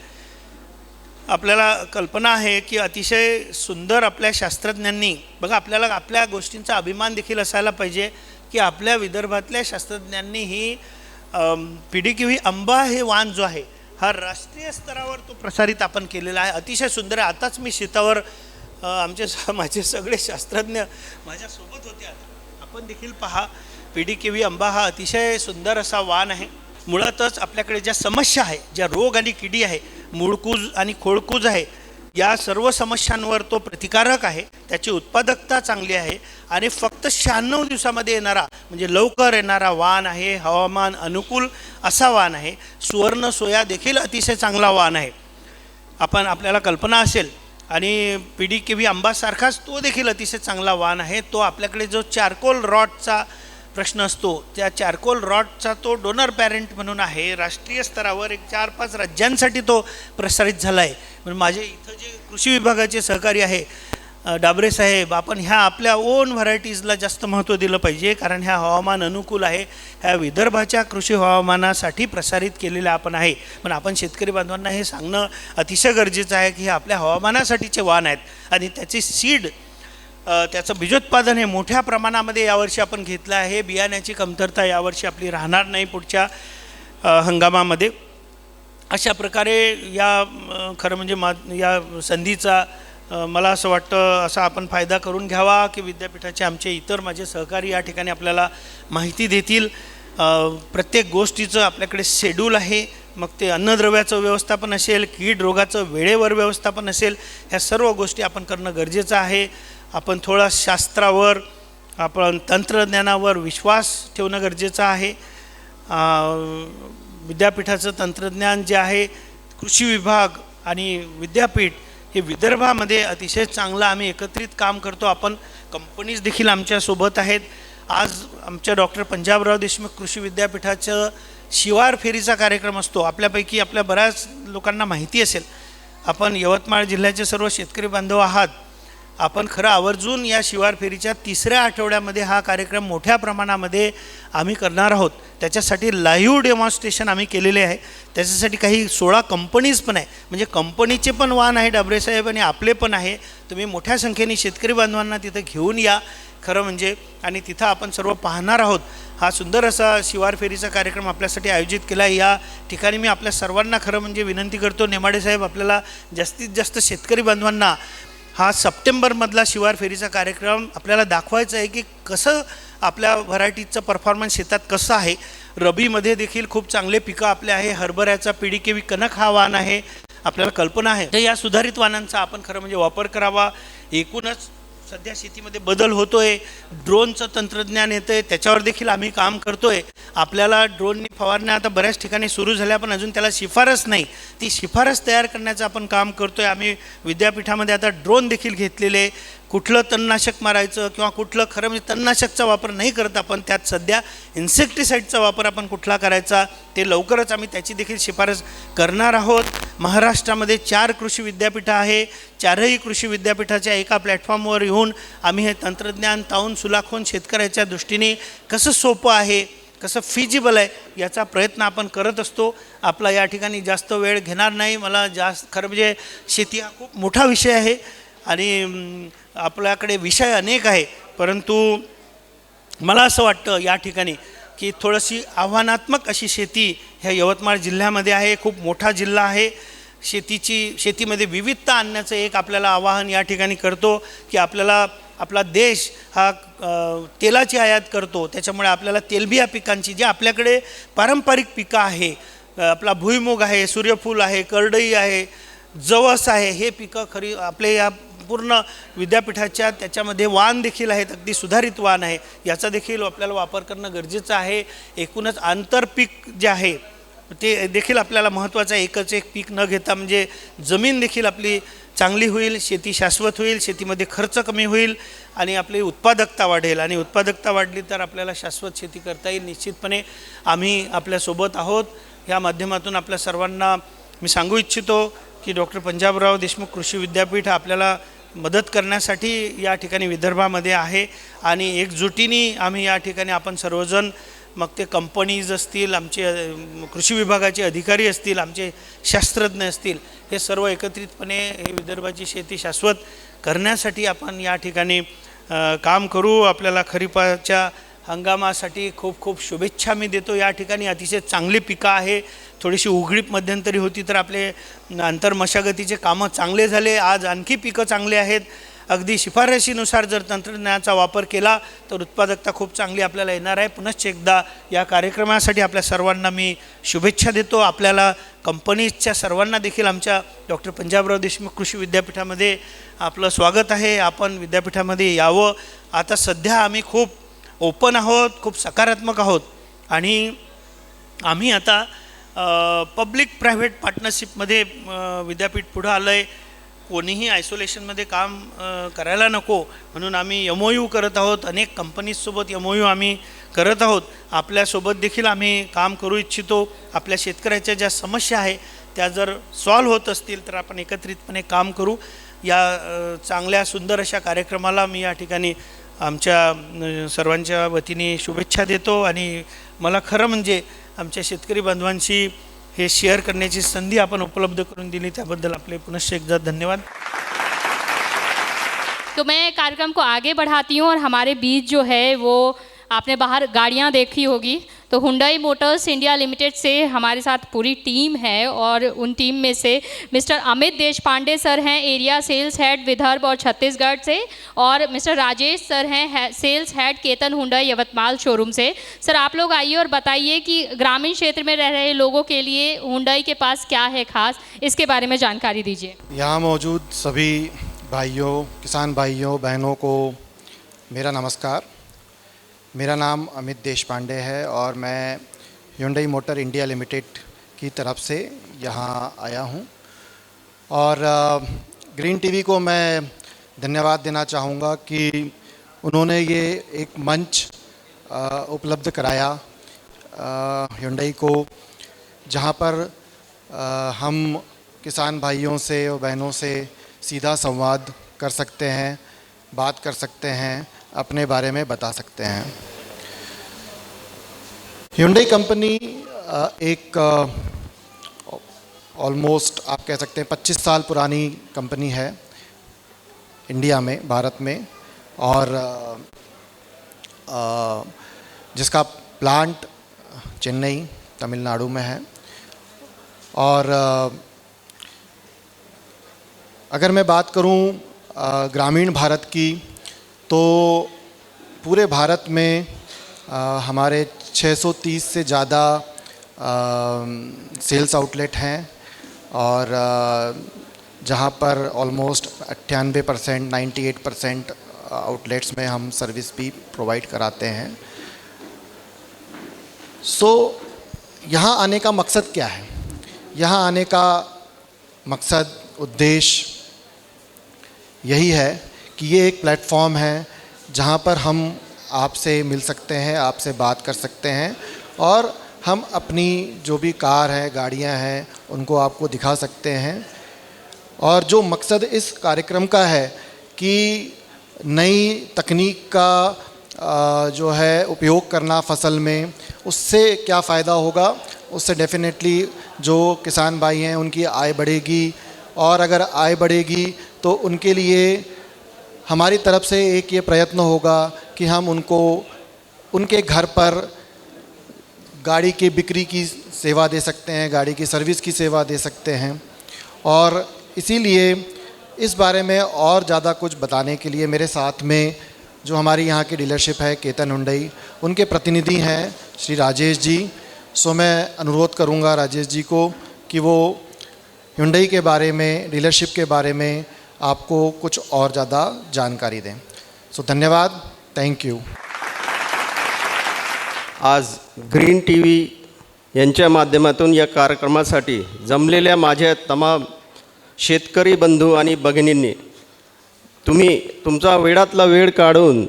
आपल्याला कल्पना आहे की अतिशय सुंदर आपल्या शास्त्रज्ञांनी, बघा आपल्याला आपल्या गोष्टींचा अभिमान देखील असायला पाहिजे की आपल्या विदर्भातल्या शास्त्रज्ञांनी ही PDKV आंबा हे वाण जो आहे हा राष्ट्रीय स्तरावर तो प्रसारित आपण केलेला आहे. अतिशय सुंदर आहे. आताच मी शेतावर माझे सगळे शास्त्रज्ञ माझ्यासोबत होते. आता आपण देखील पहा, PDKV आंबा हा अतिशय सुंदर असा वाण आहे. मुळातच आपल्याकडे ज्या समस्या आहे, ज्या रोग आणि किडी आहे, मुळकूज आणि खोळकूज आहे, या सर्व समस्यांवर तो प्रतिकारक आहे, त्याची उत्पादकता चांगली आहे आणि फक्त 96 दिवसामध्ये येणारा म्हणजे लवकर येणारा वाण आहे, हवामान अनुकूल असा वाण आहे. सुवर्ण सोया देखील अतिशय चांगला वाण आहे. आपल्याला कल्पना असेल आणि PDKV आंबासारखाच तो देखील अतिशय चांगला वाण आहे. तो आपल्याकडे जो चारकोल रॉटचा प्रश्न असतो, त्या चारकोल रॉटचा तो डोनर पॅरेंट म्हणून आहे. राष्ट्रीय स्तरावर एक 4-5 राज्यांसाठी तो प्रसारित झाला आहे. म्हणजे माझे इथं जे कृषी विभागाचे सहकारी आहे डाबरे साहेब, आपण ह्या आपल्या ओन व्हरायटीजला जास्त महत्त्व दिलं पाहिजे, कारण ह्या हवामान अनुकूल आहे. ह्या विदर्भाच्या कृषी हवामानासाठी प्रसारित केलेल्या आपण आहे. पण आपण शेतकरी बांधवांना हे सांगणं अतिशय गरजेचं आहे की हे आपल्या हवामानासाठीचे वाण आहेत आणि त्याची सीड, त्याचं बीजोत्पादन हे मोठ्या प्रमाणामध्ये यावर्षी आपण घेतलं आहे. बियाण्याची कमतरता यावर्षी आपली राहणार नाही पुढच्या हंगामामध्ये. अशा प्रकारे या खरं म्हणजे या संधीचा मला असं वाटतं असा आपण फायदा करून घ्यावा की विद्यापीठाचे आमचे इतर माझे सहकारी या ठिकाणी आपल्याला माहिती देतील. प्रत्येक गोष्टीचं आपल्याकडे शेड्यूल आहे. मग ते अन्नद्रव्याचं व्यवस्थापन असेल, कीड रोगाचं वेळेवर व्यवस्थापन असेल, ह्या सर्व गोष्टी आपण करणं गरजेचं आहे. आपण थोडा शास्त्रावर, आपण तंत्रज्ञानावर विश्वास ठेवणं गरजेचं आहे. विद्यापीठाचं तंत्रज्ञान जे आहे, कृषी विभाग आणि विद्यापीठ हे विदर्भामध्ये अतिशय चांगलं आम्ही एकत्रित काम करतो. आपण कंपनीज देखील आमच्यासोबत आहेत. आज आमच्या डॉक्टर पंजाबराव देशमुख कृषी विद्यापीठाचं शिवार फेरीचा कार्यक्रम असतो. आपल्यापैकी आपल्या बऱ्याच लोकांना माहिती असेल, आपण यवतमाळ जिल्ह्याचे सर्व शेतकरी बांधव आहात. आपण खरं आवर्जून या शिवार फेरीच्या 3ऱ्या आठवड्यामध्ये हा कार्यक्रम मोठ्या प्रमाणामध्ये आम्ही करणार आहोत. त्याच्यासाठी लाईव्ह डेमॉन्स्ट्रेशन आम्ही केलेले आहे. त्याच्यासाठी काही 16 कंपनीज पण आहे. म्हणजे कंपनीचे पण वाण आहे डाबरे साहेब आणि आपले पण आहे. तुम्ही मोठ्या संख्येने शेतकरी बांधवांना तिथं घेऊन या खरं म्हणजे, आणि तिथं आपण सर्व पाहणार आहोत. हा सुंदर असा शिवार फेरीचा कार्यक्रम आपल्यासाठी आयोजित केला आहे. या ठिकाणी मी आपल्या सर्वांना खरं म्हणजे विनंती करतो, नेमाडे साहेब, आपल्याला जास्तीत जास्त शेतकरी बांधवांना हा सप्टेंबरमधला शिवार फेरीचा कार्यक्रम आपल्याला दाखवायचा आहे की कसं आपल्या व्हरायटीचं परफॉर्मन्स शेतात कसं आहे. रबीमध्ये देखील खूप चांगले पिकं आपले आहे. हरभऱ्याचा PDKV कनक हा वाण आहे, आपल्याला कल्पना आहे. तर या सुधारित वाणांचा आपण खरं म्हणजे वापर करावा. एकूणच सध्या शेतीमध्ये बदल होतो आहे. ड्रोनचं तंत्रज्ञान येतं आहे, त्याच्यावर देखील आम्ही काम करतो आहे. आपल्याला ड्रोननी फवारण्या आता बऱ्याच ठिकाणी सुरू झाल्या, पण अजून त्याला शिफारस नाही. ती शिफारस तयार करण्याचं आपण काम करतो आहे. आम्ही विद्यापीठामध्ये आता ड्रोन देखील घेतलेले. कुठलं तणनाशक मारायचं किंवा कुठलं खरं म्हणजे तणनाशकचा वापर नाही करत आपण, त्यात सध्या इन्सेक्टिसाईडचा वापर आपण कुठला करायचा ते लवकरच आम्ही त्याची देखील शिफारस करणार आहोत. महाराष्ट्रामध्ये 4 कृषी विद्यापीठं आहे. 4ही कृषी विद्यापीठाच्या एका प्लॅटफॉर्मवर येऊन आम्ही हे तंत्रज्ञान तावून सुलाखून शेतकऱ्याच्या दृष्टीने कसं सोपं आहे, कसं फिजिबल आहे याचा प्रयत्न आपण करत असतो. आपला या ठिकाणी जास्त वेळ घेणार नाही. मला खरं म्हणजे शेती हा खूप मोठा विषय आहे आणि आपल्याकडे विषय अनेक आहे, परंतु मला असं वाटतं या ठिकाणी की थोडीशी आव्हानात्मक अशी शेती ह्या यवतमाळ जिल्ह्यामध्ये आहे. खूप मोठा जिल्हा आहे. शेतीमध्ये विविधता आणण्याचं एक आपल्याला आवाहन या ठिकाणी करतो की आपला देश हा तेलाची आयात करतो. त्याच्यामुळे आपल्याला तेलबिया पिकांची जी आपल्याकडे पारंपरिक पिकं आहे, आपला भुईमुग आहे, सूर्यफूल आहे, करडई आहे, जवस आहे, हे पिकं खरी आपले या पूर्ण विद्यापीठाच्या त्याच्यामध्ये वाण देखील आहेत, अगदी सुधारित वाण आहे. याचा देखील आपल्याला वापर करणं गरजेचं आहे. एकूणच आंतरपीक जे आहे ते देखील आपल्याला महत्त्वाचं आहे. एकच एक पीक न घेता म्हणजे जमीन देखील आपली चांगली होईल, शेती शाश्वत होईल, शेतीमध्ये खर्च कमी होईल आणि आपली उत्पादकता वाढेल. आणि उत्पादकता वाढली तर आपल्याला शाश्वत शेती करता येईल. निश्चितपणे आम्ही आपल्यासोबत आहोत. या माध्यमातून आपल्या सर्वांना मी सांगू इच्छितो की डॉक्टर पंजाबराव देशमुख कृषी विद्यापीठ आपल्याला मदत करण्यासाठी या ठिकाणी विदर्भामध्ये आहे आणि एकजुटीने आम्ही या ठिकाणी आपण सर्वजण, मग ते कंपनीज असतील, आमचे कृषी विभागाचे अधिकारी असतील, आमचे शास्त्रज्ञ असतील, हे सर्व एकत्रितपणे हे विदर्भाची शेती शाश्वत करण्यासाठी आपण या ठिकाणी काम करू. आपल्याला खरीपाच्या हंगामासाठी खूप खूप शुभेच्छा मी देतो. या ठिकाणी अतिशय चांगली पिकं आहे. थोडीशी उघडीप मध्यंतरी होती तर आपले आंतरमशागतीचे कामं चांगले झाले. आज आणखी पिकं चांगले आहेत अगदी शिफारशीनुसार जर तंत्रज्ञानाचा वापर केला तर उत्पादकता खूप चांगली आपल्याला येणार आहे. पुनश्च एकदा या कार्यक्रमासाठी आपल्या सर्वांना मी शुभेच्छा देतो. आपल्याला कंपनीच्या सर्वांना देखील आमच्या डॉक्टर पंजाबराव देशमुख कृषी विद्यापीठामध्ये आपलं स्वागत आहे. आपण विद्यापीठामध्ये यावं. आता सध्या आम्ही खूप ओपन आहोत, खूप सकारात्मक आहोत आणि आम्ही आता पब्लिक प्रायव्हेट पार्टनरशिपमध्ये विद्यापीठ पुढं आलं आहे. कोणीही आयसोलेशनमध्ये काम करायला नको म्हणून आम्ही MOU करत आहोत. अनेक कंपनीजसोबत MOU आम्ही करत आहोत. आपल्यासोबत देखील आम्ही काम करू इच्छितो. आपल्या शेतकऱ्याच्या ज्या समस्या आहे त्या जर सॉल्व होत असतील तर आपण एकत्रितपणे काम करू. या चांगल्या सुंदर अशा कार्यक्रमाला मी या ठिकाणी आमच्या सर्वांच्या वतीने शुभेच्छा देतो आणि मला खरं म्हणजे आमच्या शेतकरी बांधवांशी हे शेअर करण्याची संधी आपण उपलब्ध करून दिली त्याबद्दल आपले पुनश्च एकदा धन्यवाद. तो मैं कार्यक्रम को आगे बढ़ाती हूँ और हमारे बीच जो है वो आपने बाहर गाड़ियाँ देखी होगी तो हुंडई मोटर्स इंडिया लिमिटेड से हमारे साथ पूरी टीम है और उन टीम में से मिस्टर अमित देशपांडे सर हैं एरिया सेल्स हेड विदर्भ और छत्तीसगढ़ से और मिस्टर राजेश सर हैं sales head Ketan Hyundai Yavatmal showroom से. सर आप लोग आइए और बताइए कि ग्रामीण क्षेत्र में रह रहे लोगों के लिए हुंडई के पास क्या है खास, इसके बारे में जानकारी दीजिए. यहाँ मौजूद सभी भाइयों, किसान भाइयों बहनों को मेरा नमस्कार. मेरा नाम अमित देशपांडे है और मैं हुंडई मोटर इंडिया लिमिटेड की तरफ से यहाँ आया हूँ और ग्रीन टीवी को मैं धन्यवाद देना चाहूँगा कि उन्होंने ये एक मंच उपलब्ध कराया हुंडई को जहाँ पर हम किसान भाइयों से और बहनों से सीधा संवाद कर सकते हैं, बात कर सकते हैं, अपने बारे में बता सकते हैं. हुंडई कंपनी एक ऑलमोस्ट आप कह सकते हैं 25 साल पुरानी कंपनी है इंडिया में, भारत में और जिसका प्लांट चेन्नई तमिलनाडु में है. और अगर मैं बात करूं ग्रामीण भारत की तो पूरे भारत में हमारे 630 से ज़्यादा सेल्स आउटलेट हैं और जहां पर ऑलमोस्ट 98%, 98% आउटलेट्स में हम सर्विस भी प्रोवाइड कराते हैं. यहाँ आने का मकसद क्या है? यहाँ आने का मकसद, उद्देश्य यही है कि ये एक प्लेटफॉर्म है जहाँ पर हम आपसे मिल सकते हैं, आपसे बात कर सकते हैं और हम अपनी जो भी कार है, गाड़ियाँ हैं, उनको आपको दिखा सकते हैं. और जो मकसद इस कार्यक्रम का है कि नई तकनीक का जो है उपयोग करना फसल में, उससे क्या फ़ायदा होगा, उससे डेफिनेटली जो किसान भाई हैं उनकी आय बढ़ेगी और अगर आय बढ़ेगी तो उनके लिए हमारी तरफ से एक ये प्रयत्न होगा कि हम उनको उनके घर पर गाड़ी की बिक्री की सेवा दे सकते हैं, गाड़ी की सर्विस की सेवा दे सकते हैं. और इसीलिए इस बारे में और ज़्यादा कुछ बताने के लिए मेरे साथ में जो हमारी यहाँ की डीलरशिप है केतन हुंडई, उनके प्रतिनिधि हैं श्री राजेश जी. मैं अनुरोध करूँगा राजेश जी को कि वो हुंडई के बारे में, डीलरशिप के बारे में आपको कुछ और ज़्यादा जानकारी दें. धन्यवाद. Thank you. आज ग्रीन TV यांच्या माध्यमातून या कार्यक्रमासाठी जमलेल्या माझ्या तमाम शेतकरी बंधू आणि भगिनींनी तुम्ही तुमचा वेळातला वेळ काढून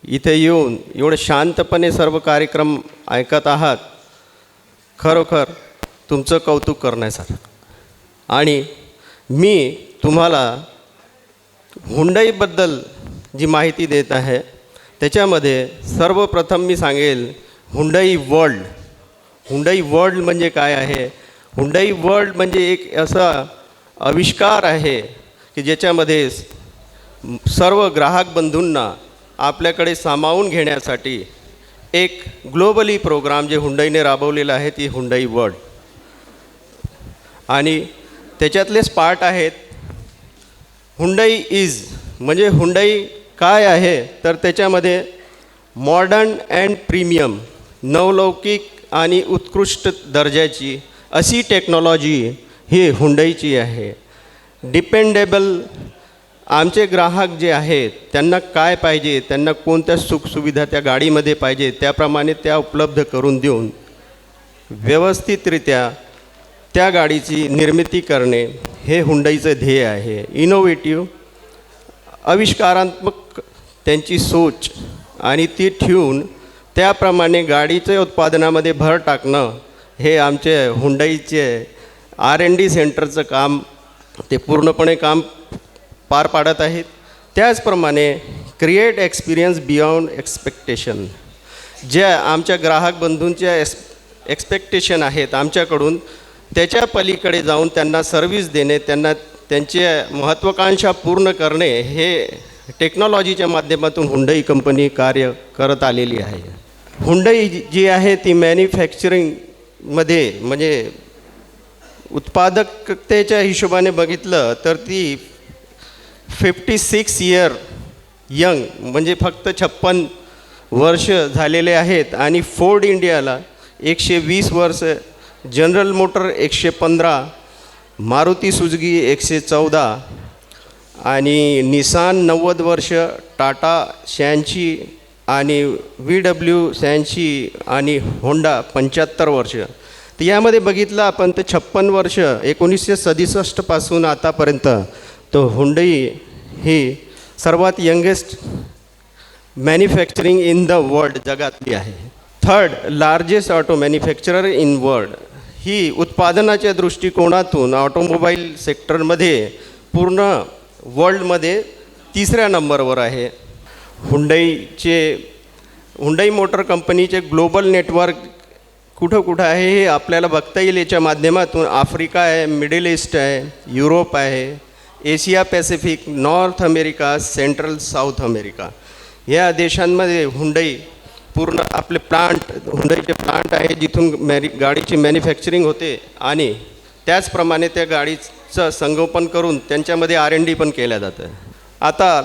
इथे येऊन एवढं शांतपणे सर्व कार्यक्रम ऐकत आहात, खरोखर तुमचं कौतुक करण्यासारखं. आणि मी तुम्हाला हुंडईबद्दल जी माहिती देत आहे त्याच्यामध्ये सर्वप्रथम मी सांगेल हुंडई वर्ल्ड. हुंडई वर्ल्ड म्हणजे काय आहे? हुंडई वर्ल्ड म्हणजे एक असा आविष्कार आहे की ज्याच्यामध्ये सर्व ग्राहक बंधूंना आपल्याकडे सामावून घेण्यासाठी एक ग्लोबली प्रोग्राम जे हुंडईने राबवलेला आहे ती हुंडई वर्ल्ड. आणि त्याच्यातलेच पार्ट आहेत हुंडई इज म्हणजे हुंडाई काय आहे तर त्याच्यामध्ये मॉडर्न अँड प्रीमियम नवलौकिक आणि उत्कृष्ट दर्जाची अशी टेक्नॉलॉजी ही हुंडाईची आहे. डिपेंडेबल आमचे ग्राहक जे आहेत त्यांना काय पाहिजे, त्यांना कोणत्या सुखसुविधा त्या गाडीमध्ये पाहिजे त्याप्रमाणे त्या उपलब्ध करून देऊन व्यवस्थितरित्या त्या गाडीची निर्मिती करणे हे हुंडाईचं ध्येय आहे. इनोव्हेटिव्ह आविष्कारात्मक त्यांची सोच आणि ती ठेवून त्याप्रमाणे गाडीच्या उत्पादनामध्ये भर टाकणं हे आमचे हुंडाईचे R&D सेंटरचं काम ते पूर्णपणे काम पार पाडत आहेत. त्याचप्रमाणे क्रिएट एक्सपिरियन्स बियॉन्ड एक्सपेक्टेशन ज्या आमच्या ग्राहक बंधूंच्या एक्सपेक्टेशन आहेत आमच्याकडून त्याच्या पलीकडे जाऊन त्यांना सर्व्हिस देणे, त्यांना त्यांच्या महत्त्वाकांक्षा पूर्ण करणे हे टेक्नॉलॉजीच्या माध्यमातून हुंडाई कंपनी कार्य करत आलेली आहे. हुंडाई जी आहे ती मॅन्युफॅक्चरिंगमध्ये म्हणजे उत्पादकतेच्या हिशोबाने बघितलं तर ती 56 इयर यंग म्हणजे फक्त 56 वर्ष झालेले आहेत आणि फोर्ड इंडियाला 120 वर्ष, जनरल मोटर 115, मारुती सुझुकी 114 आणि निसान 90 वर्ष, टाटा 86 आणि VW 86 आणि होंडा 75 वर्ष. तर यामध्ये बघितलं आपण तर 56 वर्ष 1967 पासून आतापर्यंत तो हुंडाई ही सर्वात youngest manufacturing in the world जगातली आहे. Third largest auto manufacturer in world ही उत्पादनाच्या दृष्टिकोनातून ऑटोमोबाईल सेक्टरमध्ये पूर्ण वर्ल्डमध्ये 3ऱ्या नंबरवर आहे. हुंडाई मोटर कंपनीचे ग्लोबल नेटवर्क कुठं कुठं आहे हे आपल्याला बघता येईल याच्या माध्यमातून. आफ्रिका आहे, मिडल ईस्ट आहे, युरोप आहे, Asia Pacific, north America, central south America या देशांमध्ये हुंडाई पूर्ण आपले हुंडाईचे प्लांट आहे जिथून गाडीची मॅन्युफॅक्चरिंग होते आणि त्याचप्रमाणे त्या गाडीचं संगोपन करून त्यांच्यामध्ये R&D पण केलं जातं. आता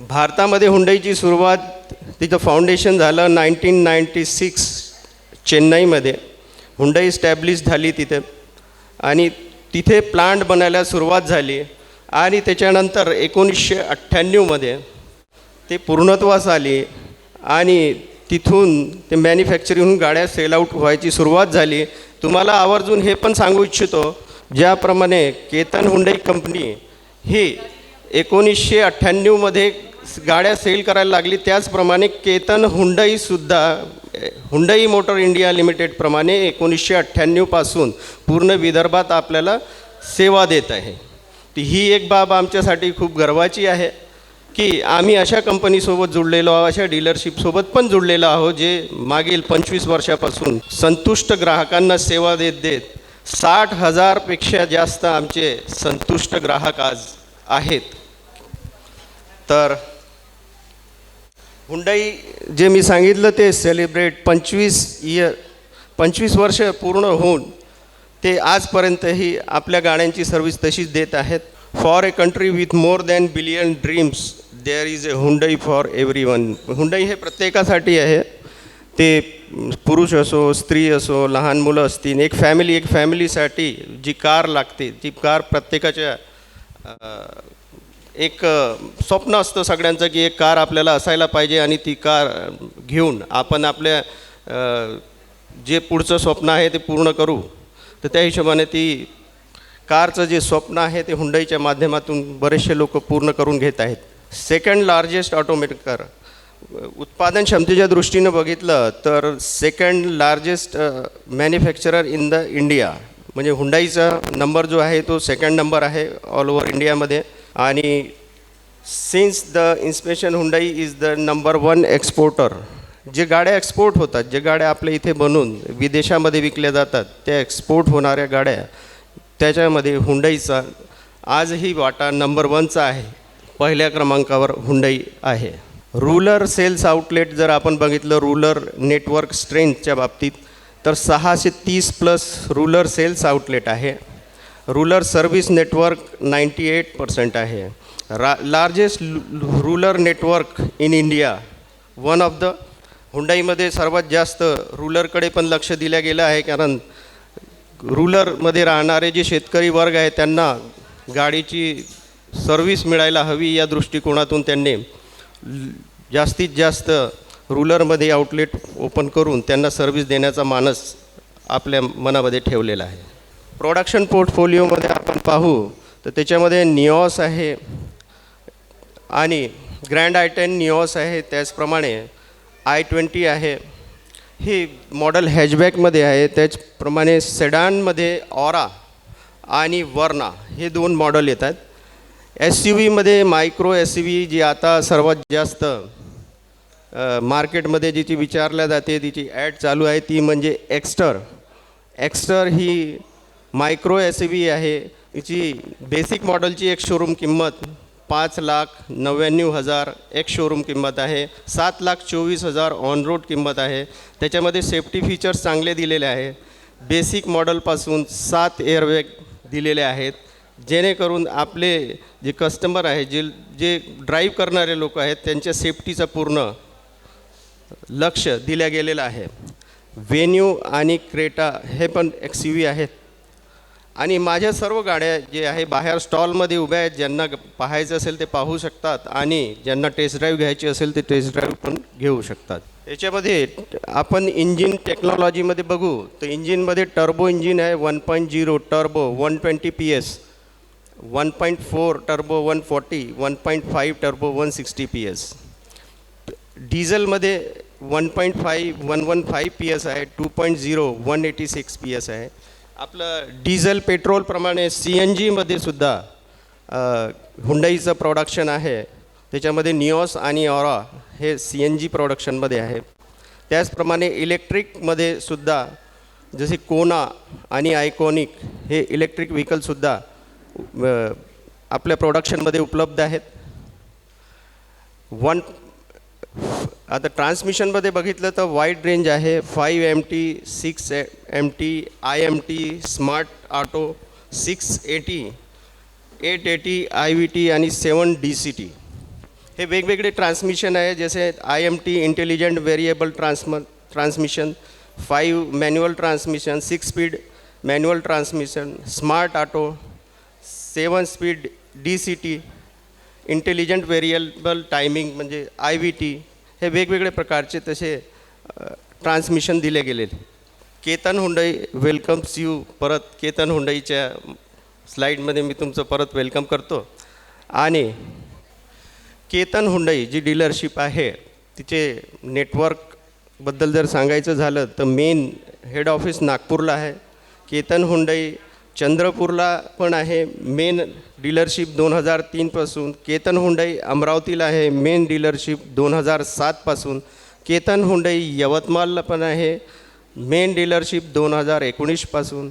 भारतामध्ये हुंडाईची सुरुवात तिचं फाउंडेशन झालं 1996 चेन्नईमध्ये. हुंडाई स्टॅब्लिश झाली तिथे आणि तिथे प्लांट बनायला सुरुवात झाली आणि त्याच्यानंतर 1998मध्ये ते पूर्णत्वास आली आणि तिथून ते मॅन्युफॅक्चरिंग गाड्या सेल आऊट व्हायची सुरुवात झाली. तुम्हाला आवर्जून हे पण सांगू इच्छितो ज्याप्रमाणे केतन हुंडाई कंपनी ही 1998मध्ये गाड्या सेल करायला लागली त्याचप्रमाणे केतन हुंडाईसुद्धा हुंडाई मोटर इंडिया लिमिटेडप्रमाणे 1998 पासून पूर्ण विदर्भात आपल्याला सेवा देत आहे. ती ही एक बाब आमच्यासाठी खूप गर्वाची आहे की आम्ही अशा कंपनीसोबत जुळलेलो आहोत, अशा डीलरशिपसोबत पण जुळलेलो आहोत जे मागील 25 वर्षापासून संतुष्ट ग्राहकांना सेवा देत 60,000पेक्षा जास्त आमचे संतुष्ट ग्राहक आज आहेत. तर हुंडाई जे मी सांगितलं ते सेलिब्रेट 25 वर्ष पूर्ण होऊन ते आजपर्यंतही आपल्या गाड्यांची सर्व्हिस तशीच देत आहेत. For a country with more than billion dreams there is a Hyundai for everyone. Hyundai हे प्रत्येकासाठी आहे, ते पुरुष असो, स्त्री असो, लहान मुलं असतील, एक फॅमिलीसाठी जी कार लागते ती कार प्रत्येकाच्या एक स्वप्न असतं सगळ्यांचं की एक कार आपल्याला असायला पाहिजे आणि ती कार घेऊन आपण आपल्या जे पुढचं स्वप्न आहे ते पूर्ण करू. तर त्या हिशोबाने ती कारचं जे स्वप्न आहे ते हुंडाईच्या माध्यमातून बरेचसे लोक पूर्ण करून घेत आहेत. सेकंड लार्जेस्ट ऑटोमेकर उत्पादन क्षमतेच्या दृष्टीनं बघितलं तर second largest manufacturer in the India म्हणजे हुंडाईचा नंबर जो आहे तो सेकंड नंबर आहे ऑल ओव्हर इंडियामध्ये. आणि since the inspiration Hyundai is the number 1 exporter. जे गाड्या एक्सपोर्ट होतात, जे गाड्या आपल्या इथे बनवून विदेशामध्ये विकल्या जातात त्या एक्सपोर्ट होणाऱ्या गाड्या त्याच्यामध्ये हुंडाईचा आजही वाटा नंबर 1चा आहे. पहिल्या क्रमांकावर हुंडाई आहे. रूरल सेल्स आउटलेट जर आपण बघितलं रूरल नेटवर्क स्ट्रेंथच्या बाबतीत तर 630+ रूरल सेल्स आउटलेट आहे रूरल सर्व्हिस नेटवर्क 98% आहे. Largest rural network in India, one of the. हुंडाईमध्ये सर्वात जास्त रूरलकडे पण लक्ष दिलं गेलं आहे, कारण रूरलमध्ये राहणारे जे शेतकरी वर्ग आहे त्यांना गाडीची सर्व्हिस मिळायला हवी, या दृष्टिकोनातून त्यांनी जास्तीत जास्त रूरलमध्ये आउटलेट ओपन करून त्यांना सर्व्हिस देण्याचा मानस आपल्या मनामध्ये ठेवलेला आहे. प्रोडक्शन पोर्टफोलिओमध्ये आपण पाहू तर त्याच्यामध्ये निऑस आहे आणि ग्रँड आय10 निऑस आहे, त्याचप्रमाणे i20 आहे. ही मॉडेल हॅचबॅकमध्ये आहे. त्याचप्रमाणे सेडानमध्ये ऑरा आणि वर्ना हे 2 मॉडेल येतात. SUVमध्ये मायक्रो SUV जी आता सर्वात जास्त मार्केटमध्ये जिची विचारल्या जाते, तिची ॲड चालू आहे, ती म्हणजे एक्स्टर. एक्स्टर ही मायक्रो SUV आहे. हिची बेसिक मॉडेलची एक शोरूम किंमत 5,99,000 एक शोरूम किंमत आहे. 7,24,000 ऑन रोड किंमत आहे. त्याच्यामध्ये सेफ्टी फीचर्स चांगले दिलेले आहे. बेसिक मॉडेलपासून 7 एअरबॅग दिलेले आहेत, जेणेकरून आपले जे कस्टमर आहे, जे ड्राईव्ह करणारे लोक आहेत, त्यांच्या सेफ्टीचं पूर्ण लक्ष दिलं गेलेलं आहे. व्हेन्यू आणि क्रेटा हे पण XUV आहेत. आणि माझ्या सर्व गाड्या जे आहे बाहेर स्टॉलमध्ये उभ्या आहेत. ज्यांना पाहायचं असेल ते पाहू शकतात आणि ज्यांना टेस्ट ड्राईव्ह घ्यायची असेल ते टेस्ट ड्राईव्ह पण घेऊ शकतात. याच्यामध्ये आपण इंजिन टेक्नॉलॉजीमध्ये बघू तर इंजिनमध्ये टर्बो इंजिन आहे, 1.0 turbo 120 PS, 1.4 turbo 140, 1.5 turbo 160 PS. डिझेलमध्ये 1.5 115 PS आहे, 2.0 186 PS आहे. आपलं डिझेल पेट्रोलप्रमाणे CNGमध्ये सुद्धा हुंडाईचं प्रोडक्शन आहे. त्याच्यामध्ये निऑस आणि ऑरा हे CNG प्रोडक्शनमध्ये आहे. त्याचप्रमाणे इलेक्ट्रिकमध्ये सुद्धा जसे कोना आणि आयकॉनिक हे इलेक्ट्रिक व्हेकलसुद्धा आपल्या प्रोडक्शनमध्ये उपलब्ध आहेत. आता ट्रान्समिशनमध्ये बघितलं तर वाईड रेंज आहे, 5MT, 6MT, IMT, smart auto, 680, 880, IVT आणि 7 DCT हे वेगवेगळे ट्रान्समिशन आहे. जसे IMT intelligent variable transmission, 5 manual transmission, 6 speed manual transmission, smart auto, 7 speed DCT, intelligent variable timing म्हणजे IVT हे वेगवेगळे प्रकारचे तसे ट्रान्समिशन दिले गेले. Ketan Hyundai welcomes you. परत केतन हुंडाईच्या स्लाईडमध्ये मी तुमचं परत वेलकम करतो. आणि केतन हुंडाई जी डीलरशिप आहे तिचे नेटवर्कबद्दल जर सांगायचं झालं तर मेन हेड ऑफिस नागपूरला आहे. केतन हुंडाई चंद्रपूरला पण आहे, मेन डीलरशिप 2003 पासून. केतन हुंडाई अमरावतीला आहे, मेन डीलरशिप 2007 पासून. केतन हुंडाई यवतमाळला पण आहे, मेन डीलरशिप 2019 पासून.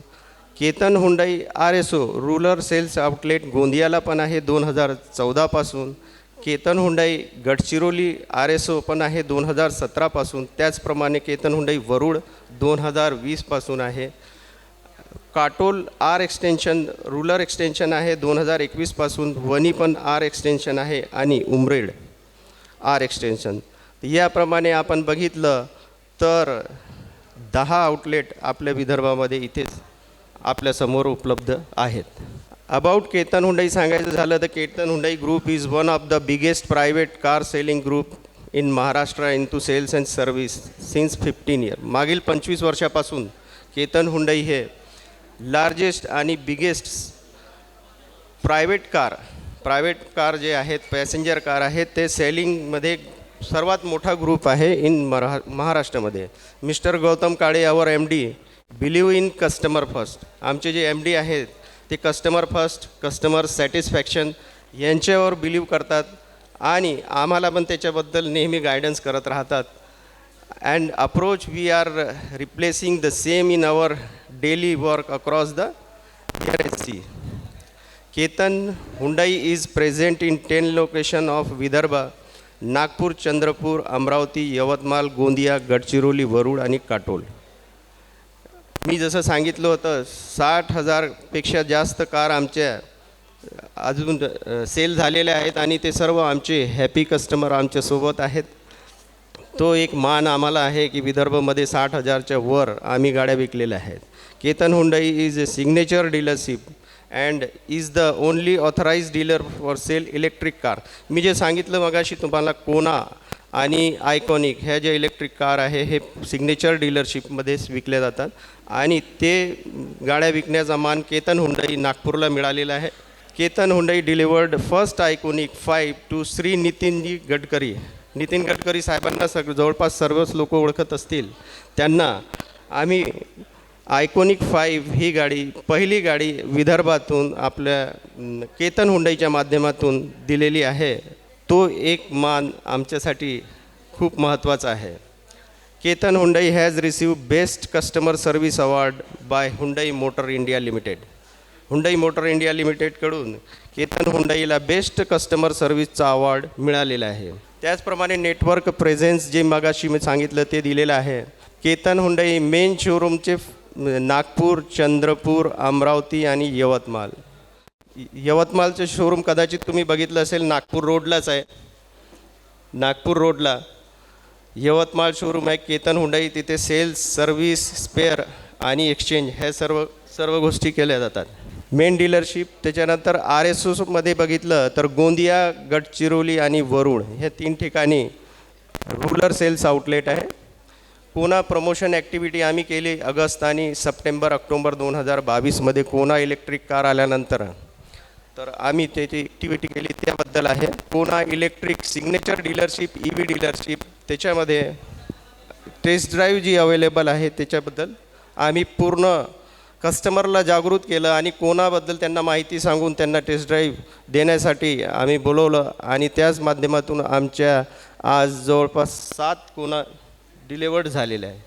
Ketan Hyundai RSO rural sales outlet गोंदियाला पण आहे 2014 पासून. केतन हुंडाई गडचिरोली RSO पण आहे 2017 पासून. त्याचप्रमाणे केतन हुंडाई वरुड 2020 पासून आहे. Katol R extension rural extension आहे 2021 पासून. वणी पण R एक्सटेन्शन आहे आणि उमरेड R एक्सटेन्शन. याप्रमाणे आपण बघितलं तर 10 आउटलेट आपल्या विदर्भामध्ये इथेच आपल्यासमोर उपलब्ध आहेत. अबाउट केतन हुंडाई सांगायचं झालं तर Ketan Hyundai group is one of the biggest private car selling group in Maharashtra into sales and service since 15 year. मागील 25 वर्षापासून केतन हुंडाई हे लार्जेस्ट आणि बिगेस्ट प्रायव्हेट कार जे आहेत, पॅसेंजर कार आहेत, ते सेलिंगमध्ये सर्वात मोठा ग्रुप आहे इन महाराष्ट्रामध्ये. Mister Gautam Kale our MD believe in customer first. आमचे जे MD आहेत ते कस्टमर फर्स्ट, कस्टमर सॅटिस्फॅक्शन यांच्यावर बिलीव करतात आणि आम्हाला पण त्याच्याबद्दल नेहमी गायडन्स करत राहतात. and approach we are replacing the same in our daily work across the RSC. Ketan Hyundai is present in 10 locations of Vidarbha, Nagpur, Chandrapur, Amravati, Yavatmal, Gondia, Gadchiroli, Varud आणि काटोल. मी जसं सांगितलं होतं 60,000पेक्षा जास्त कार आमच्या अजून sale झालेल्या आहेत आणि ते सर्व आमचे हॅपी कस्टमर आमच्यासोबत आहेत. तो एक मान आम्हाला आहे की विदर्भमध्ये 60,000च्या वर आम्ही गाड्या विकलेल्या आहेत. Ketan Hyundai is a signature dealership and is the only authorise dealer for sale electric car. मी जे सांगितलं मगाशी तुम्हाला कोना आणि आयकॉनिक ह्या ज्या इलेक्ट्रिक कार आहे हे सिग्नेचर डीलरशिपमध्येच विकल्या जातात आणि ते गाड्या विकण्याचा मान केतन हुंडाई नागपूरला मिळालेला आहे. Ketan Hyundai delivered first iconic 5 to Shri Nitinji Gadkari. Nitin Gadkari साहेबांना जवळपास सर्वच लोक ओळखत असतील. त्यांना आम्ही आयकॉनिक 5 ही गाडी पहिली गाडी विदर्भातून आपल्या केतन हुंडाईच्या माध्यमातून दिलेली आहे. तो एक मान आमच्यासाठी खूप महत्त्वाचा आहे. Ketan Hyundai has received best customer service award by Hyundai Motor India Limited. Hyundai Motor India लिमिटेडकडून केतन हुंडाईला बेस्ट कस्टमर सर्व्हिसचा अवॉर्ड मिळालेला आहे. त्याचप्रमाणे नेटवर्क प्रेझेन्स जे मगाशी मी सांगितलं ते दिलेलं आहे. केतन हुंडाई मेन शोरूमचे नागपूर, चंद्रपूर, अमरावती आणि यवतमाळ. यवतमाळचं शोरूम कदाचित तुम्ही बघितलं असेल, नागपूर रोडलाच आहे. नागपूर रोडला यवतमाळ शोरूम आहे केतन हुंडाई. तिथे सेल्स, सर्व्हिस, स्पेअर आणि एक्सचेंज ह्या सर्व गोष्टी केल्या जातात. मेन डीलरशिप त्याच्यानंतर RSOमध्ये बघितलं तर गोंदिया, गडचिरोली आणि वरुड ह्या 3 ठिकाणी रुरल सेल्स आउटलेट आहे. कोना प्रमोशन ॲक्टिव्हिटी आम्ही केली ऑगस्ट आणि सप्टेंबर, ऑक्टोबर 2022मध्ये कोना इलेक्ट्रिक कार आल्यानंतर तर आम्ही त्याची ॲक्टिव्हिटी केली त्याबद्दल आहे. कोना electric signature dealership, EV dealership, त्याच्यामध्ये टेस्ट ड्राईव्ह जी अवेलेबल आहे त्याच्याबद्दल आम्ही पूर्ण कस्टमरला जागृत केलं आणि कोणाबद्दल त्यांना माहिती सांगून त्यांना टेस्ट ड्राईव्ह देण्यासाठी आम्ही बोलवलं आणि त्याच माध्यमातून आमच्या आज जवळपास 7 कोना डिलिवर्ड झालेल्या आहे.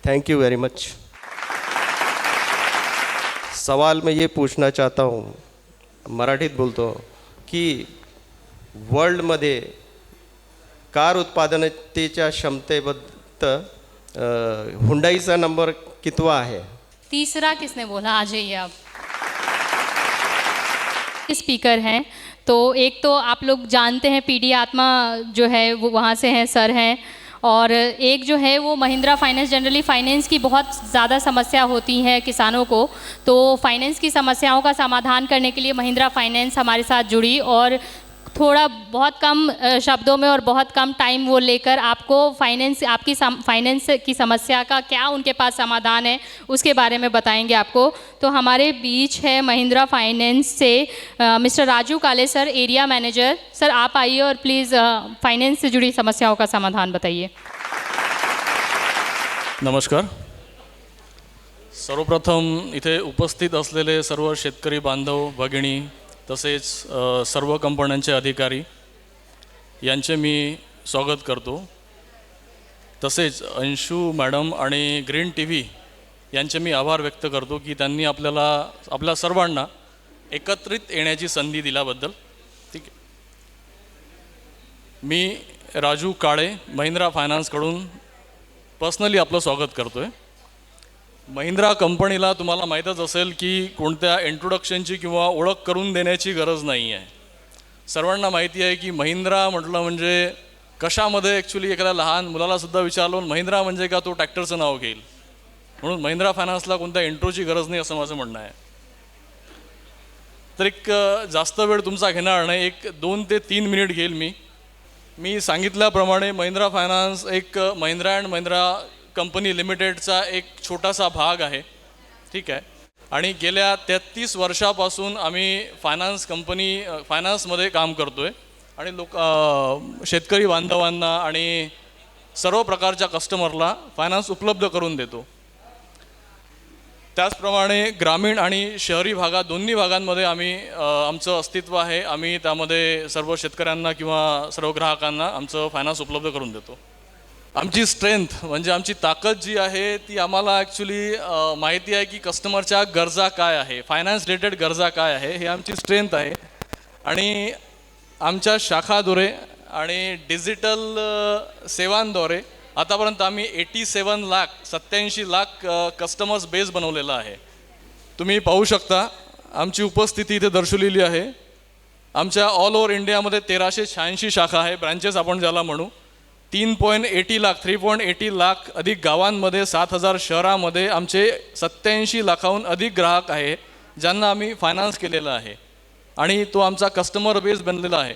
Thank you very much. सवाल मैं ये पूछना चाहता हूँ, मराठीत बोलतो की वर्ल्डमध्ये कार उत्पादनतेच्या क्षमतेबद्दल हुंडाईचा नंबर कितवा आहे? तीसरा किसने बोला? आ जाइए आप. स्पीकर हैं तो एक तो आप लोग जानते हैं PD आत्मा जो है वो वहाँ से हैं, सर हैं. और एक जो है वो महिंद्रा फाइनेंस. जनरली फाइनेंस की बहुत ज़्यादा समस्या होती है किसानों को, तो फाइनेंस की समस्याओं का समाधान करने के लिए महिंद्रा फाइनेंस हमारे साथ जुड़ी और थोड़ा बहुत कम शब्दों में और बहुत कम टाइम वो लेकर आपको फाइनेंस की समस्या का क्या उनके पास समाधान है उसके बारे में बताएंगे आपको. तो हमारे बीच है महिंद्रा फाइनेंस से मिस्टर राजू काले सर, एरिया मैनेजर. सर आप आइए और प्लीज़ फाइनेंस से जुड़ी समस्याओं का समाधान बताइए. नमस्कार. सर्वप्रथम इथे उपस्थित असलेले सर्व शेतकरी बांधव भगिनी तसेच सर्व कंपन्यांचे अधिकारी यांचे मी स्वागत करतो. तसेच अंशू मॅडम आणि ग्रीन TV यांचे मी आभार व्यक्त करतो की त्यांनी आपल्या सर्वांना एकत्रित येण्याची संधी दिल्याबद्दल. ठीक आहे. मी राजू काळे महिंद्रा फायनान्सकडून पर्सनली आपलं स्वागत करतो आहे. महिंद्रा कंपनीला तुम्हाला माहीतच असेल की कोणत्या इंट्रोडक्शनची किंवा ओळख करून देण्याची गरज नाही आहे. सर्वांना माहिती आहे की महिंद्रा म्हटलं म्हणजे कशामध्ये ॲक्च्युली एखाद्या लहान मुलालासुद्धा विचारलो महिंद्रा म्हणजे का तो ट्रॅक्टरचं नाव घेईल. म्हणून महिंद्रा फायनान्सला कोणत्या इंट्रोची गरज नाही असं माझं म्हणणं आहे. तर एक जास्त वेळ तुमचा घेणार नाही, एक 2 ते 3 मिनिट घेईल. मी सांगितल्याप्रमाणे महिंद्रा फायनान्स एक महिंद्रा अँड महिंद्रा कंपनी लिमिटेडचा एक छोटासा भाग आहे. ठीक आहे. आणि गेल्या 33 वर्षापासून आम्ही फायनान्समध्ये काम करतो आहे आणि शेतकरी बांधवांना आणि सर्व प्रकारच्या कस्टमरला फायनान्स उपलब्ध करून देतो. त्याचप्रमाणे ग्रामीण आणि शहरी भागात दोन्ही भागांमध्ये आमचं अस्तित्व आहे. आम्ही त्यामध्ये सर्व शेतकऱ्यांना किंवा सर्व ग्राहकांना आमचं फायनान्स उपलब्ध करून देतो. आमची स्ट्रेंथ म्हणजे आमची ताकद जी आहे ती आम्हाला ॲक्च्युली माहिती आहे की कस्टमरच्या गरजा काय आहे, फायनान्स रिलेटेड गरजा काय आहे, हे आमची स्ट्रेंथ आहे. आणि आमच्या शाखाद्वारे आणि डिजिटल सेवांद्वारे आतापर्यंत आम्ही 87 लाख कस्टमर्स बेस बनवलेला आहे. तुम्ही पाहू शकता आमची उपस्थिती इथे दर्शवलेली आहे. आमच्या ऑल ओव्हर इंडियामध्ये 1386 शाखा आहे, ब्रँचेस आपण ज्याला म्हणू. 3.80 लाख अधिक गावांमध्ये, 7,000 शहरामध्ये आमचे 87 लाखाहून अधिक ग्राहक आहे ज्यांना आम्ही फायनान्स केलेला आहे आणि तो आमचा कस्टमर बेस बनलेला आहे.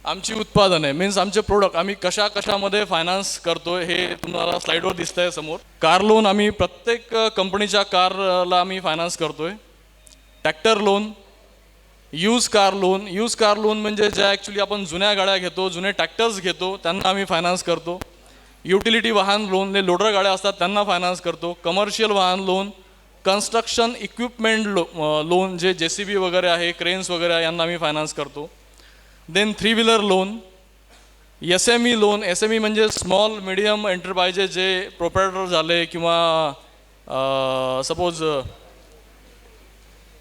आमची उत्पादने मीन्स आमचे प्रोडक्ट आम्ही कशामध्ये फायनान्स करतोय हे तुम्हाला स्लाईडवर दिसत आहे समोर. कार लोन आम्ही प्रत्येक कंपनीच्या कारला आम्ही फायनान्स करतोय. Tractor loan, use car loan म्हणजे ज्या ॲक्च्युली आपण जुन्या गाड्या घेतो, जुने ट्रॅक्टर्स घेतो त्यांना आम्ही फायनान्स करतो. युटिलिटी वाहन लोन, जे लोडर गाड्या असतात त्यांना फायनान्स करतो. कमर्शियल वाहन लोन, कन्स्ट्रक्शन इक्विपमेंट लोन, जे JCB वगैरे आहे, क्रेन्स वगैरे आहे यांना आम्ही फायनान्स करतो. Then 3 wheeler loan, SME loan. SME म्हणजे स्मॉल मिडियम एंटरप्राइजेस जे प्रोप्रायटर झाले किंवा सपोज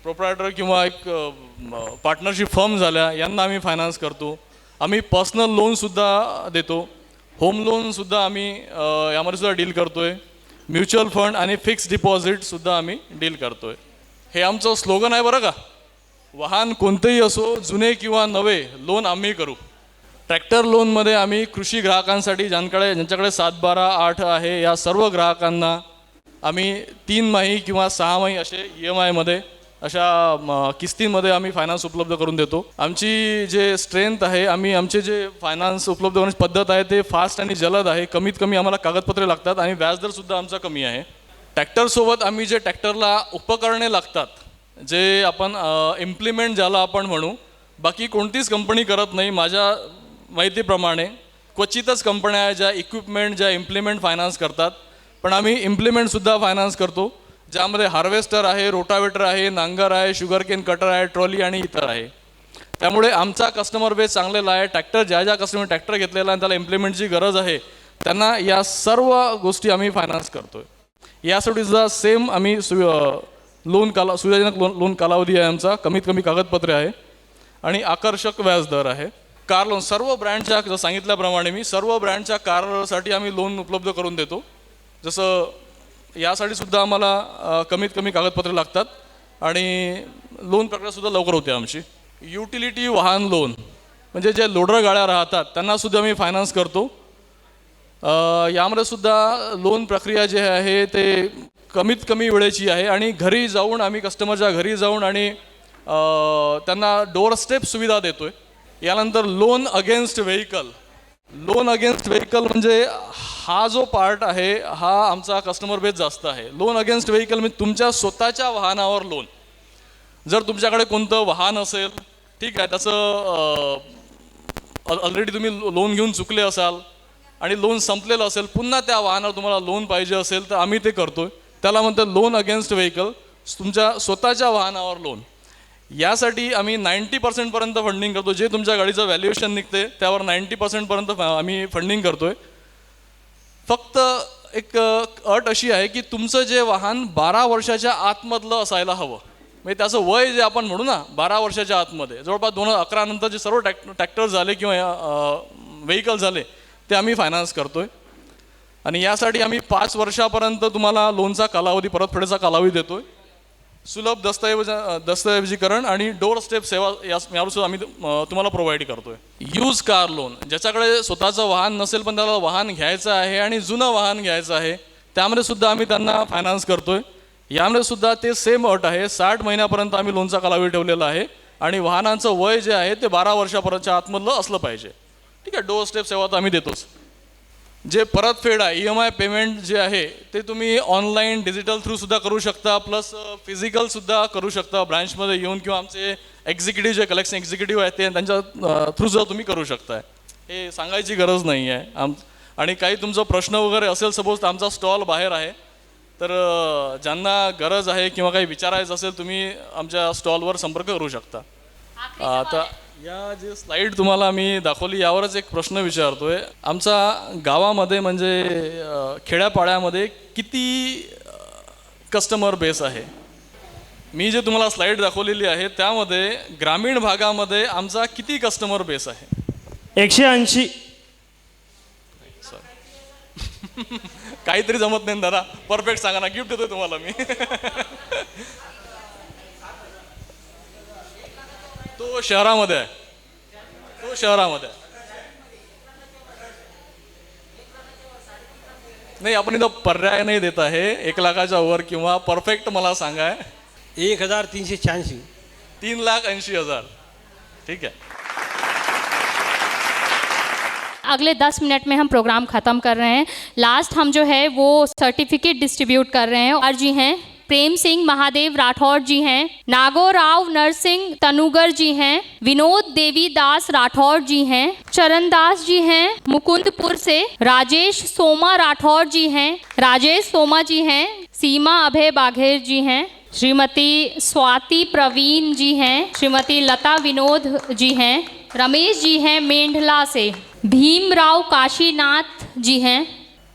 प्रोप्रायटर किंवा एक पार्टनरशिप फर्म झाल्या यांना आम्ही फायनान्स करतो. आम्ही पर्सनल लोनसुद्धा देतो. होम लोनसुद्धा आम्ही यामध्ये सुद्धा डील करतो आहे. म्युच्युअल फंड आणि फिक्स्ड डिपॉझिटसुद्धा आम्ही डील करतो आहे. हे आमचं स्लोगन आहे बरं का. वाहन कोणतेही असो, जुने किंवा नवे, लोन आम्ही करू. ट्रॅक्टर लोनमध्ये आम्ही कृषी ग्राहकांसाठी ज्यांच्याकडे 7, 12, 8 आहे या सर्व ग्राहकांना आम्ही 3 किंवा 6 माही असे EMIमध्ये अशा किस्तींमध्ये आम्ही फायनान्स उपलब्ध करून देतो. आमची जे स्ट्रेंथ आहे, आमचे जे फायनान्स उपलब्ध करण्याची पद्धत आहे ते फास्ट आणि जलद आहे. कमीत कमी आम्हाला कागदपत्रे लागतात आणि व्याजदरसुद्धा आमचा कमी आहे. ट्रॅक्टरसोबत आम्ही जे ट्रॅक्टरला उपकरणे लागतात, जे आपण इम्प्लिमेंट ज्याला आपण म्हणू, बाकी कोणतीच कंपनी करत नाही माझ्या माहितीप्रमाणे. क्वचितच कंपन्या आहेत ज्या इक्विपमेंट, ज्या इम्प्लिमेंट फायनान्स करतात, पण आम्ही इम्प्लिमेंटसुद्धा फायनान्स करतो, ज्यामध्ये हार्वेस्टर आहे, रोटावेटर आहे, नांगर आहे, शुगरकेन कटर आहे, ट्रॉली आणि इतर आहे. त्यामुळे आमचा कस्टमर बेस चांगलेला आहे. ज्या कस्टमर ट्रॅक्टर घेतलेला आणि त्याला इम्प्लिमेंटची गरज आहे त्यांना या सर्व गोष्टी आम्ही फायनान्स करतो आहे. यासाठी सुद्धा सेम आम्ही सुविधाजनक लोन कालावधी आहे आमचा, कमीत कमी कागदपत्रे आहे आणि आकर्षक व्याजदर आहे. कार लोन सर्व ब्रँडच्या सांगितल्याप्रमाणे मी सर्व ब्रँडच्या कारसाठी आम्ही लोन उपलब्ध करून देतो. जसं यासाठी सुद्धा आम्हाला कमीत कमी कागदपत्रे लागतात आणि लोन प्रक्रियासुद्धा लवकर होते आमची. युटिलिटी वाहन लोन म्हणजे जे लोडर गाड्या राहतात त्यांनासुद्धा आम्ही फायनान्स करतो. यामध्ये सुद्धा लोन प्रक्रिया जे आहे ते कमीत कमी वेळेची आहे आणि घरी जाऊन आम्ही कस्टमरच्या घरी जाऊन आणि त्यांना डोअर स्टेप सुविधा देतो आहे. यानंतर लोन अगेन्स्ट व्हेकल म्हणजे हा जो पार्ट आहे हा आमचा कस्टमर बेस जास्त आहे. लोन अगेन्स्ट व्हेकल म्हणजे तुमच्या स्वतःच्या वाहनावर लोन. जर तुमच्याकडे कोणतं वाहन असेल, ठीक आहे, त्याचं ऑलरेडी तुम्ही लोन घेऊन चुकले असाल आणि लोन संपलेलं असेल, पुन्हा त्या वाहनावर तुम्हाला लोन पाहिजे असेल तर आम्ही ते करतो आहे. त्याला म्हणतात लोन अगेन्स्ट व्हेकल, तुमच्या स्वतःच्या वाहनावर लोन. यासाठी आम्ही 90% पर्यंत फंडिंग करतो. जे तुमच्या गाडीचं व्हॅल्युएशन निघते त्यावर 90% पर्यंत आम्ही फंडिंग करतो आहे. फक्त एक अट अशी आहे की तुमचं जे वाहन 12 वर्षाच्या आतमधलं असायला हवं. म्हणजे त्याचं वय जे आपण म्हणू ना 12 वर्षाच्या आतमध्ये, जवळपास 2011 नंतर जे सर्व ट्रॅक्टर झाले किंवा व्हेकल झाले ते आम्ही फायनान्स करतो आहे. आणि यासाठी आम्ही 5 वर्षापर्यंत तुम्हाला लोनचा कालावधी, परतफेडीचा कालावधी देतो आहे. सुलभ दस्तऐवजीकरण आणि डोअर स्टेप सेवा यावर सुद्धा आम्ही तुम्हाला प्रोव्हाइड करतो आहे. यूज कार लोन, ज्याच्याकडे स्वतःचं वाहन नसेल पण त्याला वाहन घ्यायचं आहे आणि जुनं वाहन घ्यायचं आहे, त्यामध्ये सुद्धा आम्ही त्यांना फायनान्स करतो आहे. यामध्ये सुद्धा ते सेम अट आहे. 60 महिन्यापर्यंत आम्ही लोनचा कालावधी ठेवलेला आहे आणि वाहनांचं वय जे आहे ते 12 वर्षापर्यंतच्या आतमधलं असलं पाहिजे. ठीक आहे, डोअर स्टेप सेवा तर आम्ही देतोच. जे परतफेड आहे, EMI पेमेंट जे आहे ते तुम्ही ऑनलाईन डिजिटल थ्रूसुद्धा करू शकता, प्लस फिजिकलसुद्धा करू शकता ब्रँचमध्ये येऊन, किंवा आमचे एक्झिक्युटिव्ह जे कलेक्शन एक्झिक्युटिव्ह आहेत ते त्यांच्या थ्रूसुद्धा तुम्ही करू शकता. हे सांगायची गरज नाही आहे. आणि काही तुमचा प्रश्न वगैरे असेल, सपोज आमचा स्टॉल बाहेर आहे, तर ज्यांना गरज आहे किंवा काही विचारायचं असेल तुम्ही आमच्या स्टॉलवर संपर्क करू शकता. आता या जे स्लाईड तुम्हाला मी दाखवली यावरच एक प्रश्न विचारतोय. आमचा गावामध्ये म्हणजे खेड्यापाड्यामध्ये किती कस्टमर बेस आहे? मी जे तुम्हाला स्लाईड दाखवलेली आहे त्यामध्ये ग्रामीण भागामध्ये आमचा किती कस्टमर बेस आहे? 180. काहीतरी जमत नाही ना दादा, परफेक्ट सांगा ना, गिफ्ट देतो तुम्हाला मी. तो शहरामध्ये आहे, तो शहरामध्ये आहे. नाही, आपण इथं पर्याय नाही देत आहे. 1 लाखाच्या वर किंवा परफेक्ट मला सांगा. 1386. 3,80,000. ठीक है. अगले 10 मिनट में हम प्रोग्राम ख़त्म कर रहे हैं. लास्ट हम जो है वो सर्टिफिकेट डिस्ट्रीब्यूट कर रहे हैं. और जी हैं प्रेम सिंह महादेव राठौर जी हैं, नागोराव नरसिंह तनुगर जी हैं, विनोद देवीदास राठौर जी हैं, चरणदास जी हैं मुकुंदपुर से, राजेश सोमा राठौर जी हैं, राजेश सोमा जी हैं, सीमा अभय बाघेर जी हैं, श्रीमती स्वाति प्रवीण जी हैं, श्रीमती लता विनोद जी हैं, रमेश जी हैं मेंढला से, भीमराव काशीनाथ जी हैं,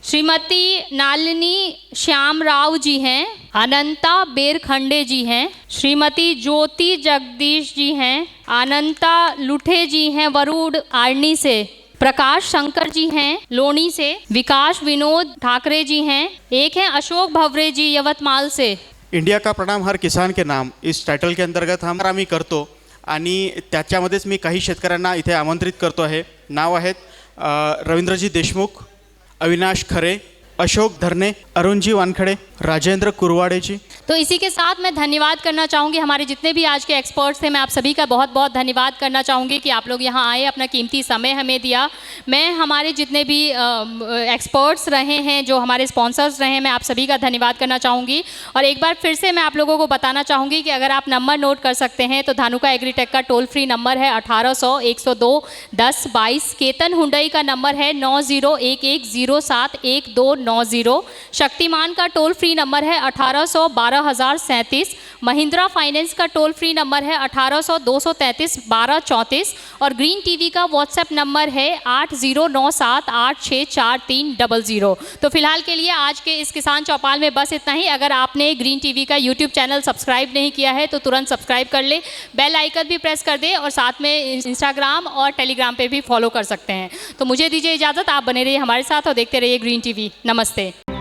श्रीमती नालिनी श्यामराव जी हैं, अनंता बेरखंडे जी हैं, श्रीमती ज्योति जगदीश जी हैं, अनंता लुठे जी हैं वरुण आर्नी से, प्रकाश शंकर जी हैं लोनी से, विकास विनोद ठाकरे जी हैं, एक हैं अशोक भवरे जी यवतमाल से. इंडिया का प्रणाम हर किसान के नाम इस टायटल के अंतर्गत आम्ही करतो आणि त्याच्यामध्येच मी काही शेतकऱ्यांना इथे आमंत्रित करतो आहे. नाव आहेत रवींद्रजी देशमुख, अविनाश खरे, अशोक धरने, अरुणजी वानखड़े, राजेंद्र कुरवाड़े जी. तो इसी के साथ मैं धन्यवाद करना चाहूँगी हमारे जितने भी आज के एक्सपर्ट्स थे. मैं आप सभी का बहुत बहुत धन्यवाद करना चाहूँगी कि आप लोग यहाँ आए, अपना कीमती समय हमें दिया. मैं हमारे जितने भी एक्सपर्ट्स रहे हैं, जो हमारे स्पॉन्सर्स रहे हैं, मैं आप सभी का धन्यवाद करना चाहूँगी. और एक बार फिर से मैं आप लोगों को बताना चाहूँगी कि अगर आप नंबर नोट कर सकते हैं तो धानुका एग्रीटेक का टोल फ्री नंबर है 1800-102-1022. केतन हुंडई का नंबर है 9011071290. शक्तिमान का टोल फ्री नंबर है 1800-12037. महिंद्रा फाइनेंस का टोल फ्री नंबर है 1800-233-1234. और ग्रीन टीवी का व्हाट्सएप नंबर है 8097864300. तो फिलहाल के लिए आज के इस किसान चौपाल में बस इतना ही. अगर आपने ग्रीन टीवी का यूट्यूब चैनल सब्सक्राइब नहीं किया है तो तुरंत सब्सक्राइब कर ले, बेल आइकन भी प्रेस कर दे और साथ में इंस्टाग्राम और टेलीग्राम पे भी फॉलो कर सकते हैं. तो मुझे दीजिए इजाज़त, आप बने रहिए हमारे साथ और देखते रहिए ग्रीन टीवी. नमस्ते.